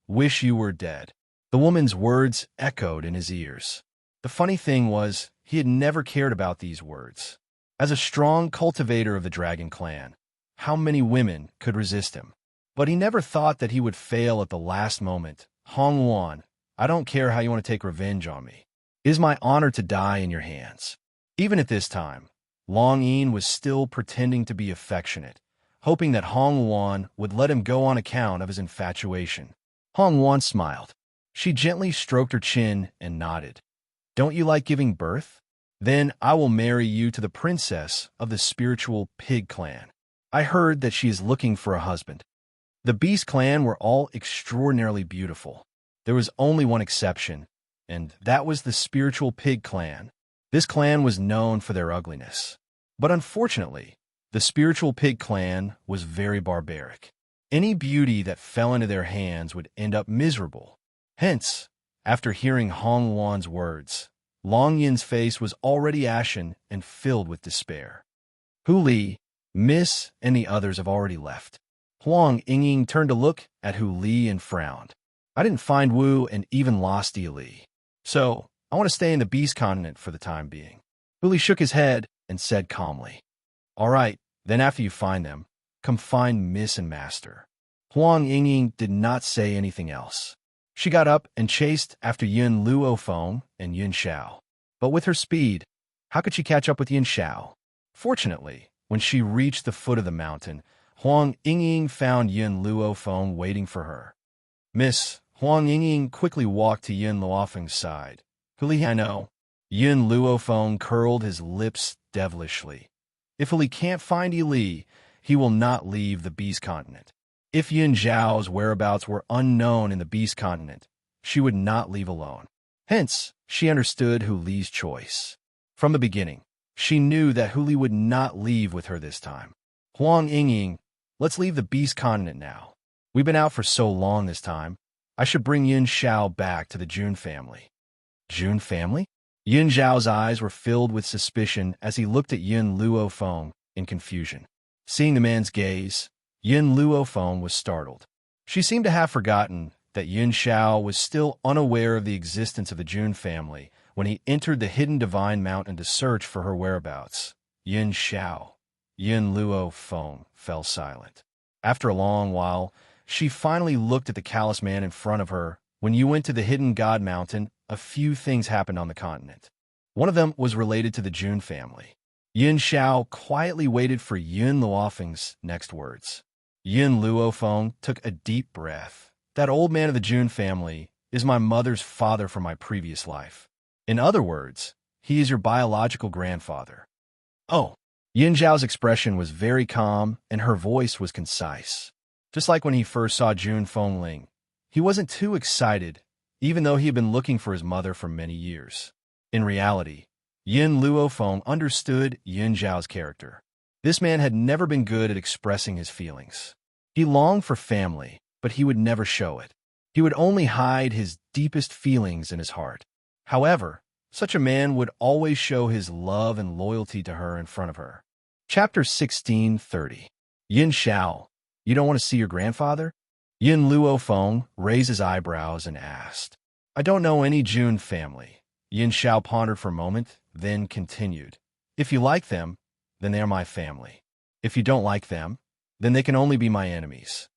wish you were dead." The woman's words echoed in his ears. The funny thing was, he had never cared about these words. As a strong cultivator of the Dragon Clan, how many women could resist him? But he never thought that he would fail at the last moment. "Hong Wan, I don't care how you want to take revenge on me. It is my honor to die in your hands." Even at this time, Long Yin was still pretending to be affectionate, hoping that Hong Wan would let him go on account of his infatuation. Hong Wan smiled. She gently stroked her chin and nodded. "Don't you like giving birth? Then I will marry you to the princess of the spiritual Pig Clan. I heard that she is looking for a husband." The Beast Clan were all extraordinarily beautiful. There was only one exception, and that was the spiritual Pig Clan. This clan was known for their ugliness. But unfortunately, the spiritual Pig Clan was very barbaric. Any beauty that fell into their hands would end up miserable. Hence, after hearing Hong Wan's words, Long Yin's face was already ashen and filled with despair. Hu Li, Miss, and the others have already left. Huang Yingying turned to look at Hu Li and frowned. "I didn't find Wu and even lost Li. So, I want to stay in the Beast Continent for the time being." Hu Li shook his head and said calmly, "All right, then after you find them, come find Miss and Master." Huang Yingying did not say anything else. She got up and chased after Yun Luofeng and Yun Xiao. But with her speed, how could she catch up with Yun Xiao? Fortunately, when she reached the foot of the mountain, Huang Yingying found Yun Luofeng waiting for her. "Miss," Huang Yingying quickly walked to Yun Luofeng's side. "Hu Li, I know. Yun Luofeng curled his lips devilishly. If Li can't find Li, he will not leave the Beast Continent. If Yun Zhao's whereabouts were unknown in the Beast Continent, she would not leave alone. Hence, she understood Hu Li's choice. From the beginning, she knew that Hu Li would not leave with her this time. Huang Yingying, let's leave the Beast Continent now. We've been out for so long this time. I should bring Yun Xiao back to the Jun family. Jun family? Yun Zhao's eyes were filled with suspicion as he looked at Yun Luofeng in confusion. Seeing the man's gaze, Yun Luofeng was startled. She seemed to have forgotten that Yun Xiao was still unaware of the existence of the Jun family when he entered the hidden divine mountain to search for her whereabouts. Yun Xiao. Yun Luofeng fell silent. After a long while, she finally looked at the callous man in front of her. When you went to the hidden god mountain, a few things happened on the continent. One of them was related to the Jun family. Yun Xiao quietly waited for Yun Luofeng's next words. Yun Luofeng took a deep breath. That old man of the Jun family is my mother's father from my previous life. In other words, he is your biological grandfather. Oh. Yun Zhao's expression was very calm, and her voice was concise. Just like when he first saw Jun Fengling, he wasn't too excited, even though he had been looking for his mother for many years. In reality, Yun Luofeng understood Yun Zhao's character. This man had never been good at expressing his feelings. He longed for family, but he would never show it. He would only hide his deepest feelings in his heart. However, such a man would always show his love and loyalty to her in front of her. Chapter 16:30. Yin Xiao, you don't want to see your grandfather? Yin Luofeng raised his eyebrows and asked. I don't know any Jun family. Yin Xiao pondered for a moment, then continued. If you like them, then they are my family. If you don't like them, then they can only be my enemies.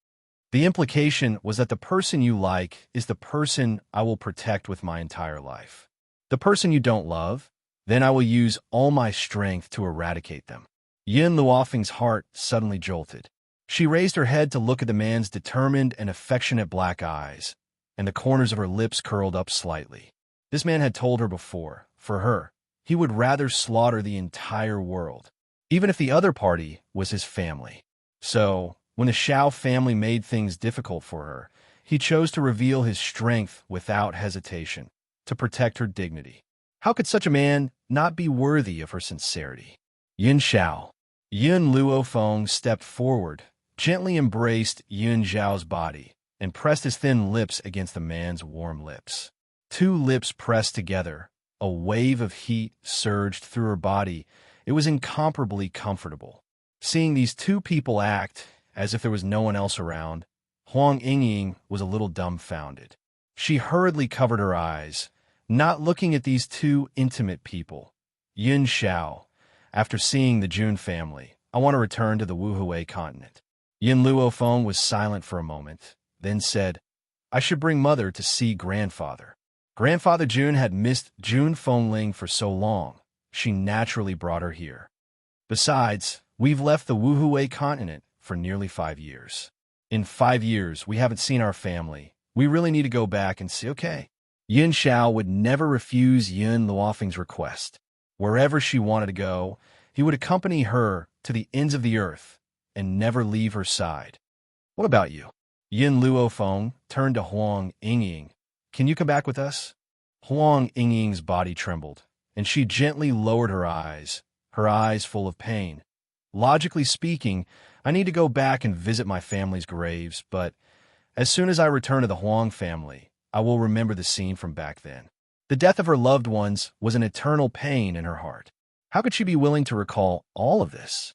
The implication was that the person you like is the person I will protect with my entire life. The person you don't love, then I will use all my strength to eradicate them. Yin Luofeng's heart suddenly jolted. She raised her head to look at the man's determined and affectionate black eyes, and the corners of her lips curled up slightly. This man had told her before, for her, he would rather slaughter the entire world, even if the other party was his family. So, when the Xiao family made things difficult for her, he chose to reveal his strength without hesitation, to protect her dignity. How could such a man not be worthy of her sincerity? Yin Xiao. Yun Luofeng stepped forward, gently embraced Yun Zhao's body, and pressed his thin lips against the man's warm lips. Two lips pressed together. A wave of heat surged through her body. It was incomparably comfortable. Seeing these two people act as if there was no one else around, Huang Yingying was a little dumbfounded. She hurriedly covered her eyes, not looking at these two intimate people. Yin Xiao. After seeing the Jun family, I want to return to the Wuhui continent. Yin Luofeng was silent for a moment, then said, I should bring mother to see grandfather. Grandfather Jun had missed Jun Fengling for so long, she naturally brought her here. Besides, we've left the Wuhui continent for nearly 5 years. In 5 years, we haven't seen our family. We really need to go back and see, okay? Yin Xiao would never refuse Yun Luofeng's request. Wherever she wanted to go, he would accompany her to the ends of the earth and never leave her side. What about you? Yin Luofeng turned to Huang Yingying. Can you come back with us? Huang Yingying's body trembled, and she gently lowered her eyes full of pain. Logically speaking, I need to go back and visit my family's graves, but as soon as I return to the Huang family, I will remember the scene from back then. The death of her loved ones was an eternal pain in her heart. How could she be willing to recall all of this?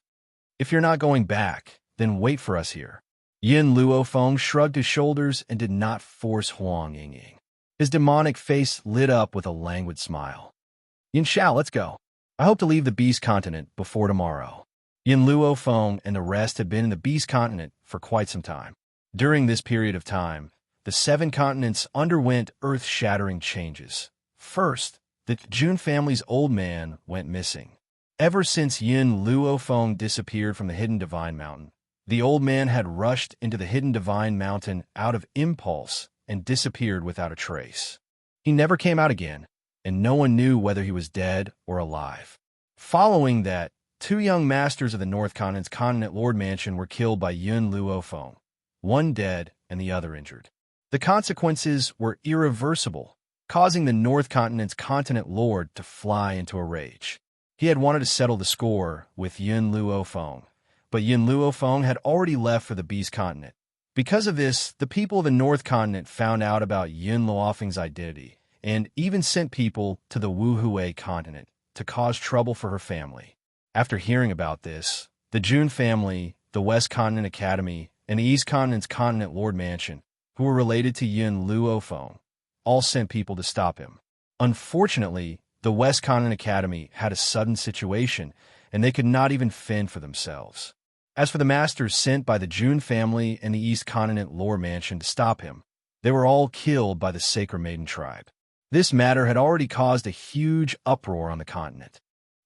If you're not going back, then wait for us here. Yin Luofeng shrugged his shoulders and did not force Huang Yingying. His demonic face lit up with a languid smile. Yin Xiao, let's go. I hope to leave the Beast Continent before tomorrow. Yin Luofeng and the rest had been in the Beast Continent for quite some time. During this period of time, the 7 continents underwent earth-shattering changes. First, the Jun family's old man went missing. Ever since Yin Luofeng disappeared from the hidden divine mountain, the old man had rushed into the hidden divine mountain out of impulse and disappeared without a trace. He never came out again. and no one knew whether he was dead or alive. Following that, 2 young masters of the North Continent's Continent Lord Mansion were killed by Yun Luofeng, one dead and the other injured. The consequences were irreversible, causing the North Continent's Continent Lord to fly into a rage. He had wanted to settle the score with Yun Luofeng, but Yun Luofeng had already left for the Beast Continent. Because of this, the people of the North Continent found out about Yun Luofeng's identity and even sent people to the Wuhui Continent to cause trouble for her family. After hearing about this, the Jun family, the West Continent Academy, and the East Continent's Continent Lord Mansion, who were related to Yun Luofeng, all sent people to stop him. Unfortunately, the West Continent Academy had a sudden situation, and they could not even fend for themselves. As for the masters sent by the Jun family and the East Continent Lord Mansion to stop him, they were all killed by the Sacred Maiden tribe. This matter had already caused a huge uproar on the continent.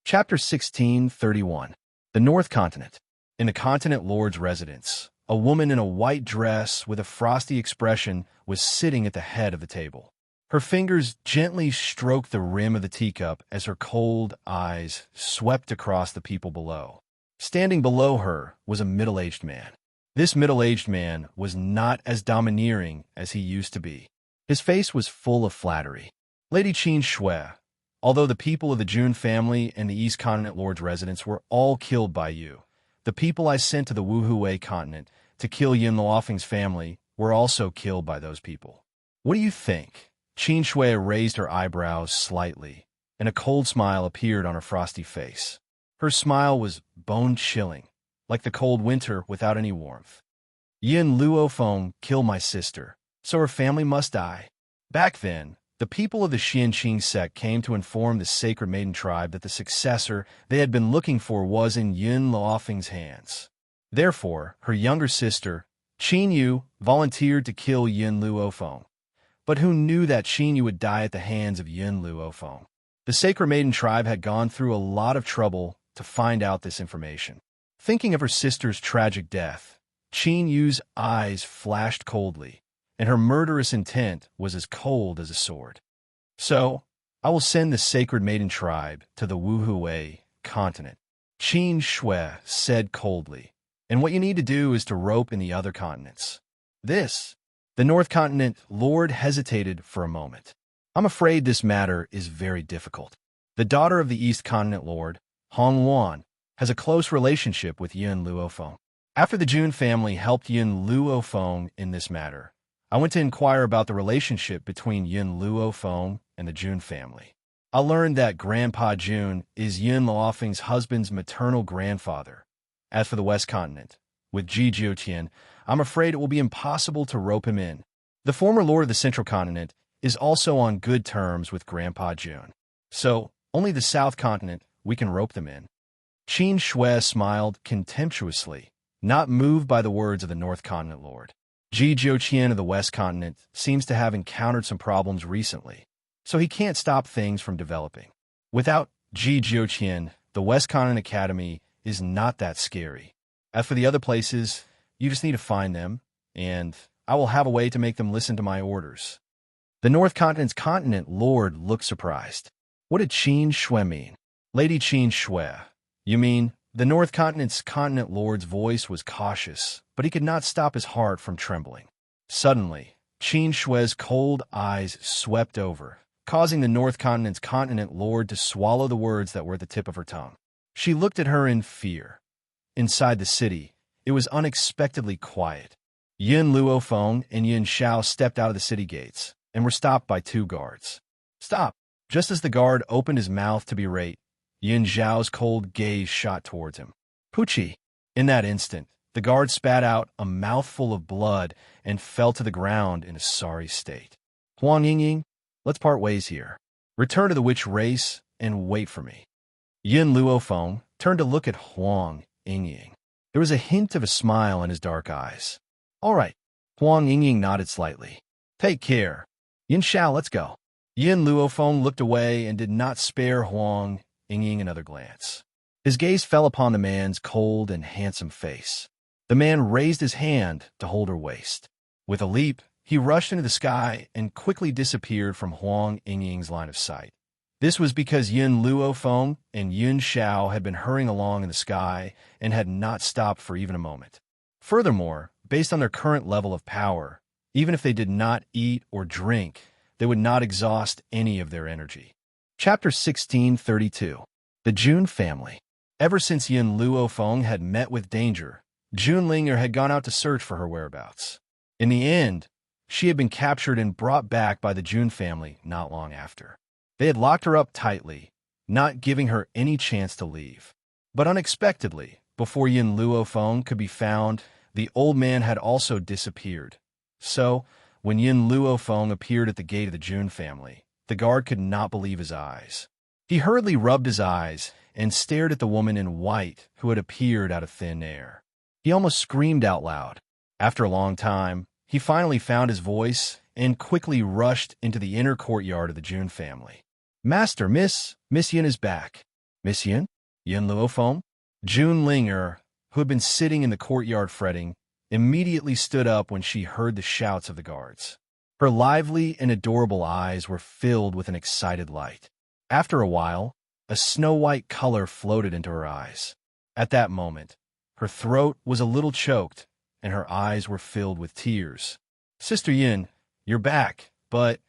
Chapter 16:31. The North Continent. In the Continent Lord's residence, a woman in a white dress with a frosty expression was sitting at the head of the table. Her fingers gently stroked the rim of the teacup as her cold eyes swept across the people below. Standing below her was a middle-aged man. This middle-aged man was not as domineering as he used to be. His face was full of flattery. Lady Qin Shui, although the people of the Jun family and the East Continent Lord's residence were all killed by you, the people I sent to the Wuhui continent to kill Yun Luofeng's family were also killed by those people. What do you think? Qin Shui raised her eyebrows slightly, and a cold smile appeared on her frosty face. Her smile was bone-chilling, like the cold winter without any warmth. Yun Luofeng killed my sister, so her family must die. Back then, the people of the Xianqing sect came to inform the Sacred Maiden tribe that the successor they had been looking for was in Yun Luofeng's hands. Therefore, her younger sister, Qin Yu, volunteered to kill Yun Luofeng. But who knew that Qin Yu would die at the hands of Yun Luofeng? The Sacred Maiden tribe had gone through a lot of trouble to find out this information. Thinking of her sister's tragic death, Qin Yu's eyes flashed coldly, and her murderous intent was as cold as a sword. So, I will send the Sacred Maiden tribe to the Wuhui continent, Qin Shui said coldly, and what you need to do is to rope in the other continents. The North Continent Lord hesitated for a moment. I'm afraid this matter is very difficult. The daughter of the East Continent Lord, Hong Wan, has a close relationship with Yun Luofeng. After the Jun family helped Yun Luofeng in this matter, I went to inquire about the relationship between Yun Luofeng and the Jun family. I learned that Grandpa Jun is Yun Luofeng's husband's maternal grandfather. As for the West Continent, with Ji Jiutian, I'm afraid it will be impossible to rope him in. The former lord of the Central Continent is also on good terms with Grandpa Jun. So, only the South Continent we can rope them in. Qin Shui smiled contemptuously, not moved by the words of the North Continent Lord. Ji Jiutian of the West Continent seems to have encountered some problems recently, so he can't stop things from developing. Without Ji Jiutian, the West Continent Academy is not that scary. As for the other places, you just need to find them, and I will have a way to make them listen to my orders. The North Continent's Continent Lord looked surprised. What did Qin Shui mean? Lady Qin Shui, you mean? The North Continent's Continent Lord's voice was cautious, but he could not stop his heart from trembling. Suddenly, Qin Shui's cold eyes swept over, causing the North Continent's Continent Lord to swallow the words that were at the tip of her tongue. She looked at her in fear. Inside the city, it was unexpectedly quiet. Yun Luofeng and Yun Xiao stepped out of the city gates and were stopped by 2 guards. Stop! Just as the guard opened his mouth to berate, Yun Xiao's cold gaze shot towards him. Pucci! In that instant, the guard spat out a mouthful of blood and fell to the ground in a sorry state. Huang Yingying, let's part ways here. Return to the witch race and wait for me. Yun Luofeng turned to look at Huang Yingying. There was a hint of a smile in his dark eyes. All right. Huang Yingying nodded slightly. Take care. Yin Xiao, let's go. Yun Luofeng looked away and did not spare Huang Yingying another glance. His gaze fell upon the man's cold and handsome face. The man raised his hand to hold her waist. With a leap, he rushed into the sky and quickly disappeared from Huang Yingying's line of sight. This was because Yun Luofeng and Yun Xiao had been hurrying along in the sky and had not stopped for even a moment. Furthermore, based on their current level of power, even if they did not eat or drink, they would not exhaust any of their energy. Chapter 1632. The Jun Family. Ever since Yun Luofeng had met with danger, Junlinger had gone out to search for her whereabouts. In the end, she had been captured and brought back by the Jun family not long after. They had locked her up tightly, not giving her any chance to leave. But unexpectedly, before Yun Luofeng could be found, the old man had also disappeared. So, when Yun Luofeng appeared at the gate of the Jun family, the guard could not believe his eyes. He hurriedly rubbed his eyes and stared at the woman in white who had appeared out of thin air. He almost screamed out loud. After a long time, he finally found his voice and quickly rushed into the inner courtyard of the Jun family. "Master, Miss Yun is back." "Miss Yun?" Yun Luofeng? Junlinger, who had been sitting in the courtyard fretting, immediately stood up when she heard the shouts of the guards. Her lively and adorable eyes were filled with an excited light. After a while, a snow-white color floated into her eyes. At that moment, her throat was a little choked, and her eyes were filled with tears. "Sister Yun, you're back, but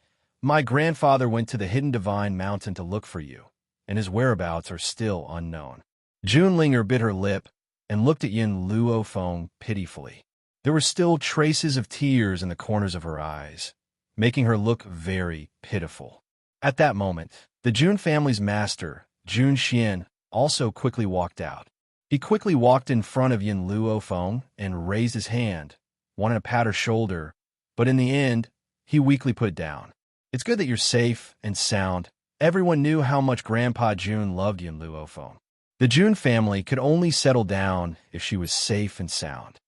my grandfather went to the Hidden Divine Mountain to look for you, and his whereabouts are still unknown." Junlinger bit her lip and looked at Yun Luofeng pitifully. There were still traces of tears in the corners of her eyes, making her look very pitiful. At that moment, the Jun family's master, Jun Xian, also quickly walked out. He quickly walked in front of Yun Luofeng and raised his hand, wanting to pat her shoulder, but in the end, he weakly put it down. "It's good that you're safe and sound." Everyone knew how much Grandpa Jun loved Yun Luofeng. The Jun family could only settle down if she was safe and sound.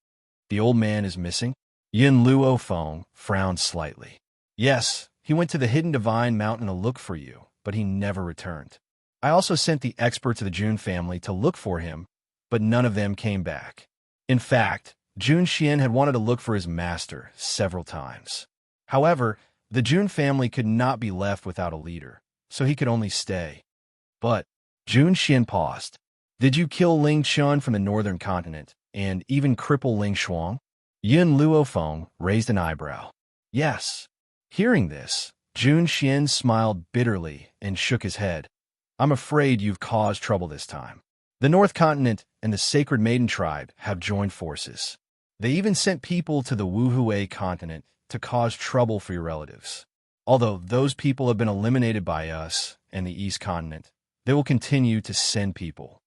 "The old man is missing?" Yun Luofeng frowned slightly. "Yes, he went to the Hidden Divine Mountain to look for you, but he never returned. I also sent the experts of the Jun family to look for him, but none of them came back. In fact, Jun Xian had wanted to look for his master several times. However, the Jun family could not be left without a leader, so he could only stay. But Jun Xian paused. "Did you kill Ling Chun from the northern continent, and even cripple Ling Shuang?" Yun Luofeng raised an eyebrow. "Yes." Hearing this, Jun Xian smiled bitterly and shook his head. "I'm afraid you've caused trouble this time. The North Continent and the Sacred Maiden Tribe have joined forces. They even sent people to the Wuhui continent to cause trouble for your relatives. Although those people have been eliminated by us and the East Continent, they will continue to send people."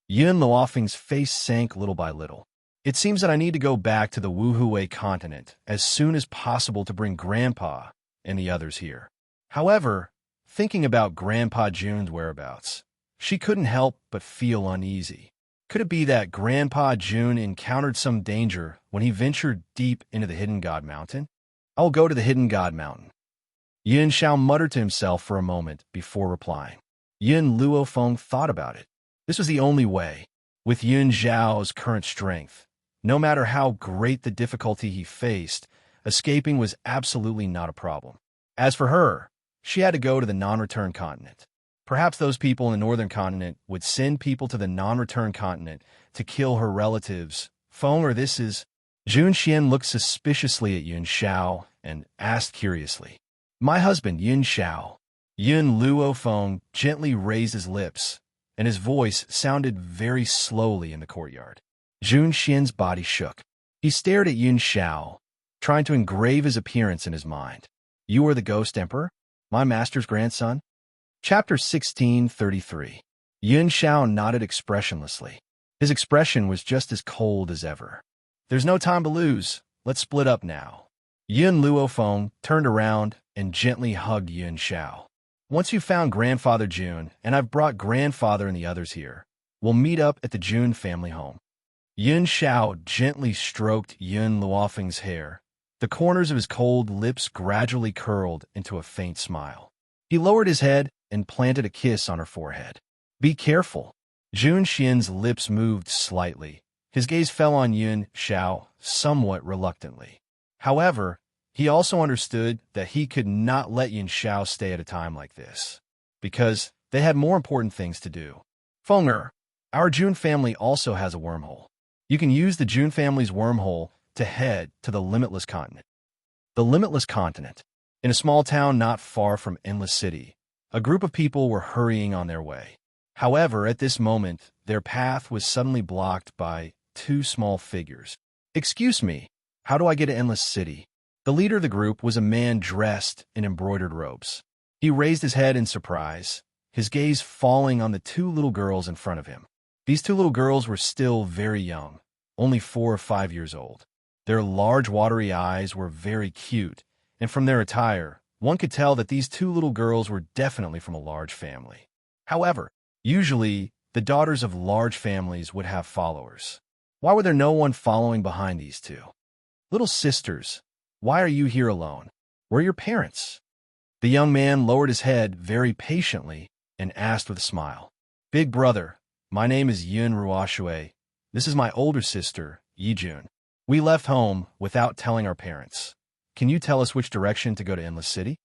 Yun Luofeng's face sank little by little. "It seems that I need to go back to the Wuhui continent as soon as possible to bring Grandpa and the others here." However, thinking about Grandpa Jun's whereabouts, she couldn't help but feel uneasy. Could it be that Grandpa Jun encountered some danger when he ventured deep into the Hidden God Mountain? "I'll go to the Hidden God Mountain." Yun Xiao muttered to himself for a moment before replying. Yun Luofeng thought about it. This was the only way. With Yun Xiao's current strength, no matter how great the difficulty he faced, escaping was absolutely not a problem. As for her, she had to go to the non-return continent. Perhaps those people in the northern continent would send people to the non-return continent to kill her relatives. Feng, or this is... Jun Xian looked suspiciously at Yun Xiao and asked curiously, "My husband, Yun Xiao." Yun Luofeng gently raised his lips, and his voice sounded very slowly in the courtyard. Jun Xian's body shook. He stared at Yun Xiao, trying to engrave his appearance in his mind. "You are the Ghost Emperor? My master's grandson?" Chapter 1633. Yun Xiao nodded expressionlessly. His expression was just as cold as ever. "There's no time to lose. Let's split up now." Yun Luofeng turned around and gently hugged Yun Xiao. "Once you've found Grandfather Jun, and I've brought Grandfather and the others here, we'll meet up at the Jun family home." Yun Xiao gently stroked Yun Luofeng's hair. The corners of his cold lips gradually curled into a faint smile. He lowered his head and planted a kiss on her forehead. "Be careful." Jun Xian's lips moved slightly. His gaze fell on Yun Xiao somewhat reluctantly. However, he also understood that he could not let Yun Xiao stay at a time like this. because they had more important things to do. Fonger, our June family also has a wormhole. You can use the June family's wormhole to head to the Limitless Continent. The Limitless Continent. In a small town not far from Endless City, a group of people were hurrying on their way. However, at this moment, their path was suddenly blocked by two small figures. "Excuse me, how do I get to Endless City?" The leader of the group was a man dressed in embroidered robes. He raised his head in surprise, his gaze falling on the two little girls in front of him. These two little girls were still very young, only 4 or 5 years old. Their large, watery eyes were very cute, and from their attire, one could tell that these two little girls were definitely from a large family. However, usually, the daughters of large families would have followers. Why were there no one following behind these two? "Little sisters, why are you here alone? Where are your parents?" The young man lowered his head very patiently and asked with a smile. "Big brother, my name is Yun Ruoxue. This is my older sister, Yijun. We left home without telling our parents. Can you tell us which direction to go to Endless City?"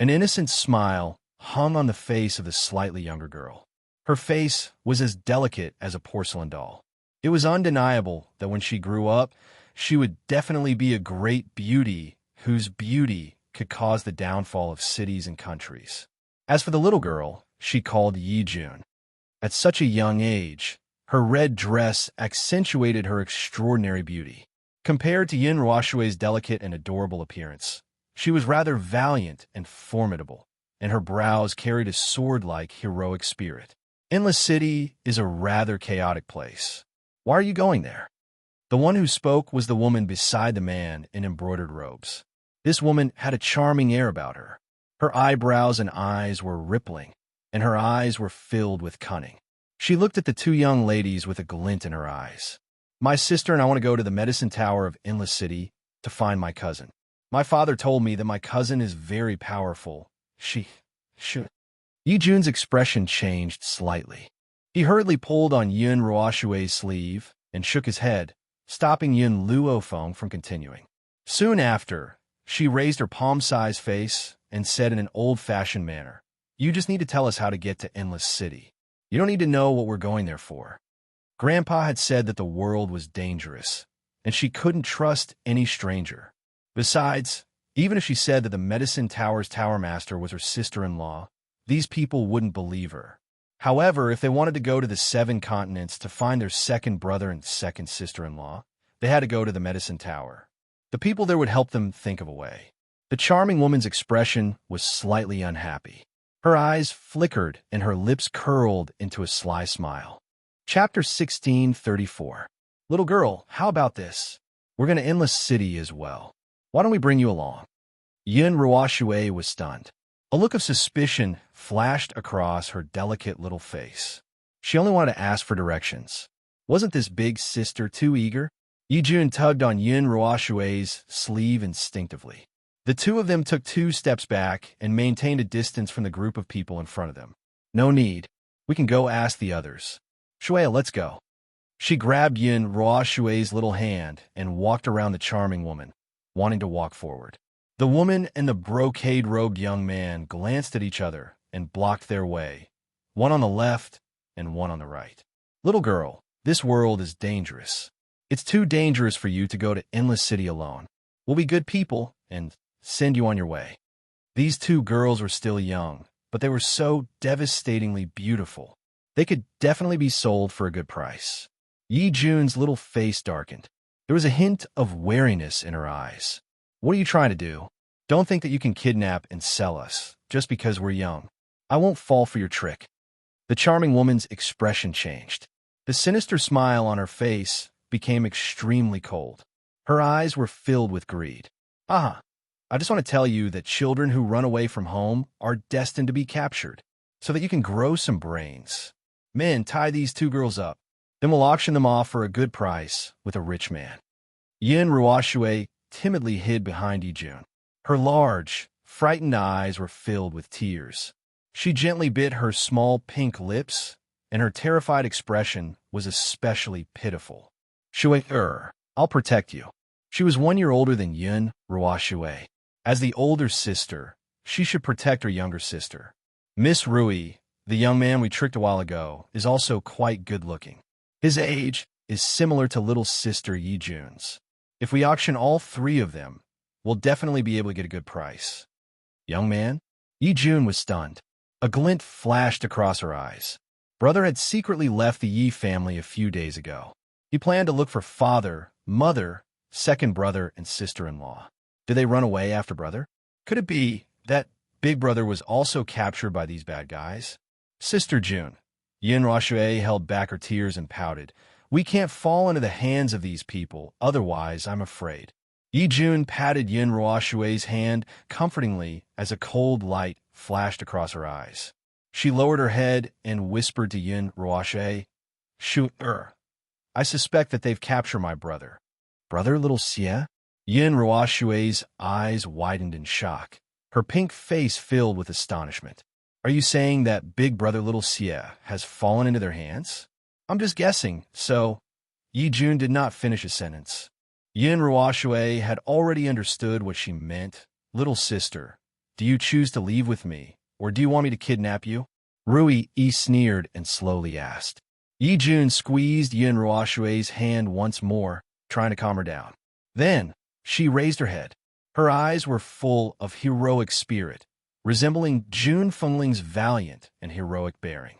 An innocent smile hung on the face of the slightly younger girl. Her face was as delicate as a porcelain doll. It was undeniable that when she grew up, she would definitely be a great beauty whose beauty could cause the downfall of cities and countries. As for the little girl, she called Yijun. At such a young age, her red dress accentuated her extraordinary beauty. Compared to Yun Ruoxue's delicate and adorable appearance, she was rather valiant and formidable, and her brows carried a sword-like heroic spirit. Endless City is a rather chaotic place. Why are you going there? The one who spoke was the woman beside the man in embroidered robes. This woman had a charming air about her. Her eyebrows and eyes were rippling, and her eyes were filled with cunning. She looked at the two young ladies with a glint in her eyes. "My sister and I want to go to the Medicine Tower of Endless City to find my cousin. My father told me that my cousin is very powerful. She should." Yijun's expression changed slightly. He hurriedly pulled on Yun Ruoxue's sleeve and shook his head, stopping Yun Luofeng from continuing. Soon after, she raised her palm-sized face and said in an old-fashioned manner, "You just need to tell us how to get to Endless City. You don't need to know what we're going there for." Grandpa had said that the world was dangerous, and she couldn't trust any stranger. Besides, even if she said that the Medicine Tower's Tower Master was her sister-in-law, these people wouldn't believe her. However, if they wanted to go to the 7 continents to find their second brother and second sister-in-law, they had to go to the Medicine Tower. The people there would help them think of a way. The charming woman's expression was slightly unhappy. Her eyes flickered and her lips curled into a sly smile. Chapter 1634. "Little girl, how about this? We're going to Endless City as well. Why don't we bring you along?" Yun Ruoxue was stunned. A look of suspicion flashed across her delicate little face. She only wanted to ask for directions. Wasn't this big sister too eager? Yijun tugged on Yun Ruoxue's sleeve instinctively. The two of them took 2 steps back and maintained a distance from the group of people in front of them. "No need. We can go ask the others. Shueya, let's go." She grabbed Yun Ruoxue's little hand and walked around the charming woman, wanting to walk forward. The woman and the brocade-robed young man glanced at each other and blocked their way, one on the left and one on the right. "Little girl, this world is dangerous. It's too dangerous for you to go to Endless City alone. We'll be good people and send you on your way." These two girls were still young, but they were so devastatingly beautiful. They could definitely be sold for a good price. Yijun's little face darkened. There was a hint of wariness in her eyes. "What are you trying to do? Don't think that you can kidnap and sell us just because we're young. I won't fall for your trick." The charming woman's expression changed. The sinister smile on her face became extremely cold. Her eyes were filled with greed. "Ah, I just want to tell you that children who run away from home are destined to be captured, so that you can grow some brains. Men, tie these 2 girls up. Then we'll auction them off for a good price with a rich man." Yun Ruoxue timidly hid behind Yijun. Her large, frightened eyes were filled with tears. She gently bit her small pink lips, and her terrified expression was especially pitiful. "Shuei, I'll protect you." She was 1 year older than Yun Ruoxue. As the older sister, she should protect her younger sister. Miss Rui, the young man we tricked a while ago, is also quite good-looking. His age is similar to little sister Yi Jun's. If we auction all three of them, we'll definitely be able to get a good price. Young man? Yi Jun was stunned. A glint flashed across her eyes. Brother had secretly left the Yi family a few days ago. He planned to look for father, mother, second brother, and sister-in-law. Did they run away after brother? Could it be that big brother was also captured by these bad guys? Sister Jun. Yin Ruoshui held back her tears and pouted. We can't fall into the hands of these people, otherwise I'm afraid. Yi Jun patted Yin Ruoshui's hand comfortingly as a cold light flashed across her eyes. She lowered her head and whispered to Yin Ruoshui, Shoot, I suspect that they've captured my brother. Brother, little Xie? Yin Ruoshui's eyes widened in shock. Her pink face filled with astonishment. Are you saying that big brother little Xie has fallen into their hands? I'm just guessing, so... Yi Jun did not finish a sentence. Yin Ruoshui had already understood what she meant. Little sister, do you choose to leave with me, or do you want me to kidnap you? Rui sneered and slowly asked. Yi Jun squeezed Yin Ruoshui's hand once more, trying to calm her down. Then, she raised her head. Her eyes were full of heroic spirit, resembling Jun Fengling's valiant and heroic bearing.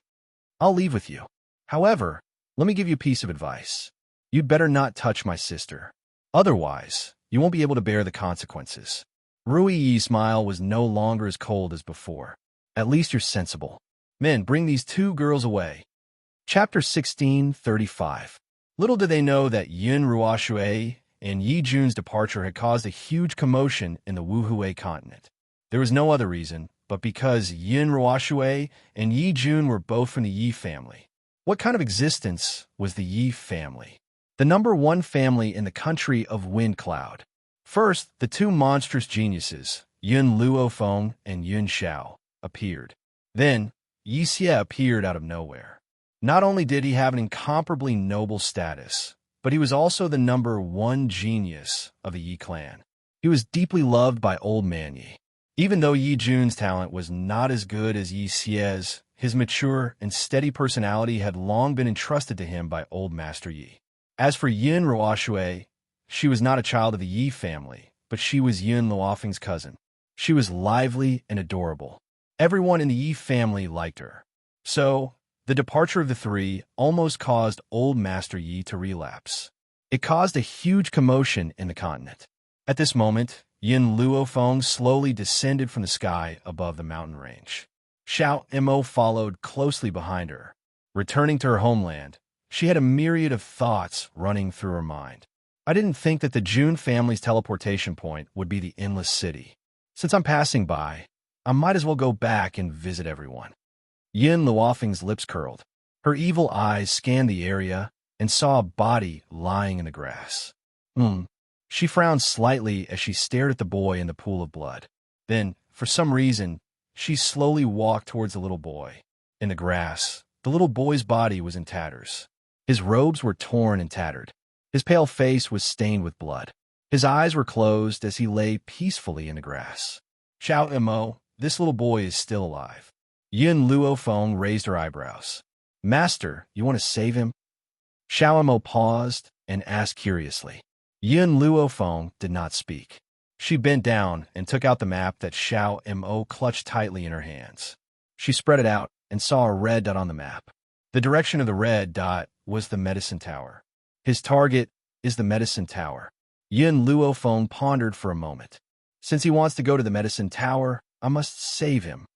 I'll leave with you. However, let me give you a piece of advice. You'd better not touch my sister. Otherwise, you won't be able to bear the consequences. Rui's smile was no longer as cold as before. At least you're sensible. Men, bring these two girls away. Chapter 16:35. Little did they know that Yin Ruoshui and Yi Jun's departure had caused a huge commotion in the Wuhui continent. There was no other reason, but because Yin Ruoshui and Yi Jun were both from the Yi family. What kind of existence was the Yi family? The number one family in the country of Wind Cloud. First, the two monstrous geniuses, Yun Luofeng and Yun Xiao, appeared. Then, Yi Xie appeared out of nowhere. Not only did he have an incomparably noble status, but he was also the number one genius of the Yi clan. He was deeply loved by Old Man Yi. Even though Yi Jun's talent was not as good as Yi Xie's, his mature and steady personality had long been entrusted to him by Old Master Yi. As for Yin Ruoshui, she was not a child of the Yi family, but she was Yun Luofeng's cousin. She was lively and adorable. Everyone in the Yi family liked her. So, the departure of the three almost caused Old Master Yi to relapse. It caused a huge commotion in the continent. At this moment, Yin Luofeng slowly descended from the sky above the mountain range. Xiao Mo followed closely behind her. Returning to her homeland, she had a myriad of thoughts running through her mind. I didn't think that the Jun family's teleportation point would be the Endless City. Since I'm passing by, I might as well go back and visit everyone. Yin Luofeng's lips curled. Her evil eyes scanned the area and saw a body lying in the grass. She frowned slightly as she stared at the boy in the pool of blood. Then, for some reason, she slowly walked towards the little boy. In the grass, the little boy's body was in tatters. His robes were torn and tattered. His pale face was stained with blood. His eyes were closed as he lay peacefully in the grass. Xiao Mo, this little boy is still alive. Yin Luofeng raised her eyebrows. Master, you want to save him? Xiao Mo paused and asked curiously. Yin Luofeng did not speak. She bent down and took out the map that Xiao Mo clutched tightly in her hands. She spread it out and saw a red dot on the map. The direction of the red dot was the medicine tower. His target is the medicine tower. Yin Luofeng pondered for a moment. Since he wants to go to the medicine tower, I must save him.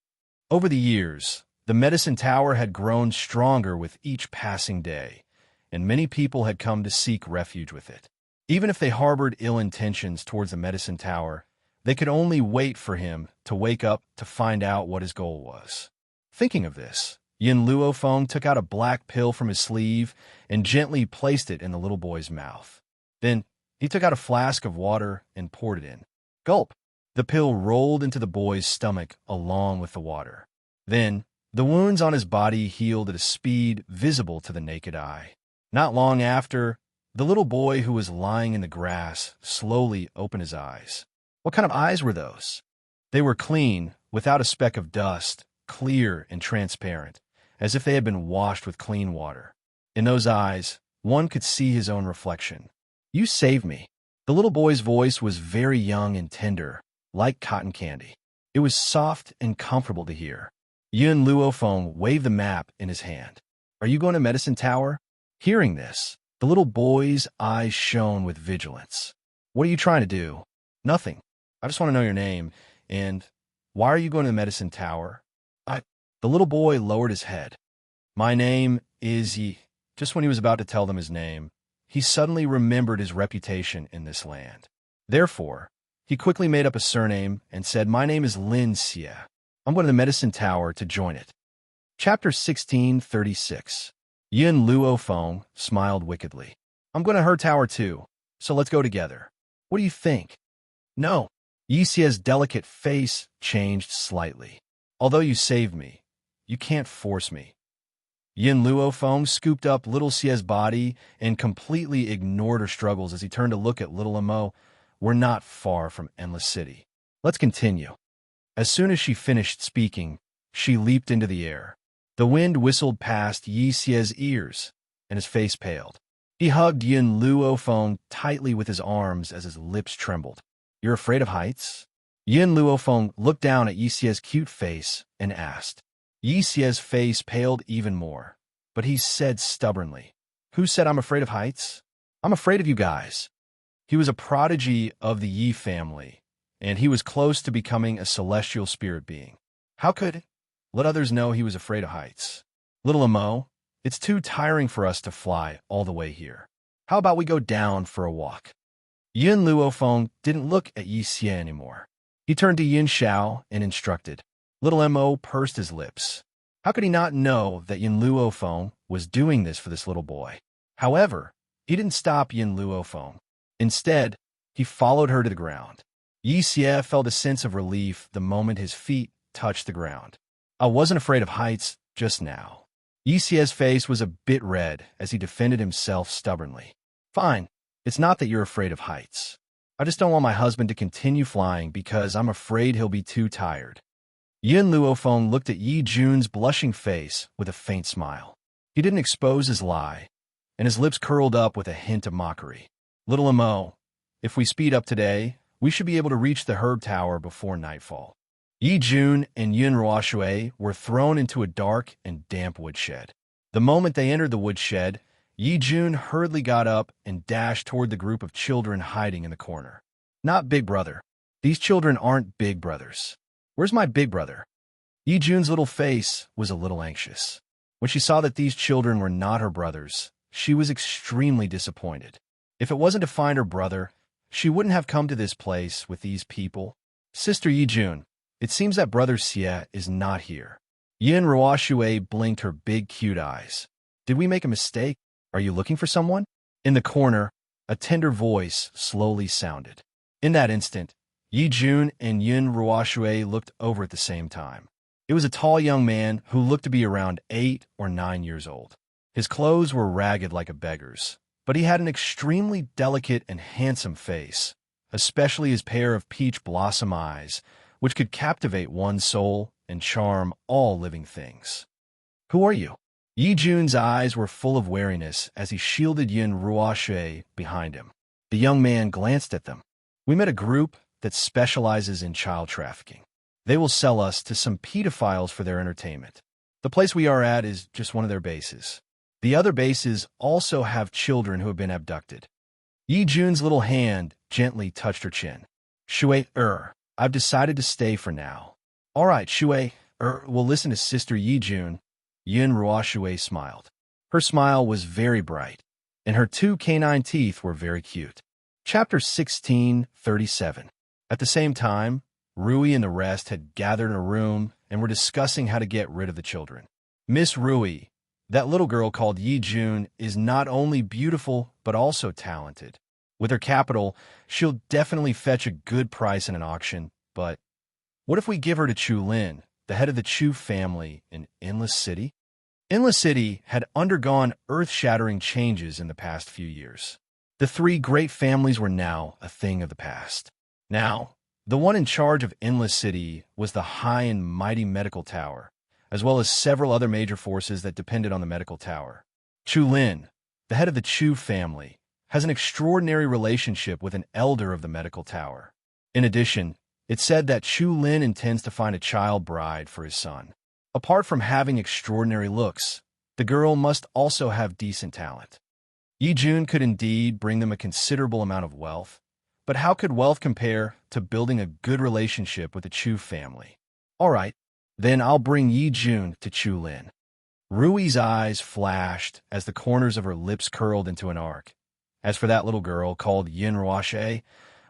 Over the years, the medicine tower had grown stronger with each passing day, and many people had come to seek refuge with it. Even if they harbored ill intentions towards the medicine tower, they could only wait for him to wake up to find out what his goal was. Thinking of this, Yin Luofeng took out a black pill from his sleeve and gently placed it in the little boy's mouth. Then, he took out a flask of water and poured it in. Gulp! The pill rolled into the boy's stomach along with the water. Then, the wounds on his body healed at a speed visible to the naked eye. Not long after, the little boy who was lying in the grass slowly opened his eyes. What kind of eyes were those? They were clean, without a speck of dust, clear and transparent, as if they had been washed with clean water. In those eyes, one could see his own reflection. "You saved me." The little boy's voice was very young and tender, like cotton candy. It was soft and comfortable to hear. Yun Luofeng waved the map in his hand. "Are you going to Medicine Tower?" Hearing this, the little boy's eyes shone with vigilance. "What are you trying to do?" "Nothing. I just want to know your name. And why are you going to the Medicine Tower?" The little boy lowered his head. "My name is Yi." Just when he was about to tell them his name, he suddenly remembered his reputation in this land. Therefore, he quickly made up a surname and said, "My name is Lin Xie. I'm going to the Medicine Tower to join it." Chapter 1636. Yun Luofeng smiled wickedly. "I'm going to her tower too, so let's go together. What do you think?" "No." Yi Xie's delicate face changed slightly. "Although you saved me, you can't force me." Yun Luofeng scooped up little Xie's body and completely ignored her struggles as he turned to look at little Amo. "We're not far from Endless City. Let's continue." As soon as she finished speaking, she leaped into the air. The wind whistled past Yi Xie's ears, and his face paled. He hugged Yun Luofeng tightly with his arms as his lips trembled. "You're afraid of heights?" Yun Luofeng looked down at Yi Xie's cute face and asked. Yi Xie's face paled even more, but he said stubbornly, "Who said I'm afraid of heights? I'm afraid of you guys." He was a prodigy of the Yi family, and he was close to becoming a celestial spirit being. How could let others know he was afraid of heights? "Little Amo, it's too tiring for us to fly all the way here. How about we go down for a walk?" Yun Luofeng didn't look at Yi Xie anymore. He turned to Yin Xiao and instructed. Little Mo pursed his lips. How could he not know that Yun Luofeng was doing this for this little boy? However, he didn't stop Yun Luofeng. Instead, he followed her to the ground. Yi Xie felt a sense of relief the moment his feet touched the ground. "I wasn't afraid of heights just now." Yi Xie's face was a bit red as he defended himself stubbornly. "Fine, it's not that you're afraid of heights. I just don't want my husband to continue flying because I'm afraid he'll be too tired." Yun Luofeng looked at Yi Jun's blushing face with a faint smile. He didn't expose his lie, and his lips curled up with a hint of mockery. "Little Mo, if we speed up today, we should be able to reach the herb tower before nightfall." Yi Jun and Yun Ruoshui were thrown into a dark and damp woodshed. The moment they entered the woodshed, Yi Jun hurriedly got up and dashed toward the group of children hiding in the corner. "Not Big Brother. These children aren't Big Brothers. Where's my big brother?" Yi Jun's little face was a little anxious. When she saw that these children were not her brothers, she was extremely disappointed. If it wasn't to find her brother, she wouldn't have come to this place with these people. "Sister Yi Jun, it seems that Brother Xie is not here." Yin Ruoshui blinked her big cute eyes. "Did we make a mistake? Are you looking for someone?" In the corner, a tender voice slowly sounded. In that instant, Yi Jun and Yun Ruoshui looked over at the same time. It was a tall young man who looked to be around 8 or 9 years old. His clothes were ragged like a beggar's, but he had an extremely delicate and handsome face, especially his pair of peach blossom eyes, which could captivate one's soul and charm all living things. "Who are you?" Yi Jun's eyes were full of wariness as he shielded Yun Ruoshui behind him. The young man glanced at them. "We met a group that specializes in child trafficking. They will sell us to some pedophiles for their entertainment. The place we are at is just one of their bases. The other bases also have children who have been abducted." Yi Jun's little hand gently touched her chin. "Shui, I've decided to stay for now." "All right, Shui, we'll listen to Sister Yi Jun." Yun Ruoshui smiled. Her smile was very bright, and her 2 canine teeth were very cute. Chapter 1637. At the same time, Rui and the rest had gathered in a room and were discussing how to get rid of the children. Miss Rui, that little girl called Yi Jun, is not only beautiful but also talented. With her capital, she'll definitely fetch a good price in an auction, but what if we give her to Chu Lin, the head of the Chu family in Endless City? Endless City had undergone earth-shattering changes in the past few years. The 3 great families were now a thing of the past. Now, the one in charge of Endless City was the high and mighty medical tower, as well as several other major forces that depended on the medical tower. Chu Lin, the head of the Chu family, has an extraordinary relationship with an elder of the medical tower. In addition, it's said that Chu Lin intends to find a child bride for his son. Apart from having extraordinary looks, the girl must also have decent talent. Yi Jun could indeed bring them a considerable amount of wealth, but how could wealth compare to building a good relationship with the Chu family? All right, then I'll bring Yi Jun to Chu Lin. Rui's eyes flashed as the corners of her lips curled into an arc. As for that little girl called Yin Ruoxue,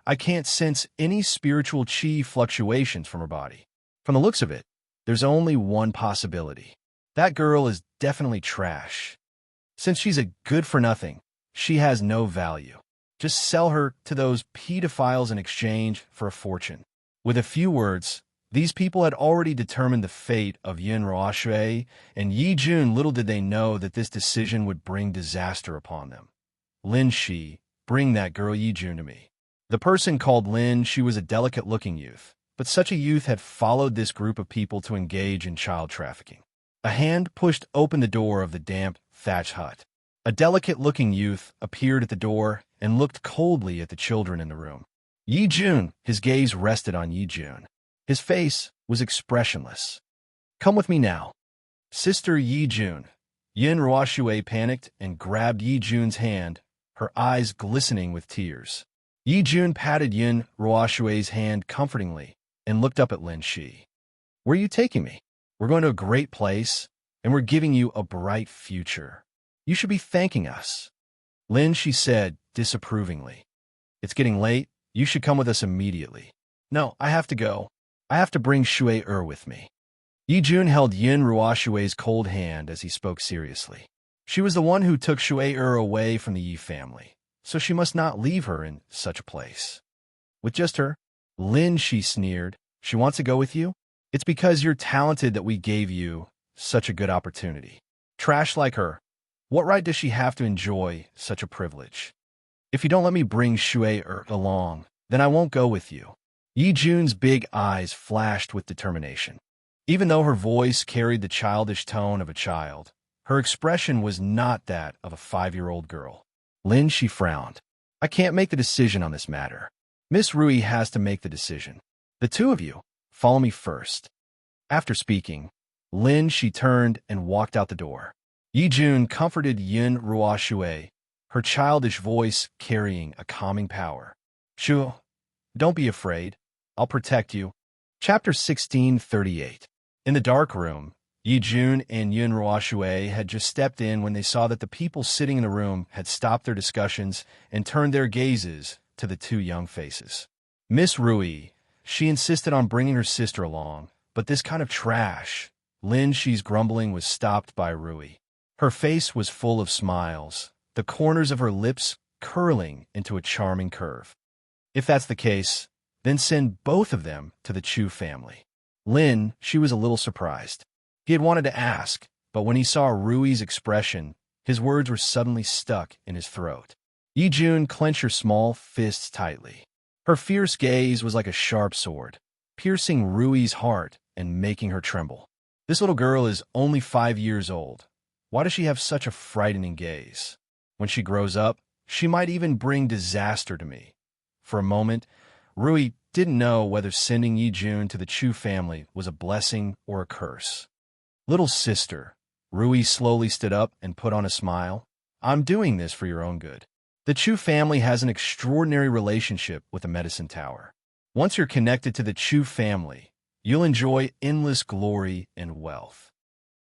I can't sense any spiritual qi fluctuations from her body. From the looks of it, there's only one possibility. That girl is definitely trash. Since she's a good-for-nothing, she has no value. Just sell her to those pedophiles in exchange for a fortune. With a few words, these people had already determined the fate of Yin Ruoxue, and Yi Jun little did they know that this decision would bring disaster upon them. Lin Shi, bring that girl Yi Jun to me. The person called Lin Shi was a delicate-looking youth, but such a youth had followed this group of people to engage in child trafficking. A hand pushed open the door of the damp, thatched hut. A delicate-looking youth appeared at the door and looked coldly at the children in the room. Yi Jun, his gaze rested on Yi Jun. His face was expressionless. Come with me now. Sister Yi Jun. Yin Ruoxue panicked and grabbed Yi Jun's hand, her eyes glistening with tears. Yi Jun patted Yin Ruoxue's hand comfortingly and looked up at Lin Shi. Where are you taking me? We're going to a great place, and we're giving you a bright future. You should be thanking us. Lin Shi said disapprovingly. It's getting late. You should come with us immediately. No, I have to go. I have to bring Shui with me. Yi Jun held Yin Ruoxue's cold hand as he spoke seriously. She was the one who took Shui away from the Yi family, so she must not leave her in such a place. With just her, Lin Shi sneered. She wants to go with you? It's because you're talented that we gave you such a good opportunity. Trash like her. What right does she have to enjoy such a privilege? If you don't let me bring Shui along, then I won't go with you. Yi Jun's big eyes flashed with determination. Even though her voice carried the childish tone of a child, her expression was not that of a 5-year-old girl. Lin Shi frowned. I can't make the decision on this matter. Miss Rui has to make the decision. The two of you, follow me first. After speaking, Lin Shi turned and walked out the door. Yi Jun comforted Yin Ruoxue, her childish voice carrying a calming power. Shu, don't be afraid. I'll protect you. Chapter 1638. In the dark room, Yi Jun and Yin Ruoxue had just stepped in when they saw that the people sitting in the room had stopped their discussions and turned their gazes to the two young faces. Miss Rui, she insisted on bringing her sister along, but this kind of trash. Lin Shi's grumbling was stopped by Rui. Her face was full of smiles, the corners of her lips curling into a charming curve. If that's the case, then send both of them to the Chu family. Lin, she was a little surprised. He had wanted to ask, but when he saw Rui's expression, his words were suddenly stuck in his throat. Yi Jun clenched her small fists tightly. Her fierce gaze was like a sharp sword, piercing Rui's heart and making her tremble. This little girl is only 5 years old. Why does she have such a frightening gaze? When she grows up, she might even bring disaster to me. For a moment, Rui didn't know whether sending Yi Jun to the Chu family was a blessing or a curse. Little sister, Rui slowly stood up and put on a smile. I'm doing this for your own good. The Chu family has an extraordinary relationship with the medicine tower. Once you're connected to the Chu family, you'll enjoy endless glory and wealth.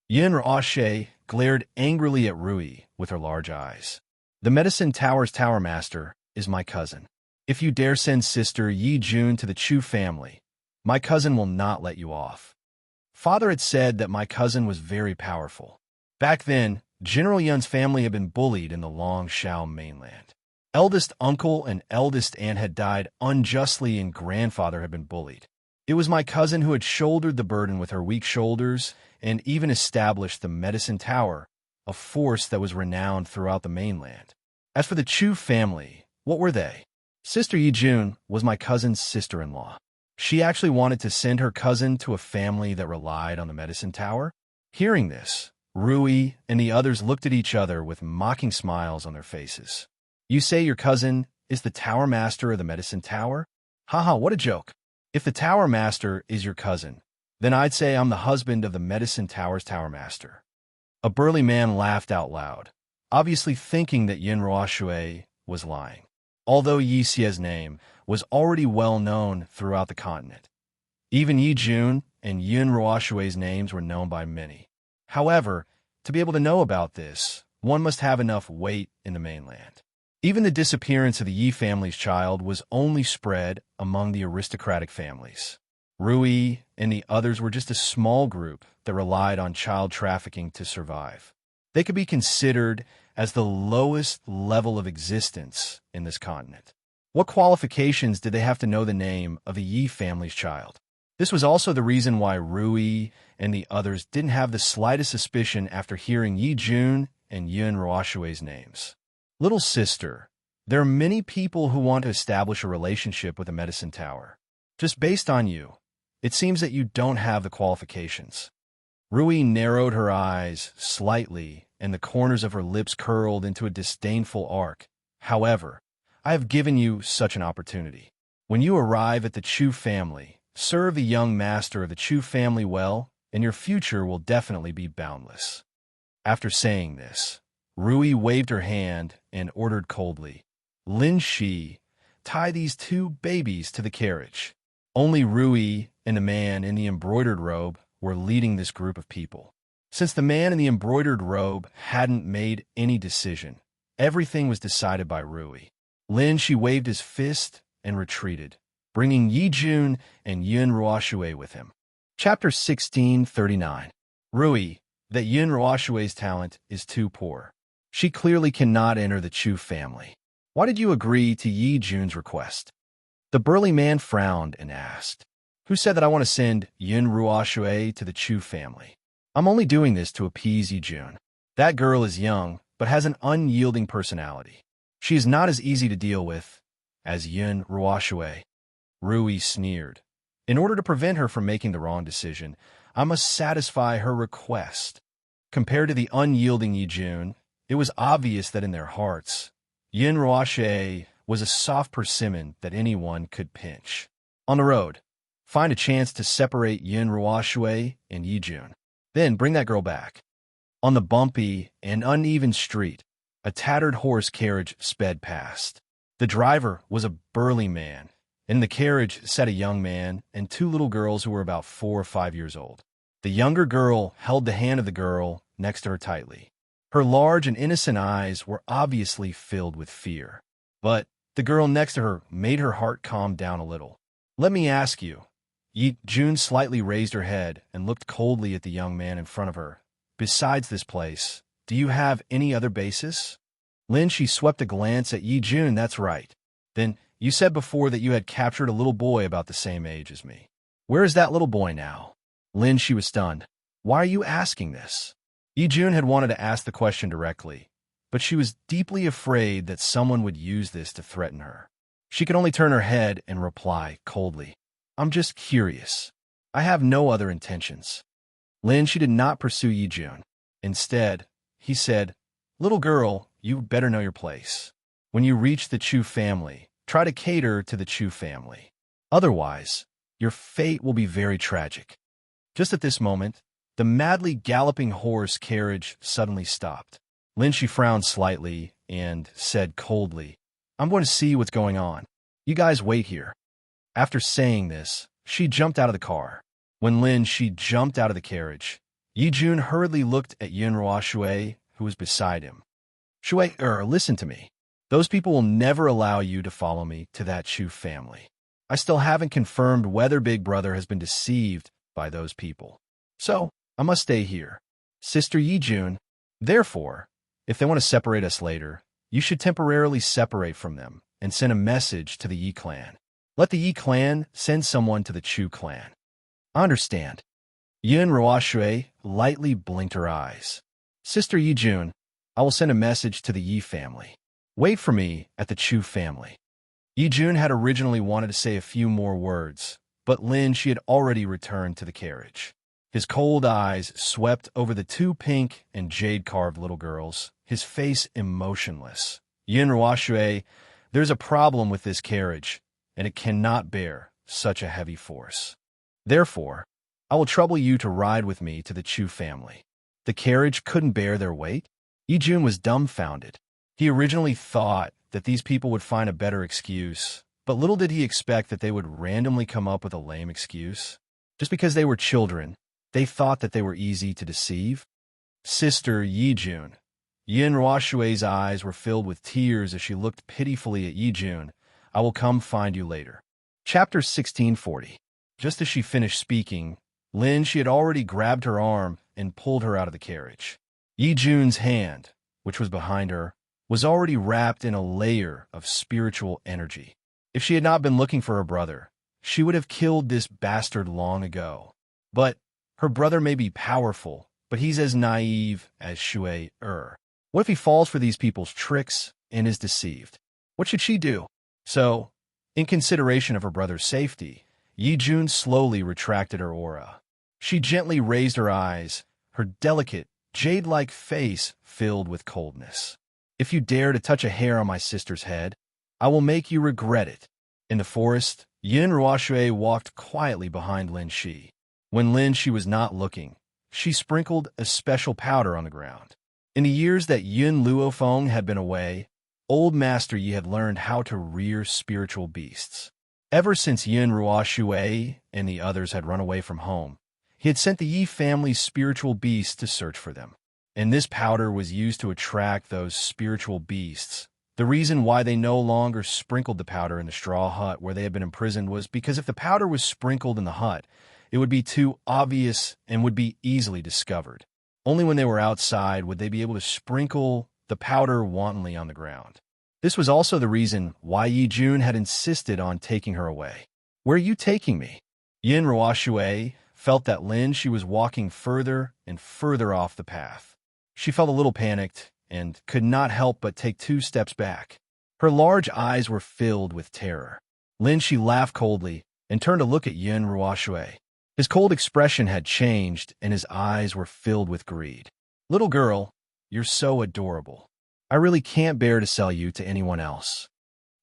Yin Ruoxue glared angrily at Rui with her large eyes. The medicine tower's tower master is my cousin. If you dare send sister Yi Jun to the Chu family, my cousin will not let you off. Father had said that my cousin was very powerful. Back then, General Yun's family had been bullied in the Longshao mainland. Eldest uncle and eldest aunt had died unjustly and grandfather had been bullied. It was my cousin who had shouldered the burden with her weak shoulders and even established the medicine tower, a force that was renowned throughout the mainland. As for the Chu family, what were they? Sister Yi Jun was my cousin's sister-in-law. She actually wanted to send her cousin to a family that relied on the medicine tower. Hearing this, Rui and the others looked at each other with mocking smiles on their faces. You say your cousin is the tower master of the medicine tower? Haha, what a joke. If the tower master is your cousin, then I'd say I'm the husband of the medicine tower's tower master. A burly man laughed out loud, obviously thinking that Yin Ruoshui was lying, although Yi Xie's name was already well known throughout the continent. Even Yi Jun and Yin Ruoshui's names were known by many. However, to be able to know about this, one must have enough weight in the mainland. Even the disappearance of the Yi family's child was only spread among the aristocratic families. Rui and the others were just a small group that relied on child trafficking to survive. They could be considered as the lowest level of existence in this continent. What qualifications did they have to know the name of the Yi family's child? This was also the reason why Rui and the others didn't have the slightest suspicion after hearing Yi Jun and Yun Ruoshui's names. Little sister, there are many people who want to establish a relationship with the medicine tower. Just based on you, it seems that you don't have the qualifications. Rui narrowed her eyes slightly, and the corners of her lips curled into a disdainful arc. However, I have given you such an opportunity. When you arrive at the Chu family, serve the young master of the Chu family well, and your future will definitely be boundless. After saying this, Rui waved her hand and ordered coldly, Lin Shi, tie these two babies to the carriage. Only Rui and the man in the embroidered robe were leading this group of people. Since the man in the embroidered robe hadn't made any decision, everything was decided by Rui. Lin Shi waved his fist and retreated, bringing Yi Jun and Yun Ruoshui with him. Chapter 1639. Rui, that Yun Ruoshui's talent is too poor. She clearly cannot enter the Chu family. Why did you agree to Yi Jun's request? The burly man frowned and asked, Who said that I want to send Yun Ruoshui to the Chu family? I'm only doing this to appease Yi Jun. That girl is young, but has an unyielding personality. She is not as easy to deal with as Yun Ruoshui. Rui sneered. In order to prevent her from making the wrong decision, I must satisfy her request. Compared to the unyielding Yi Jun, it was obvious that in their hearts, Yin Ruoshui was a soft persimmon that anyone could pinch. On the road, find a chance to separate Yin Ruoshui and Yi Jun. Then bring that girl back. On the bumpy and uneven street, a tattered horse carriage sped past. The driver was a burly man. In the carriage sat a young man and two little girls who were about 4 or 5 years old. The younger girl held the hand of the girl next to her tightly. Her large and innocent eyes were obviously filled with fear. But the girl next to her made her heart calm down a little. Let me ask you. Yi Jun slightly raised her head and looked coldly at the young man in front of her. Besides this place, do you have any other basis? Lin Shi swept a glance at Yi Jun. That's right. Then you said before that you had captured a little boy about the same age as me. Where is that little boy now? Lin Shi was stunned. Why are you asking this? Yi Jun had wanted to ask the question directly, but she was deeply afraid that someone would use this to threaten her. She could only turn her head and reply coldly, I'm just curious. I have no other intentions. Lin Shi did not pursue Yi Jun. Instead, he said, Little girl, you better know your place. When you reach the Chu family, try to cater to the Chu family. Otherwise, your fate will be very tragic. Just at this moment, the madly galloping horse carriage suddenly stopped. Lin Shi frowned slightly and said coldly, I'm going to see what's going on. You guys wait here. After saying this, she jumped out of the car. When Lin Shi jumped out of the carriage, Yi Jun hurriedly looked at Yun Ruoshui, who was beside him. Shui, listen to me. Those people will never allow you to follow me to that Chu family. I still haven't confirmed whether Big Brother has been deceived by those people. So, I must stay here. Sister Yi Jun, therefore, if they want to separate us later, you should temporarily separate from them and send a message to the Yi clan. Let the Yi clan send someone to the Chu clan. I understand. Yun Ruoshui lightly blinked her eyes. Sister Yi Jun, I will send a message to the Yi family. Wait for me at the Chu family. Yi Jun had originally wanted to say a few more words, but Lin Shi had already returned to the carriage. His cold eyes swept over the two pink and jade-carved little girls, his face emotionless. Yin Ruoxue, there's a problem with this carriage, and it cannot bear such a heavy force. Therefore, I will trouble you to ride with me to the Chu family. The carriage couldn't bear their weight? Yijun was dumbfounded. He originally thought that these people would find a better excuse, but little did he expect that they would randomly come up with a lame excuse. Just because they were children, they thought that they were easy to deceive. Sister Yijun. Yin Ruoxue's eyes were filled with tears as she looked pitifully at Yijun. I will come find you later. Chapter 1640. Just as she finished speaking, she had already grabbed her arm and pulled her out of the carriage. Yijun's hand, which was behind her, was already wrapped in a layer of spiritual energy. If she had not been looking for her brother, she would have killed this bastard long ago. But her brother may be powerful, but he's as naive as Shui-er. What if he falls for these people's tricks and is deceived? What should she do? So, in consideration of her brother's safety, Yijun slowly retracted her aura. She gently raised her eyes, her delicate, jade-like face filled with coldness. If you dare to touch a hair on my sister's head, I will make you regret it. In the forest, Yin Ruoxue walked quietly behind Lin Shi. When Lin Shi was not looking, she sprinkled a special powder on the ground. In the years that Yun Luofeng had been away, Old Master Yi had learned how to rear spiritual beasts. Ever since Yin Ruoxue and the others had run away from home, he had sent the Yi family's spiritual beasts to search for them. And this powder was used to attract those spiritual beasts. The reason why they no longer sprinkled the powder in the straw hut where they had been imprisoned was because if the powder was sprinkled in the hut, it would be too obvious and would be easily discovered. Only when they were outside would they be able to sprinkle the powder wantonly on the ground. This was also the reason why Yijun had insisted on taking her away. Where are you taking me? Yin Ruoxue felt that Lin Shi was walking further and further off the path. She felt a little panicked and could not help but take 2 steps back. Her large eyes were filled with terror. Lin Shi laughed coldly and turned to look at Yin Ruoxue. His cold expression had changed, and his eyes were filled with greed. Little girl, you're so adorable. I really can't bear to sell you to anyone else.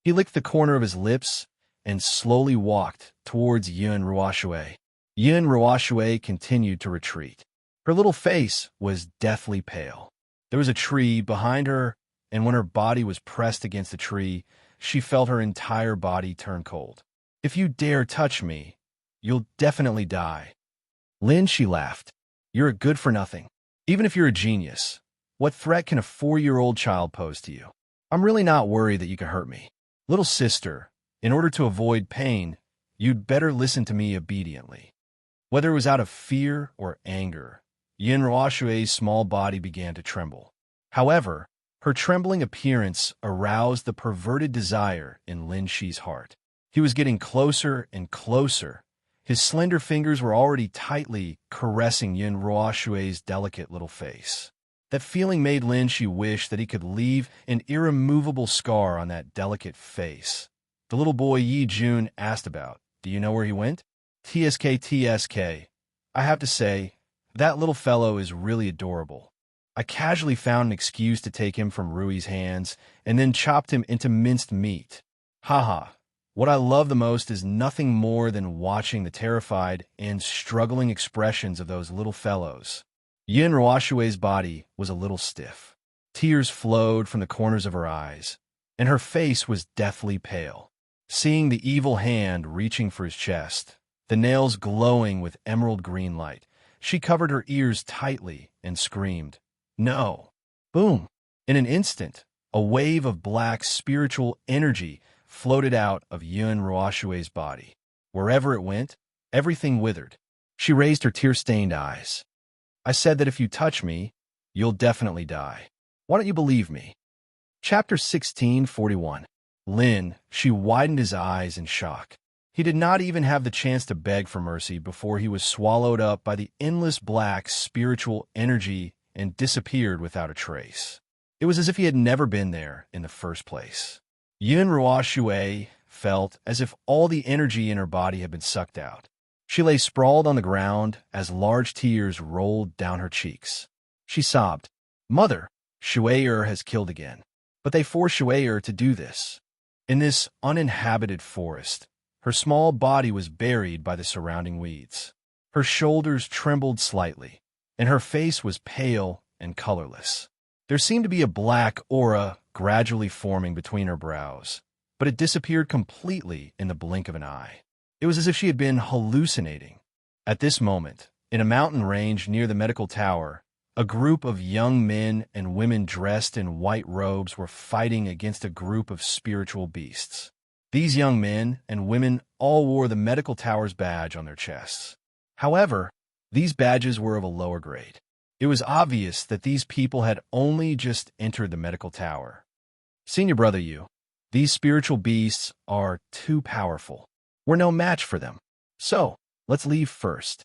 He licked the corner of his lips and slowly walked towards Yin Ruoxue. Yin Ruoxue continued to retreat. Her little face was deathly pale. There was a tree behind her, and when her body was pressed against the tree, she felt her entire body turn cold. If you dare touch me, you'll definitely die. Lin, she laughed. You're a good-for-nothing. Even if you're a genius, what threat can a 4-year-old child pose to you? I'm really not worried that you can hurt me. Little sister, in order to avoid pain, you'd better listen to me obediently. Whether it was out of fear or anger, Yin Ruoxue's small body began to tremble. However, her trembling appearance aroused the perverted desire in Lin Shi's heart. He was getting closer and closer. His slender fingers were already tightly caressing Yin Ruoxue's delicate little face. That feeling made Lin Shi wish that he could leave an irremovable scar on that delicate face. The little boy Yijun asked about, do you know where he went? TSK. I have to say, that little fellow is really adorable. I casually found an excuse to take him from Rui's hands and then chopped him into minced meat. Haha. What I love the most is nothing more than watching the terrified and struggling expressions of those little fellows. Yin Ruoxue's body was a little stiff. Tears flowed from the corners of her eyes, and her face was deathly pale. Seeing the evil hand reaching for his chest, the nails glowing with emerald green light, she covered her ears tightly and screamed, "No!" Boom! In an instant, a wave of black spiritual energy floated out of Yin Ruoxue's body. Wherever it went, everything withered. She raised her tear-stained eyes. I said that if you touch me, you'll definitely die. Why don't you believe me? Chapter 1641. Lin, she widened his eyes in shock. He did not even have the chance to beg for mercy before he was swallowed up by the endless black spiritual energy and disappeared without a trace. It was as if he had never been there in the first place. Yin Ruoxue felt as if all the energy in her body had been sucked out. She lay sprawled on the ground as large tears rolled down her cheeks. She sobbed, "Mother, Shuair has killed again." But they forced Shuair to do this. In this uninhabited forest, her small body was buried by the surrounding weeds. Her shoulders trembled slightly, and her face was pale and colorless. There seemed to be a black aura gradually forming between her brows, but it disappeared completely in the blink of an eye. It was as if she had been hallucinating. At this moment, in a mountain range near the medical tower, a group of young men and women dressed in white robes were fighting against a group of spiritual beasts. These young men and women all wore the medical tower's badge on their chests. However, these badges were of a lower grade. It was obvious that these people had only just entered the medical tower. "Senior brother, these spiritual beasts are too powerful. We're no match for them. So, let's leave first."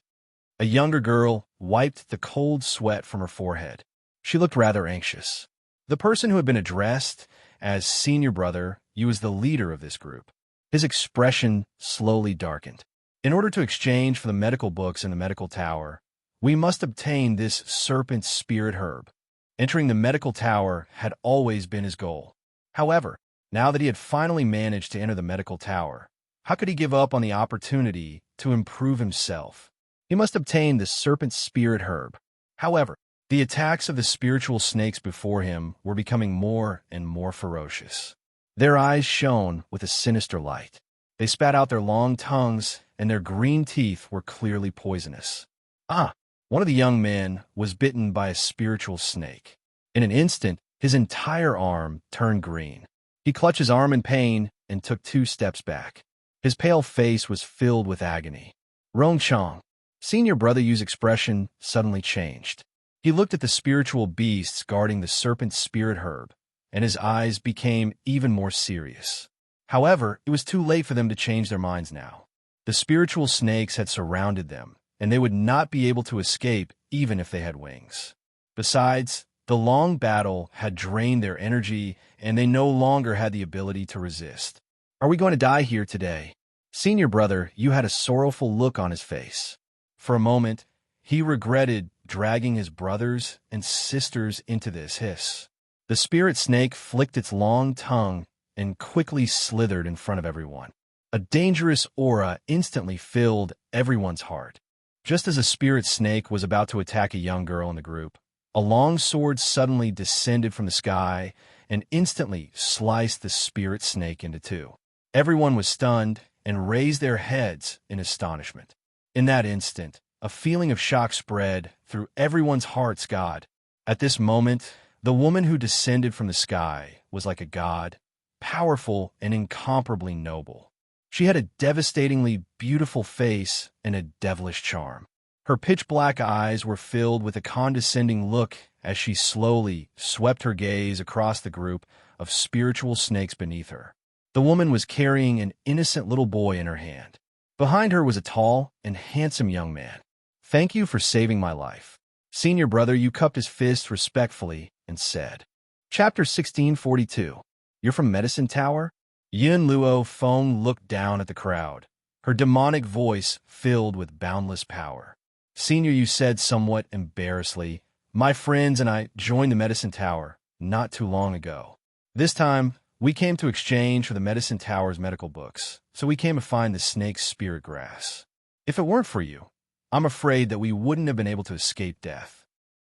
A younger girl wiped the cold sweat from her forehead. She looked rather anxious. The person who had been addressed as senior brother was the leader of this group. His expression slowly darkened. "In order to exchange for the medical books in the medical tower, we must obtain this serpent spirit herb." Entering the medical tower had always been his goal. However, now that he had finally managed to enter the medical tower, how could he give up on the opportunity to improve himself? He must obtain the serpent spirit herb. However, the attacks of the spiritual snakes before him were becoming more and more ferocious. Their eyes shone with a sinister light. They spat out their long tongues, and their green teeth were clearly poisonous. One of the young men was bitten by a spiritual snake. In an instant, his entire arm turned green. He clutched his arm in pain and took 2 steps back. His pale face was filled with agony. Rongchong, senior brother Yu's expression suddenly changed. He looked at the spiritual beasts guarding the serpent spirit herb, and his eyes became even more serious. However, it was too late for them to change their minds now. The spiritual snakes had surrounded them, and they would not be able to escape even if they had wings. Besides, the long battle had drained their energy, and they no longer had the ability to resist. "Are we going to die here today?" Senior brother Yu had a sorrowful look on his face. For a moment, he regretted dragging his brothers and sisters into this hiss. The spirit snake flicked its long tongue and quickly slithered in front of everyone. A dangerous aura instantly filled everyone's heart. Just as a spirit snake was about to attack a young girl in the group, a long sword suddenly descended from the sky and instantly sliced the spirit snake into 2. Everyone was stunned and raised their heads in astonishment. In that instant, a feeling of shock spread through everyone's hearts. At this moment, the woman who descended from the sky was like a god, powerful and incomparably noble. She had a devastatingly beautiful face and a devilish charm. Her pitch-black eyes were filled with a condescending look as she slowly swept her gaze across the group of spiritual snakes beneath her. The woman was carrying an innocent little boy in her hand. Behind her was a tall and handsome young man. "Thank you for saving my life." Senior brother Yu cupped his fist respectfully and said. Chapter 1642. "You're from Medicine Tower?" Yun Luo Feng looked down at the crowd, her demonic voice filled with boundless power. Senior Yu said somewhat embarrassedly, "My friends and I joined the Medicine Tower not too long ago. This time, we came to exchange for the Medicine Tower's medical books, so we came to find the snake's spirit grass. If it weren't for you, I'm afraid that we wouldn't have been able to escape death."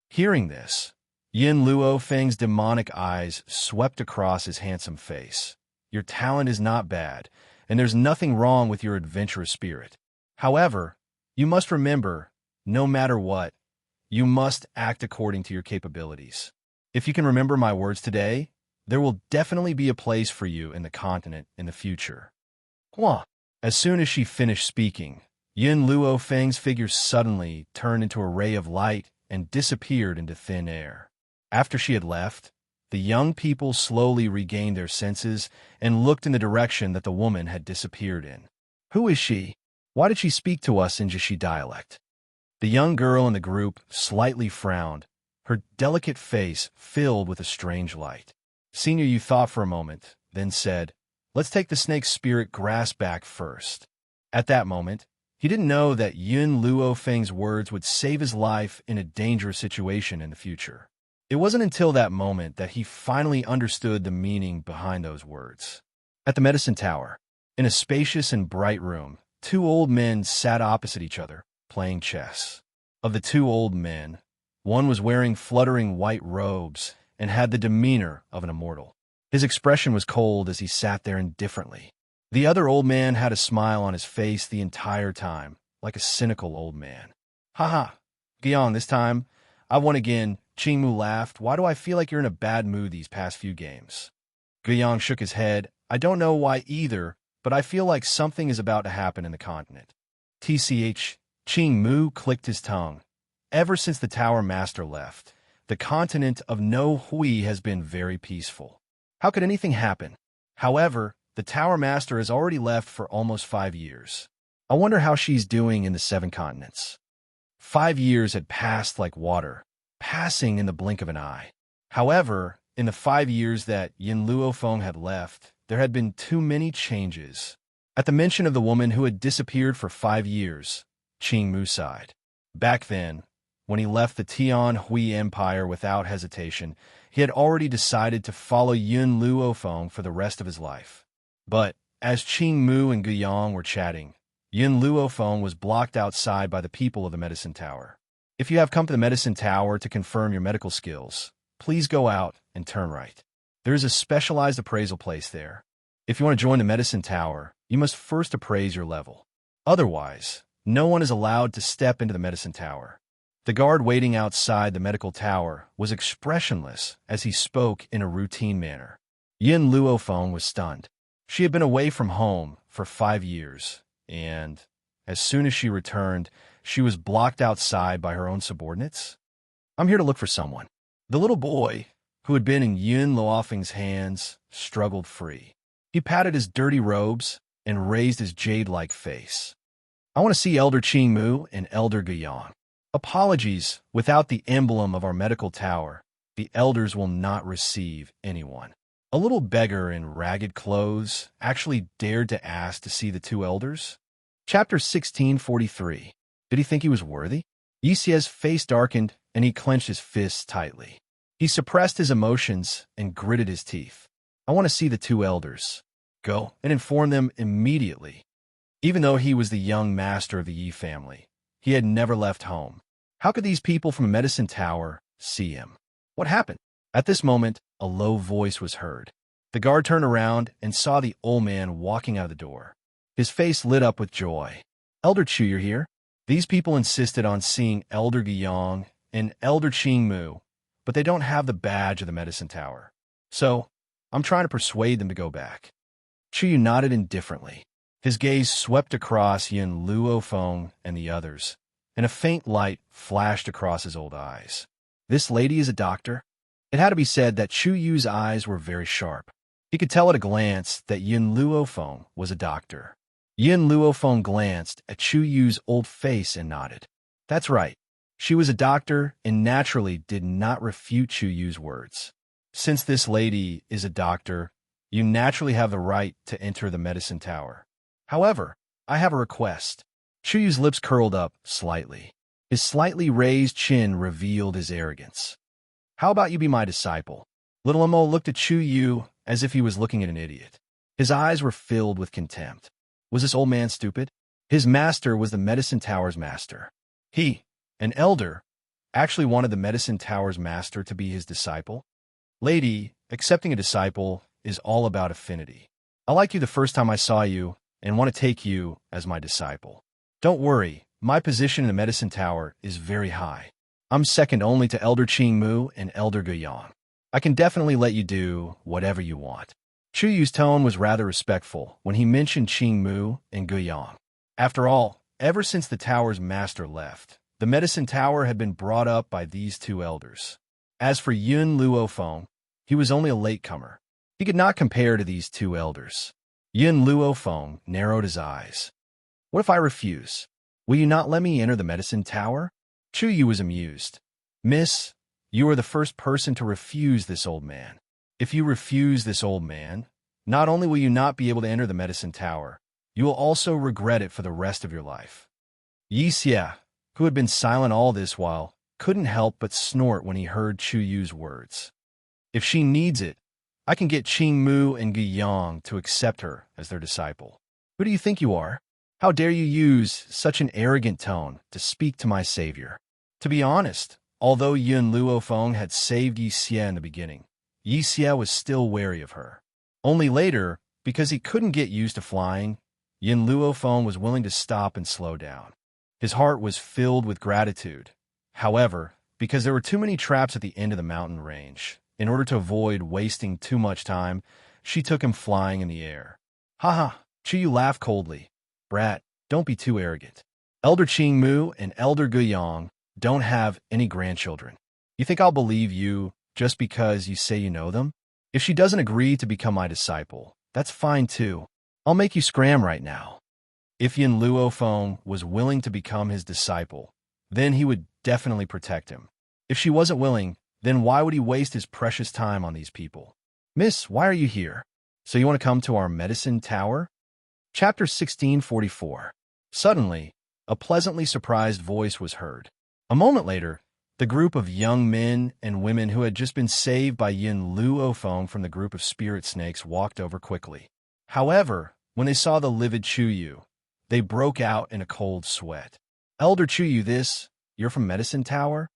Hearing this, Yin Luo Feng's demonic eyes swept across his handsome face. "Your talent is not bad, and there's nothing wrong with your adventurous spirit. However, you must remember, no matter what, you must act according to your capabilities. If you can remember my words today, there will definitely be a place for you in the continent in the future." Hua! As soon as she finished speaking, Yin Luo Feng's figure suddenly turned into a ray of light and disappeared into thin air. After she had left, the young people slowly regained their senses and looked in the direction that the woman had disappeared in. "Who is she? Why did she speak to us in Jishi dialect?" The young girl in the group slightly frowned, her delicate face filled with a strange light. Senior Yu thought for a moment, then said, "Let's take the snake's spirit grass back first." At that moment, He didn't know that Yun Luofeng's words would save his life in a dangerous situation in the future. It wasn't until that moment that he finally understood the meaning behind those words. At the medicine tower, in a spacious and bright room, two old men sat opposite each other, playing chess. Of the two old men, one was wearing fluttering white robes and had the demeanor of an immortal. His expression was cold as he sat there indifferently. The other old man had a smile on his face the entire time, like a cynical old man. "Ha, Guion, this time, I won again," Qingmu laughed. "Why do I feel like you're in a bad mood these past few games?" Guion shook his head. "I don't know why either, but I feel like something is about to happen in the continent." TCH, Qingmu clicked his tongue. Ever since the Tower Master left, the continent of No Hui has been very peaceful. How could anything happen? However, the Tower Master has already left for almost 5 years. I wonder how she's doing in the 7 continents. 5 years had passed like water, passing in the blink of an eye. However, in the 5 years that Yin Luofeng had left, there had been too many changes. At the mention of the woman who had disappeared for 5 years, Qingmu sighed. Back then, when he left the Tian Hui Empire without hesitation, he had already decided to follow Yun Luofeng for the rest of his life. But, as Qingmu and Guiyang were chatting, Yun Luofeng was blocked outside by the people of the medicine tower. "If you have come to the medicine tower to confirm your medical skills, please go out and turn right. There is a specialized appraisal place there. If you want to join the medicine tower, you must first appraise your level. Otherwise, no one is allowed to step into the medicine tower." The guard waiting outside the medical tower was expressionless as he spoke in a routine manner. Yin Luofeng was stunned. She had been away from home for 5 years, and as soon as she returned, she was blocked outside by her own subordinates. "I'm here to look for someone." The little boy, who had been in Yin Luofeng's hands, struggled free. He patted his dirty robes and raised his jade-like face. "I want to see Elder Qingmu and Elder Guiyang." "Apologies, without the emblem of our medical tower, the elders will not receive anyone." A little beggar in ragged clothes actually dared to ask to see the two elders. Chapter 1643. Did he think he was worthy? Yixie's face darkened, and he clenched his fists tightly. He suppressed his emotions and gritted his teeth. "I want to see the two elders. Go and inform them immediately." Even though he was the young master of the Yi family, he had never left home. How could these people from a medicine tower see him? What happened? At this moment, a low voice was heard. The guard turned around and saw the old man walking out of the door. His face lit up with joy. "Elder Chu, you're here?" These people insisted on seeing Elder Guiyang and Elder Qingmu, but they don't have the badge of the medicine tower. So, I'm trying to persuade them to go back. Chu nodded indifferently. His gaze swept across Yin Luofeng and the others, and a faint light flashed across his old eyes. "This lady is a doctor?" It had to be said that Chu Yu's eyes were very sharp. He could tell at a glance that Yin Luofeng was a doctor. Yin Luofeng glanced at Chu Yu's old face and nodded. That's right. She was a doctor and naturally did not refute Chu Yu's words. "Since this lady is a doctor, you naturally have the right to enter the medicine tower. However, I have a request." Chu Yu's lips curled up slightly. His slightly raised chin revealed his arrogance. "How about you be my disciple?" Little Emo looked at Chu Yu as if he was looking at an idiot. His eyes were filled with contempt. Was this old man stupid? His master was the medicine tower's master. He, an elder, actually wanted the medicine tower's master to be his disciple? "Lady, accepting a disciple is all about affinity. I liked you the first time I saw you and want to take you as my disciple. Don't worry, my position in the medicine tower is very high. I'm second only to Elder Qingmu and Elder Guiyang. I can definitely let you do whatever you want." Chu Yu's tone was rather respectful when he mentioned Qingmu and Guiyang. After all, ever since the tower's master left, the medicine tower had been brought up by these two elders. As for Yun Luofeng, he was only a latecomer. He could not compare to these two elders. Yun Luofeng narrowed his eyes. "What if I refuse? Will you not let me enter the medicine tower?" Chu Yu was amused. "Miss, you are the first person to refuse this old man. If you refuse this old man, not only will you not be able to enter the medicine tower, you will also regret it for the rest of your life. Yi Xie, who had been silent all this while, couldn't help but snort when he heard Chu Yu's words. If she needs it, I can get Qing Mu and Gu Yang to accept her as their disciple. Who do you think you are? How dare you use such an arrogant tone to speak to my savior? To be honest, although Yun Luofeng had saved Yi Xie in the beginning, Yi Xie was still wary of her. Only later, because he couldn't get used to flying, Yun Luofeng was willing to stop and slow down. His heart was filled with gratitude. However, because there were too many traps at the end of the mountain range, in order to avoid wasting too much time, she took him flying in the air. Haha, Chuyu laughed coldly. Brat, don't be too arrogant. Elder Qing Mu and Elder Guiyang don't have any grandchildren. You think I'll believe you just because you say you know them? If she doesn't agree to become my disciple, that's fine too. I'll make you scram right now. If Yin Luofeng was willing to become his disciple, then he would definitely protect him. If she wasn't willing, then why would he waste his precious time on these people? Miss, why are you here? So you want to come to our medicine tower? Chapter 1644. Suddenly, a pleasantly surprised voice was heard. A moment later, the group of young men and women who had just been saved by Yin Luofeng from the group of spirit snakes walked over quickly. However, when they saw the livid Chuyu, they broke out in a cold sweat. Elder Chuyu, you're from Medicine Tower?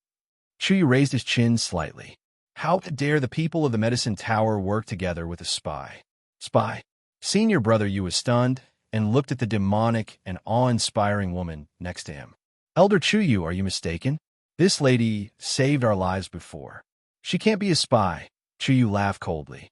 Chuyu raised his chin slightly. How dare the people of the Medicine Tower work together with a spy? Spy? Senior brother Yu was stunned and looked at the demonic and awe-inspiring woman next to him. Elder Chuyu, are you mistaken? This lady saved our lives before. She can't be a spy. Chuyu laughed coldly.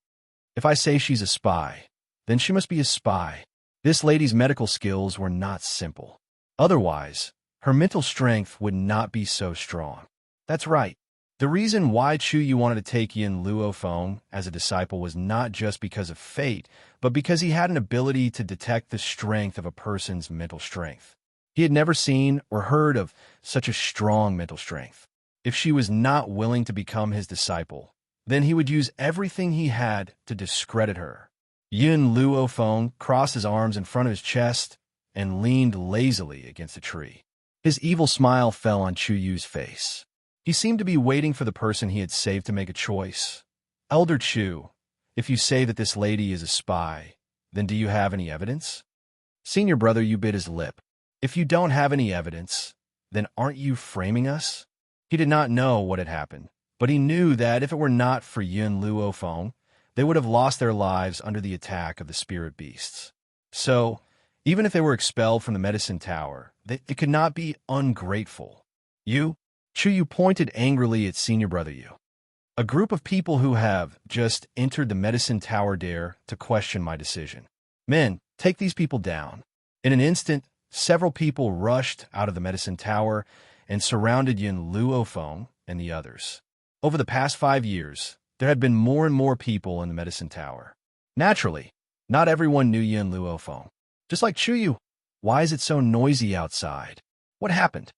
If I say she's a spy, then she must be a spy. This lady's medical skills were not simple. Otherwise, her mental strength would not be so strong. That's right. The reason why Chuyu wanted to take Yin Luofeng as a disciple was not just because of fate, but because he had an ability to detect the strength of a person's mental strength. He had never seen or heard of such a strong mental strength. If she was not willing to become his disciple, then he would use everything he had to discredit her. Yin Luofeng crossed his arms in front of his chest and leaned lazily against a tree. His evil smile fell on Chuyu's face. He seemed to be waiting for the person he had saved to make a choice. Elder Chu, if you say that this lady is a spy, then do you have any evidence? Senior brother Yu bit his lip. If you don't have any evidence, then aren't you framing us? He did not know what had happened, but he knew that if it were not for Yun Luofeng, they would have lost their lives under the attack of the spirit beasts. So, even if they were expelled from the medicine tower, they could not be ungrateful. Chuyu pointed angrily at senior brother Yu. A group of people who have just entered the medicine tower dare to question my decision. Men, take these people down. In an instant, several people rushed out of the medicine tower and surrounded Yin Luofeng and the others. Over the past 5 years, there had been more and more people in the medicine tower. Naturally, not everyone knew Yin Luofeng. Just like Chuyu, why is it so noisy outside? What happened?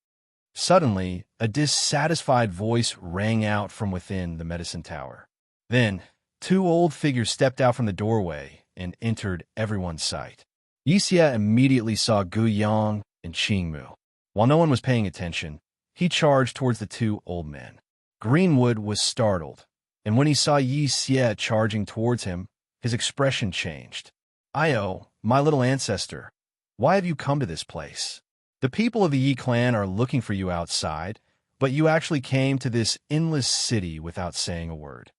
Suddenly, a dissatisfied voice rang out from within the medicine tower. Then, 2 old figures stepped out from the doorway and entered everyone's sight. Yi Xie immediately saw Gu Yang and Qing Mu. While no one was paying attention, he charged towards the 2 old men. Greenwood was startled, and when he saw Yi Xie charging towards him, his expression changed. Io, my little ancestor, why have you come to this place? The people of the Yi clan are looking for you outside, but you actually came to this endless city without saying a word.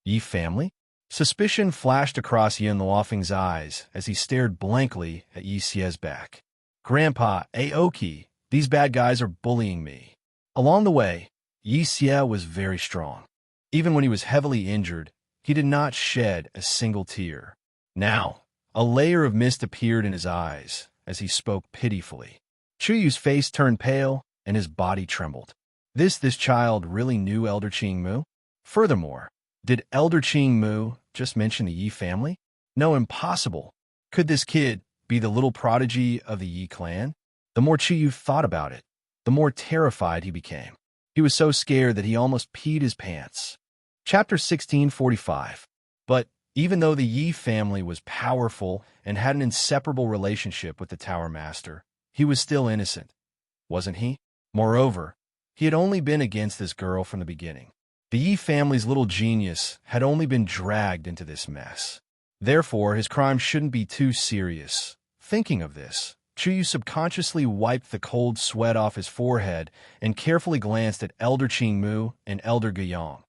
Yi family? Suspicion flashed across Yin Luofeng's eyes as he stared blankly at Yi Xie's back. Grandpa, Aoki, these bad guys are bullying me. Along the way, Yi Xie was very strong. Even when he was heavily injured, he did not shed a single tear. Now, a layer of mist appeared in his eyes as he spoke pitifully. Chuyu's face turned pale and his body trembled. This child really knew Elder Qing Mu? Furthermore, did Elder Qing Mu just mention the Yi family? No, impossible. Could this kid be the little prodigy of the Yi clan? The more Chuyu thought about it, the more terrified he became. He was so scared that he almost peed his pants. Chapter 1645. But even though the Yi family was powerful and had an inseparable relationship with the Tower Master, he was still innocent. wasn't he? Moreover, he had only been against this girl from the beginning. The Yi family's little genius had only been dragged into this mess. Therefore, his crime shouldn't be too serious. Thinking of this, Chuyu subconsciously wiped the cold sweat off his forehead and carefully glanced at Elder Qingmu and Elder Guiyang,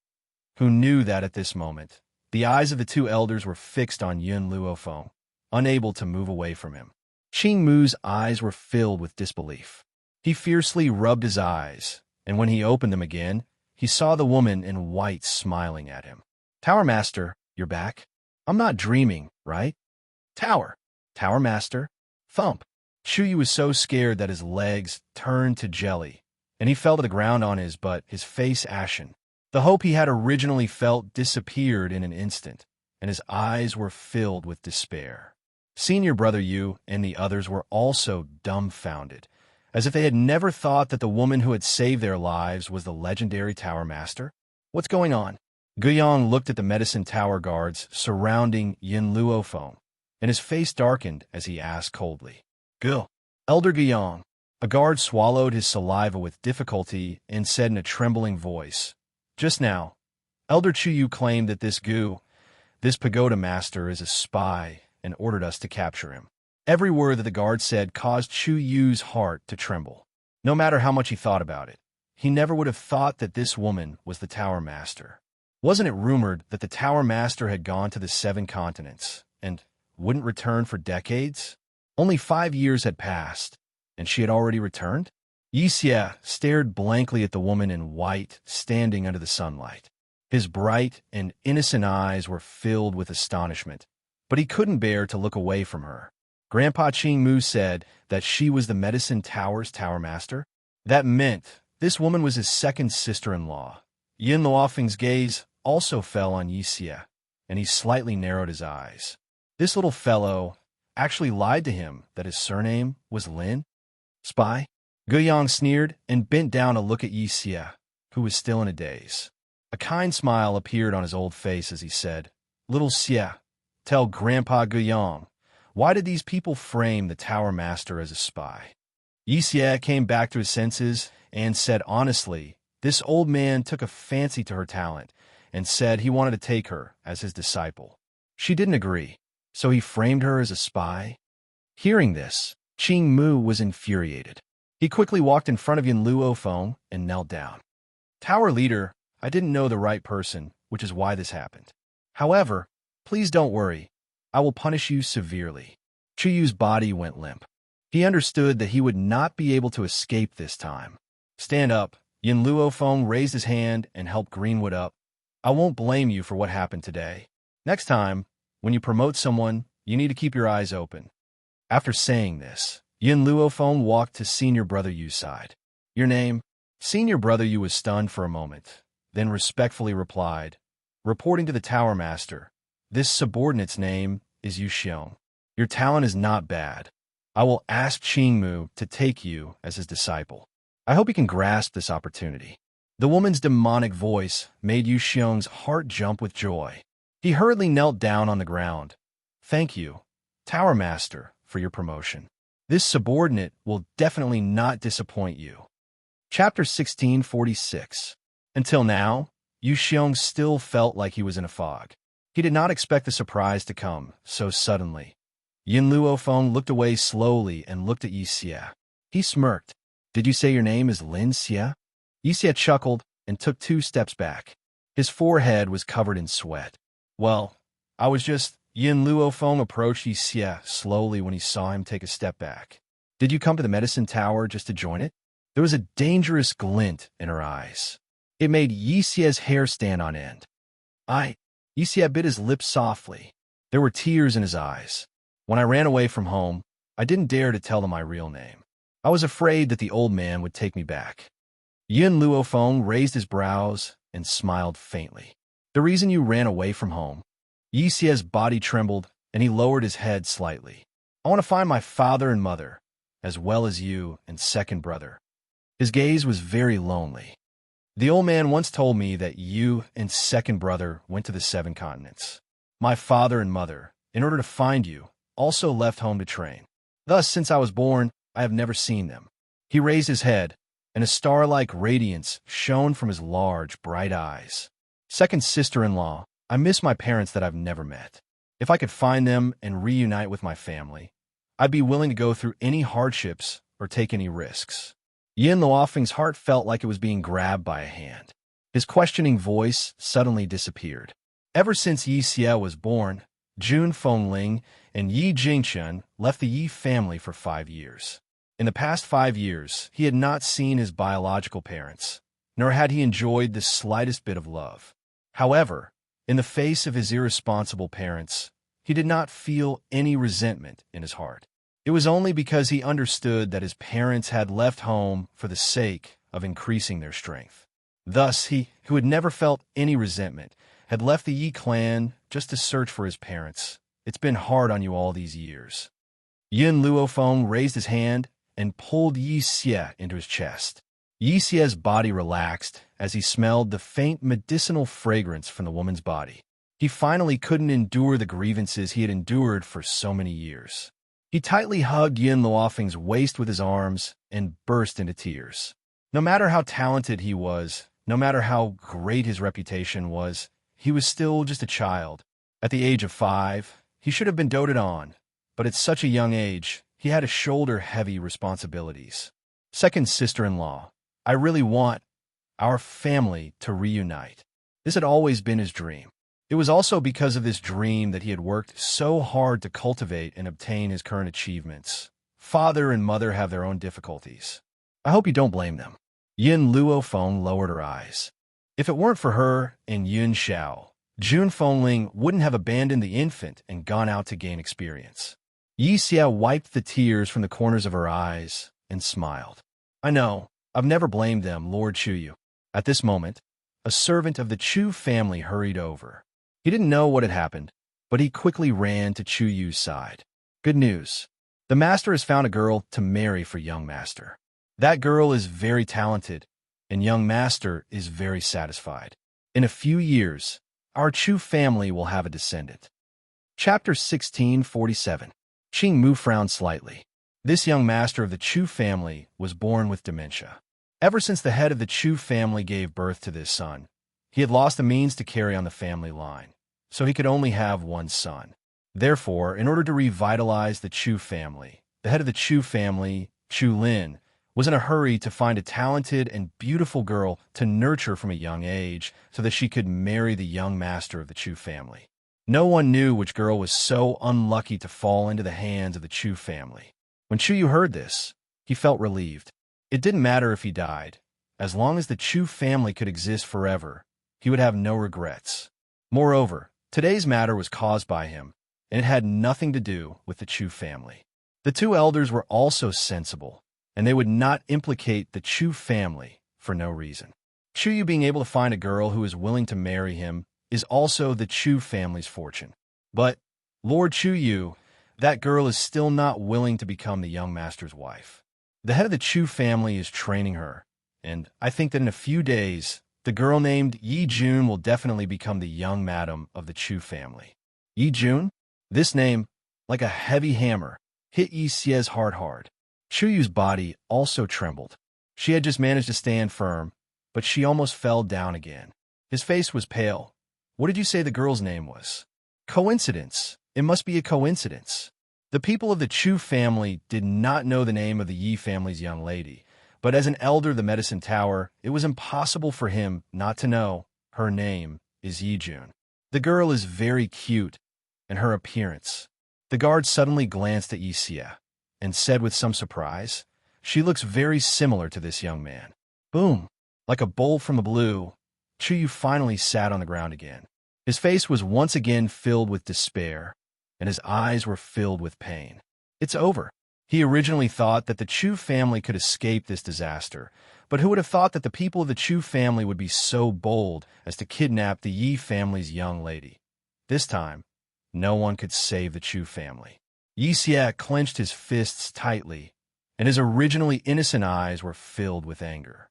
who knew that at this moment, the eyes of the two elders were fixed on Yun Luofeng, unable to move away from him. Qingmu's eyes were filled with disbelief. He fiercely rubbed his eyes, and when he opened them again, he saw the woman in white smiling at him. "Tower Master, you're back? I'm not dreaming, right?" Tower Master. Thump. Chuyu was so scared that his legs turned to jelly, and he fell to the ground on his butt, his face ashen. The hope he had originally felt disappeared in an instant, and his eyes were filled with despair. Senior Brother Yu and the others were also dumbfounded, as if they had never thought that the woman who had saved their lives was the legendary Tower Master. "What's going on?" Guiyang looked at the medicine tower guards surrounding Yun Luofeng, and his face darkened as he asked coldly, "Gu." "Elder Guiyang." A guard swallowed his saliva with difficulty and said in a trembling voice, "Just now, Elder Chuyu claimed that this pagoda master is a spy and ordered us to capture him." Every word that the guard said caused Chuyu's heart to tremble. No matter how much he thought about it, he never would have thought that this woman was the Tower Master. Wasn't it rumored that the Tower Master had gone to the 7 continents and wouldn't return for decades? Only 5 years had passed, and she had already returned? Yixia stared blankly at the woman in white standing under the sunlight. His bright and innocent eyes were filled with astonishment, but he couldn't bear to look away from her. Grandpa Qingmu said that she was the Medicine Tower's Tower Master. That meant this woman was his second sister-in-law. Yun Luofeng's gaze also fell on Yixia, and he slightly narrowed his eyes. This little fellow actually lied to him that his surname was Lin? Spy? Guiyang sneered and bent down to look at Yixia, who was still in a daze. A kind smile appeared on his old face as he said, "Little Xia, tell Grandpa Guiyang, why did these people frame the Tower Master as a spy?" Yixia came back to his senses and said honestly, this old man took a fancy to her talent and said he wanted to take her as his disciple. She didn't agree, so he framed her as a spy. Hearing this, Qingmu was infuriated. He quickly walked in front of Yun Luofeng and knelt down. "Tower Leader, I didn't know the right person, which is why this happened. However, please don't worry. I will punish you severely." Chuyu's body went limp. He understood that he would not be able to escape this time. "Stand up." Yun Luofeng raised his hand and helped Greenwood up. "I won't blame you for what happened today. Next time, when you promote someone, you need to keep your eyes open." After saying this, Yun Luofeng walked to Senior Brother Yu's side. "Your name?" Senior Brother Yu was stunned for a moment, then respectfully replied, "Reporting to the Tower Master, this subordinate's name is Yu Xiong. Your talent is not bad. I will ask Qingmu to take you as his disciple. I hope he can grasp this opportunity." The woman's demonic voice made Yu Xiong's heart jump with joy. He hurriedly knelt down on the ground. "Thank you, Tower Master, for your promotion. This subordinate will definitely not disappoint you." Chapter 1646. Until now, Yu Xiong still felt like he was in a fog. He did not expect the surprise to come so suddenly. Yun Luofeng looked away slowly and looked at Yixia. He smirked. "Did you say your name is Lin Xia?" Yixia chuckled and took 2 steps back. His forehead was covered in sweat. "Well, I was just..." Yun Luofeng approached Yixia slowly when he saw him take a step back. "Did you come to the medicine tower just to join it?" There was a dangerous glint in her eyes. It made Yixia's hair stand on end. Yixia bit his lips softly. There were tears in his eyes. "When I ran away from home, I didn't dare to tell them my real name. I was afraid that the old man would take me back." Yun Luofeng raised his brows and smiled faintly. "The reason you ran away from home?" Yixia's body trembled, and he lowered his head slightly. "I want to find my father and mother, as well as you and second brother." His gaze was very lonely. "The old man once told me that you and second brother went to the 7 continents. My father and mother, in order to find you, also left home to train. Thus, since I was born, I have never seen them. He raised his head, and a star-like radiance shone from his large, bright eyes. Second sister-in-law, I miss my parents that I've never met. If I could find them and reunite with my family, I'd be willing to go through any hardships or take any risks. Yin Luofeng's heart felt like it was being grabbed by a hand. His questioning voice suddenly disappeared. Ever since Yi Xie was born, Jun Fengling and Yi Jingchen left the Yi family for 5 years. In the past 5 years, he had not seen his biological parents, nor had he enjoyed the slightest bit of love. However, in the face of his irresponsible parents, he did not feel any resentment in his heart. It was only because he understood that his parents had left home for the sake of increasing their strength. Thus, he, who had never felt any resentment, had left the Yi clan just to search for his parents. It's been hard on you all these years. Yin Luofeng raised his hand and pulled Yi Xie into his chest. Yi Xie's body relaxed as he smelled the faint medicinal fragrance from the woman's body. He finally couldn't endure the grievances he had endured for so many years. He tightly hugged Yin Luofeng's waist with his arms and burst into tears. No matter how talented he was, no matter how great his reputation was, he was still just a child. At the age of 5, he should have been doted on, but at such a young age, he had to shoulder heavy responsibilities. Second sister-in-law, I really want our family to reunite. This had always been his dream. It was also because of this dream that he had worked so hard to cultivate and obtain his current achievements. Father and mother have their own difficulties. I hope you don't blame them. Yin Luofeng lowered her eyes. If it weren't for her and Yun Xiao, Jun Fengling wouldn't have abandoned the infant and gone out to gain experience. Yi Xie wiped the tears from the corners of her eyes and smiled. I know, I've never blamed them, Lord Chuyu. At this moment, a servant of the Chu family hurried over. He didn't know what had happened, but he quickly ran to Chu Yu's side. Good news. The master has found a girl to marry for young master. That girl is very talented, and young master is very satisfied. In a few years, our Chu family will have a descendant. Chapter 1647. Qing Mu frowned slightly. This young master of the Chu family was born with dementia. Ever since the head of the Chu family gave birth to this son, he had lost the means to carry on the family line, so he could only have one son. Therefore, in order to revitalize the Chu family, the head of the Chu family, Chu Lin, was in a hurry to find a talented and beautiful girl to nurture from a young age so that she could marry the young master of the Chu family. No one knew which girl was so unlucky to fall into the hands of the Chu family. When Chu Yu heard this, he felt relieved. It didn't matter if he died. As long as the Chu family could exist forever, he would have no regrets. Moreover, today's matter was caused by him, and it had nothing to do with the Chu family. The two elders were also sensible, and they would not implicate the Chu family for no reason. Chu Yu being able to find a girl who is willing to marry him is also the Chu family's fortune. But, Lord Chu Yu, that girl is still not willing to become the young master's wife. The head of the Chu family is training her, and I think that in a few days, the girl named Yi Jun will definitely become the young madam of the Chu family. Yi Jun? This name, like a heavy hammer, hit Yi Xie's heart hard. Chu Yu's body also trembled. She had just managed to stand firm, but she almost fell down again. His face was pale. What did you say the girl's name was? Coincidence. It must be a coincidence. The people of the Chu family did not know the name of the Yi family's young lady, but as an elder of the Medicine Tower, it was impossible for him not to know her name is Yi Jun. The girl is very cute, and her appearance. The guard suddenly glanced at Yi Xie and said with some surprise, she looks very similar to this young man. Boom! Like a bolt from the blue, Chu Yu finally sat on the ground again. His face was once again filled with despair, and his eyes were filled with pain. It's over. He originally thought that the Chu family could escape this disaster, but who would have thought that the people of the Chu family would be so bold as to kidnap the Yi family's young lady? This time, no one could save the Chu family. Yi Xie clenched his fists tightly, and his originally innocent eyes were filled with anger.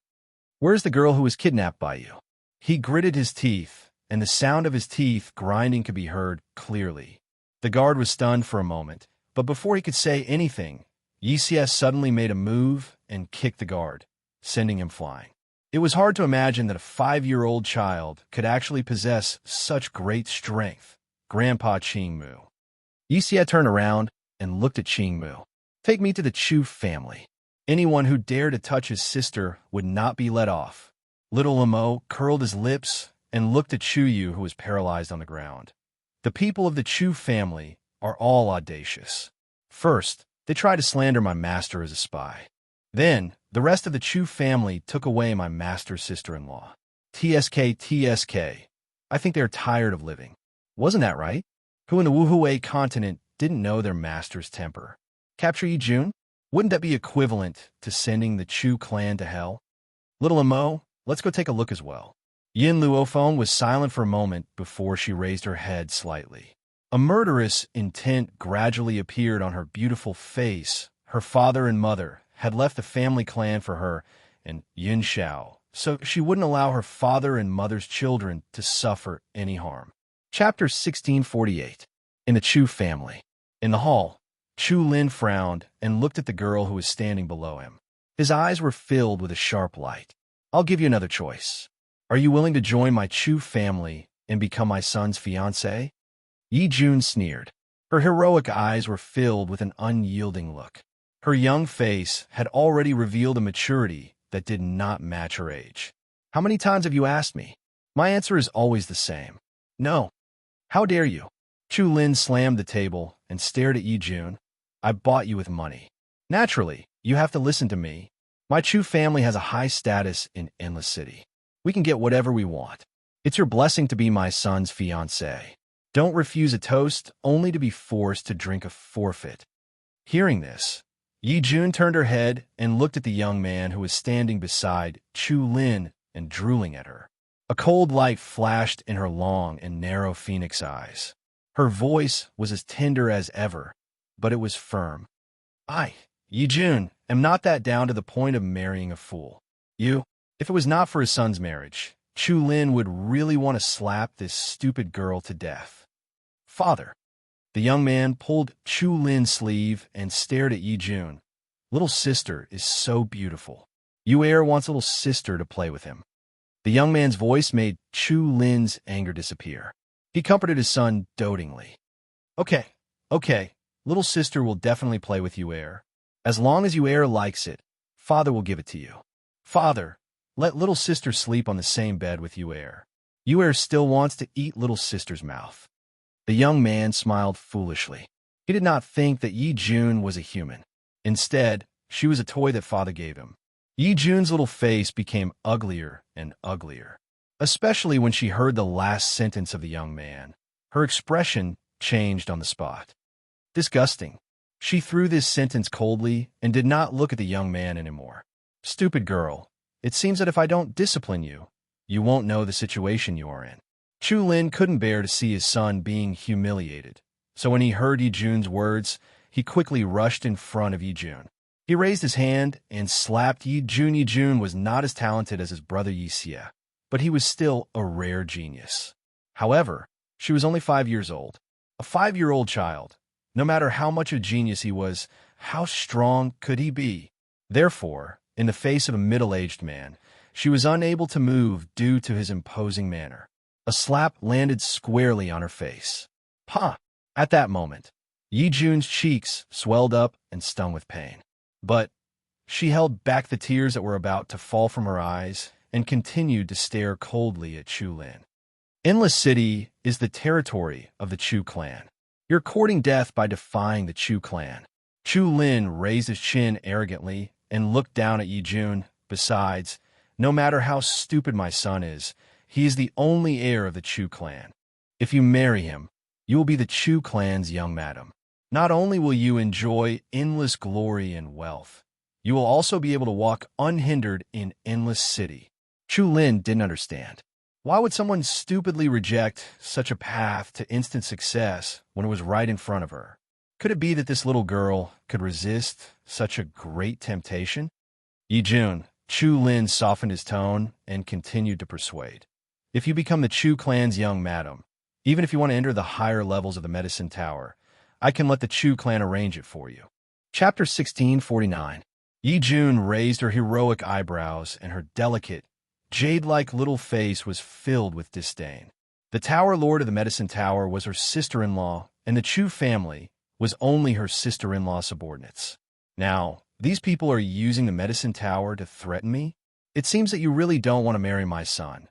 Where's the girl who was kidnapped by you? He gritted his teeth, and the sound of his teeth grinding could be heard clearly. The guard was stunned for a moment, but before he could say anything, Yi Xie suddenly made a move and kicked the guard, sending him flying. It was hard to imagine that a 5-year-old child could actually possess such great strength. Grandpa Qingmu. Yixia turned around and looked at Qingmu. Take me to the Chu family. Anyone who dared to touch his sister would not be let off. Little Lamo curled his lips and looked at Chu Yu, who was paralyzed on the ground. The people of the Chu family are all audacious. First, they tried to slander my master as a spy. Then, the rest of the Chu family took away my master's sister-in-law. TSK. I think they are tired of living. Wasn't that right? Who in the Wuhui continent didn't know their master's temper? Capture Yi Jun? Wouldn't that be equivalent to sending the Chu clan to hell? Little Amo, let's go take a look as well. Yin Luofeng was silent for a moment before she raised her head slightly. A murderous intent gradually appeared on her beautiful face. Her father and mother had left the family clan for her and Yin Xiao, so she wouldn't allow her father and mother's children to suffer any harm. Chapter 1648. In the Chu family. In the hall, Chu Lin frowned and looked at the girl who was standing below him. His eyes were filled with a sharp light. I'll give you another choice. Are you willing to join my Chu family and become my son's fiancé? Yi Jun sneered. Her heroic eyes were filled with an unyielding look. Her young face had already revealed a maturity that did not match her age. How many times have you asked me? My answer is always the same. No. How dare you? Chu Lin slammed the table and stared at Yi Jun. I bought you with money. Naturally, you have to listen to me. My Chu family has a high status in Endless City. We can get whatever we want. It's your blessing to be my son's fiancé. Don't refuse a toast only to be forced to drink a forfeit. Hearing this, Yi Jun turned her head and looked at the young man who was standing beside Chu Lin and drooling at her. A cold light flashed in her long and narrow phoenix eyes. Her voice was as tender as ever, but it was firm. I, Yi Jun, am not that down to the point of marrying a fool. If it was not for his son's marriage, Chu Lin would really want to slap this stupid girl to death. Father. The young man pulled Chu Lin's sleeve and stared at Yi Jun. Little sister is so beautiful. Yu wants little sister to play with him. The young man's voice made Chu Lin's anger disappear. He comforted his son dotingly. Okay. Little sister will definitely play with Yu. As long as Yu likes it, father will give it to you. Father, let little sister sleep on the same bed with Yu. Yu still wants to eat little sister's mouth. The young man smiled foolishly. He did not think that Yi Jun was a human. Instead, she was a toy that father gave him. Yi Jun's little face became uglier and uglier, especially when she heard the last sentence of the young man. Her expression changed on the spot. Disgusting. She threw this sentence coldly and did not look at the young man anymore. Stupid girl. It seems that if I don't discipline you, you won't know the situation you are in. Chu Lin couldn't bear to see his son being humiliated, so when he heard Yi Jun's words, he quickly rushed in front of Yi Jun. He raised his hand and slapped Yi Jun. Yi Jun was not as talented as his brother Yixia, but he was still a rare genius. However, she was only 5 years old. A 5-year-old child. No matter how much of a genius he was, how strong could he be? Therefore, in the face of a middle-aged man, she was unable to move due to his imposing manner. A slap landed squarely on her face. Pah! At that moment, Yi Jun's cheeks swelled up and stung with pain. But she held back the tears that were about to fall from her eyes and continued to stare coldly at Chu Lin. Endless City is the territory of the Chu clan. You're courting death by defying the Chu clan. Chu Lin raised his chin arrogantly and looked down at Yi Jun. Besides, no matter how stupid my son is, he is the only heir of the Chu clan. If you marry him, you will be the Chu clan's young madam. Not only will you enjoy endless glory and wealth, you will also be able to walk unhindered in Endless City. Chu Lin didn't understand. Why would someone stupidly reject such a path to instant success when it was right in front of her? Could it be that this little girl could resist such a great temptation? Yi Jun, Chu Lin softened his tone and continued to persuade. If you become the Chu clan's young madam, even if you want to enter the higher levels of the Medicine Tower, I can let the Chu clan arrange it for you. Chapter 1649. Yi Jun raised her heroic eyebrows, and her delicate, jade-like little face was filled with disdain. The Tower Lord of the Medicine Tower was her sister-in-law, and the Chu family was only her sister-in-law subordinates. Now, these people are using the Medicine Tower to threaten me? It seems that you really don't want to marry my son.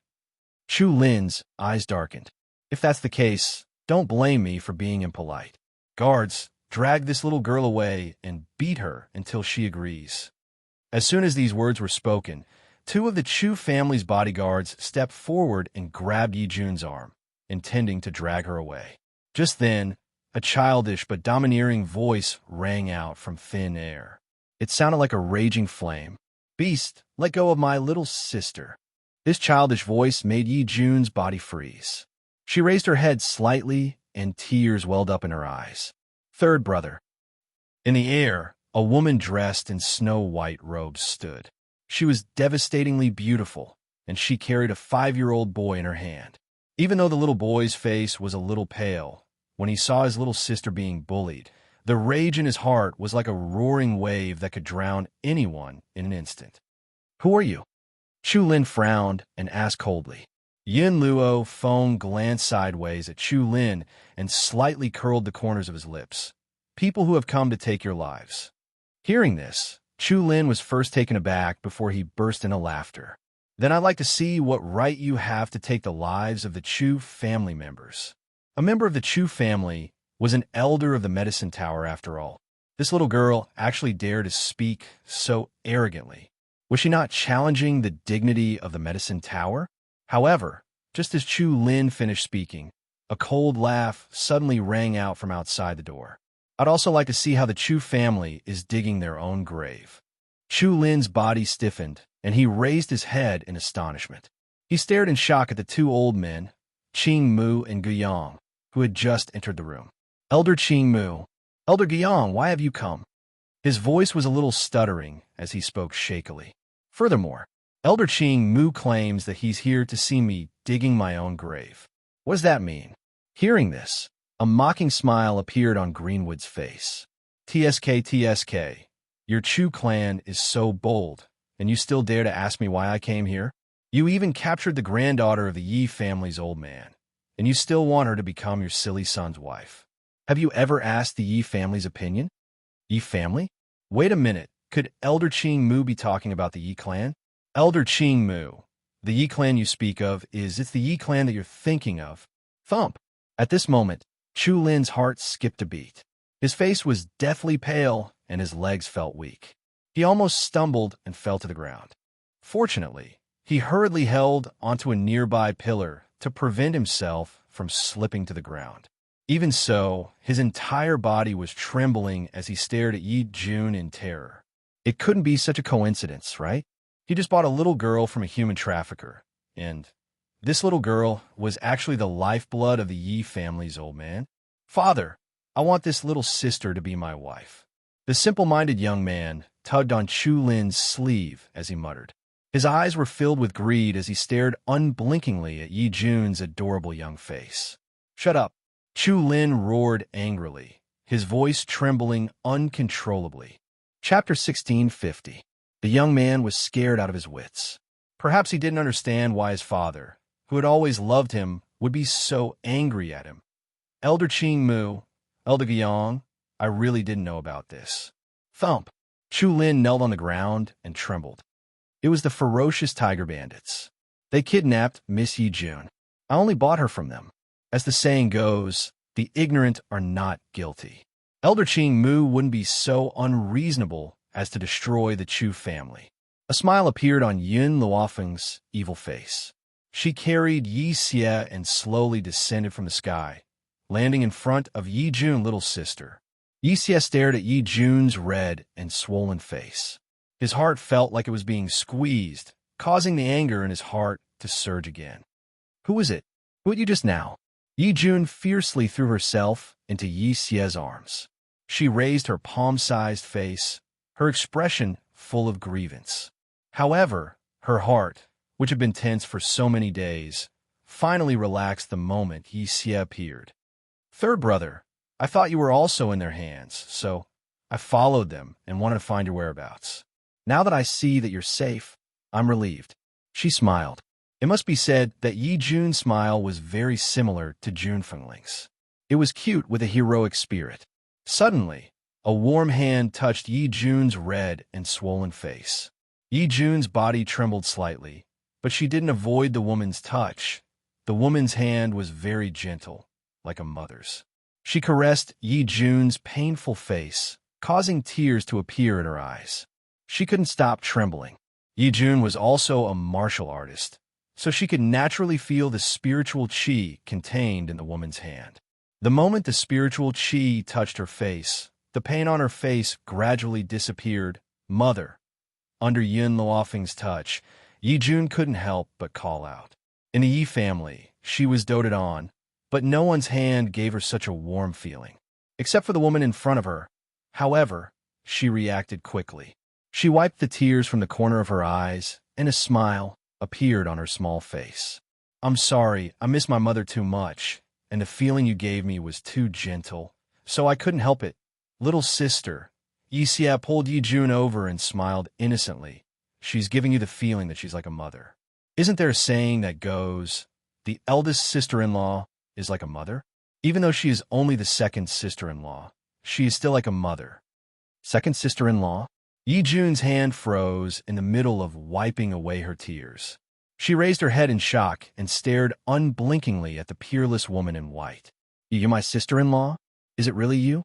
Chu Lin's eyes darkened. If that's the case, don't blame me for being impolite. Guards, drag this little girl away and beat her until she agrees. As soon as these words were spoken, two of the Chu family's bodyguards stepped forward and grabbed Yi Jun's arm, intending to drag her away. Just then, a childish but domineering voice rang out from thin air. It sounded like a raging flame. "Beast, let go of my little sister." This childish voice made Yi Jun's body freeze. She raised her head slightly, and tears welled up in her eyes. Third brother. In the air, a woman dressed in snow-white robes stood. She was devastatingly beautiful, and she carried a 5-year-old boy in her hand. Even though the little boy's face was a little pale, when he saw his little sister being bullied, the rage in his heart was like a roaring wave that could drown anyone in an instant. "Who are you?" Chu Lin frowned and asked coldly. Yin Luo Feng glanced sideways at Chu Lin and slightly curled the corners of his lips. "People who have come to take your lives." Hearing this, Chu Lin was first taken aback before he burst into laughter. "Then I'd like to see what right you have to take the lives of the Chu family members." A member of the Chu family was an elder of the Medicine Tower after all. This little girl actually dared to speak so arrogantly. Was she not challenging the dignity of the Medicine Tower? However, just as Chu Lin finished speaking, a cold laugh suddenly rang out from outside the door. "I'd also like to see how the Chu family is digging their own grave." Chu Lin's body stiffened, and he raised his head in astonishment. He stared in shock at the two old men, Qing Mu and Guiyang, who had just entered the room. "Elder Qing Mu, Elder Guiyang, why have you come?" His voice was a little stuttering as he spoke shakily. Furthermore, Elder Qing Mu claims that he's here to see me digging my own grave. What does that mean? Hearing this, a mocking smile appeared on Greenwood's face. TSK, your Chu clan is so bold, and you still dare to ask me why I came here? You even captured the granddaughter of the Yi family's old man, and you still want her to become your silly son's wife. Have you ever asked the Yi family's opinion? Yi family? Wait a minute, could Elder Qing Mu be talking about the Yi clan? Elder Qing Mu, the Yi clan you speak of it's the Yi clan that you're thinking of. Thump! At this moment, Chu Lin's heart skipped a beat. His face was deathly pale, and his legs felt weak. He almost stumbled and fell to the ground. Fortunately, he hurriedly held onto a nearby pillar to prevent himself from slipping to the ground. Even so, his entire body was trembling as he stared at Yi Jun in terror. It couldn't be such a coincidence, right? He just bought a little girl from a human trafficker, and this little girl was actually the lifeblood of the Yi family's old man. "Father, I want this little sister to be my wife." The simple-minded young man tugged on Chu Lin's sleeve as he muttered. His eyes were filled with greed as he stared unblinkingly at Yi Jun's adorable young face. "Shut up!" Chu Lin roared angrily, his voice trembling uncontrollably. Chapter 1650. The young man was scared out of his wits. Perhaps he didn't understand why his father, who had always loved him, would be so angry at him. "Elder Qing Mu, Elder Guiyang, I really didn't know about this." Thump! Chu Lin knelt on the ground and trembled. It was the ferocious tiger bandits. They kidnapped Miss Yi Jun. I only bought her from them. As the saying goes, the ignorant are not guilty. Elder Qing Mu wouldn't be so unreasonable as to destroy the Chu family. A smile appeared on Yun Luofeng's evil face. She carried Yi Xie and slowly descended from the sky, landing in front of Yi Jun's little sister. Yi Xie stared at Yi Jun's red and swollen face. His heart felt like it was being squeezed, causing the anger in his heart to surge again. "Who is it? Who hit you just now?" Yi Jun fiercely threw herself into Yi Xie's arms. She raised her palm-sized face, her expression full of grievance. However, her heart, which had been tense for so many days, finally relaxed the moment Yi Xie appeared. "Third brother, I thought you were also in their hands, so I followed them and wanted to find your whereabouts." Now that I see that you're safe, I'm relieved." She smiled. It must be said that Yi Jun's smile was very similar to Jun Fengling's. It was cute with a heroic spirit. Suddenly, a warm hand touched Yi Jun's red and swollen face. Yi Jun's body trembled slightly, but she didn't avoid the woman's touch. The woman's hand was very gentle, like a mother's. She caressed Yi Jun's painful face, causing tears to appear in her eyes. She couldn't stop trembling. Yi Jun was also a martial artist, so she could naturally feel the spiritual qi contained in the woman's hand. The moment the spiritual qi touched her face, the pain on her face gradually disappeared. "Mother." Under Yun Luofeng's touch, Yi Jun couldn't help but call out. In the Yi family, she was doted on, but no one's hand gave her such a warm feeling. Except for the woman in front of her. However, she reacted quickly. She wiped the tears from the corner of her eyes, and a smile appeared on her small face. "I'm sorry, I miss my mother too much, and the feeling you gave me was too gentle, so I couldn't help it. Little sister." Yi Xia pulled Yi Jun over and smiled innocently. "She's giving you the feeling that she's like a mother. Isn't there a saying that goes, the eldest sister-in-law is like a mother? Even though she is only the second sister-in-law, she is still like a mother." Second sister-in-law? Yi Jun's hand froze in the middle of wiping away her tears. She raised her head in shock and stared unblinkingly at the peerless woman in white. "You my sister-in-law? Is it really you?"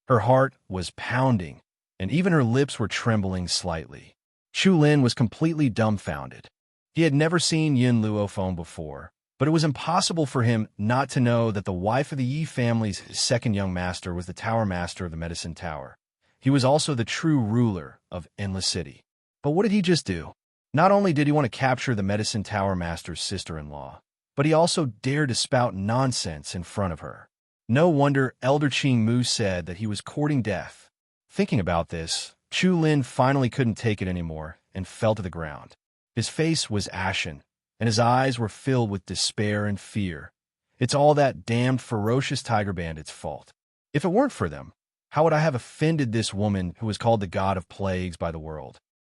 Her heart was pounding, and even her lips were trembling slightly. Chu Lin was completely dumbfounded. He had never seen Yun Luofeng before, but it was impossible for him not to know that the wife of the Yi family's second young master was the Tower Master of the Medicine Tower. He was also the true ruler of Endless City. But what did he just do? Not only did he want to capture the Medicine Tower Master's sister-in-law, but he also dared to spout nonsense in front of her. No wonder Elder Qing Mu said that he was courting death. Thinking about this, Chu Lin finally couldn't take it anymore and fell to the ground. His face was ashen, and his eyes were filled with despair and fear. It's all that damned ferocious tiger bandit's fault. If it weren't for them, how would I have offended this woman who was called the god of plagues by the world?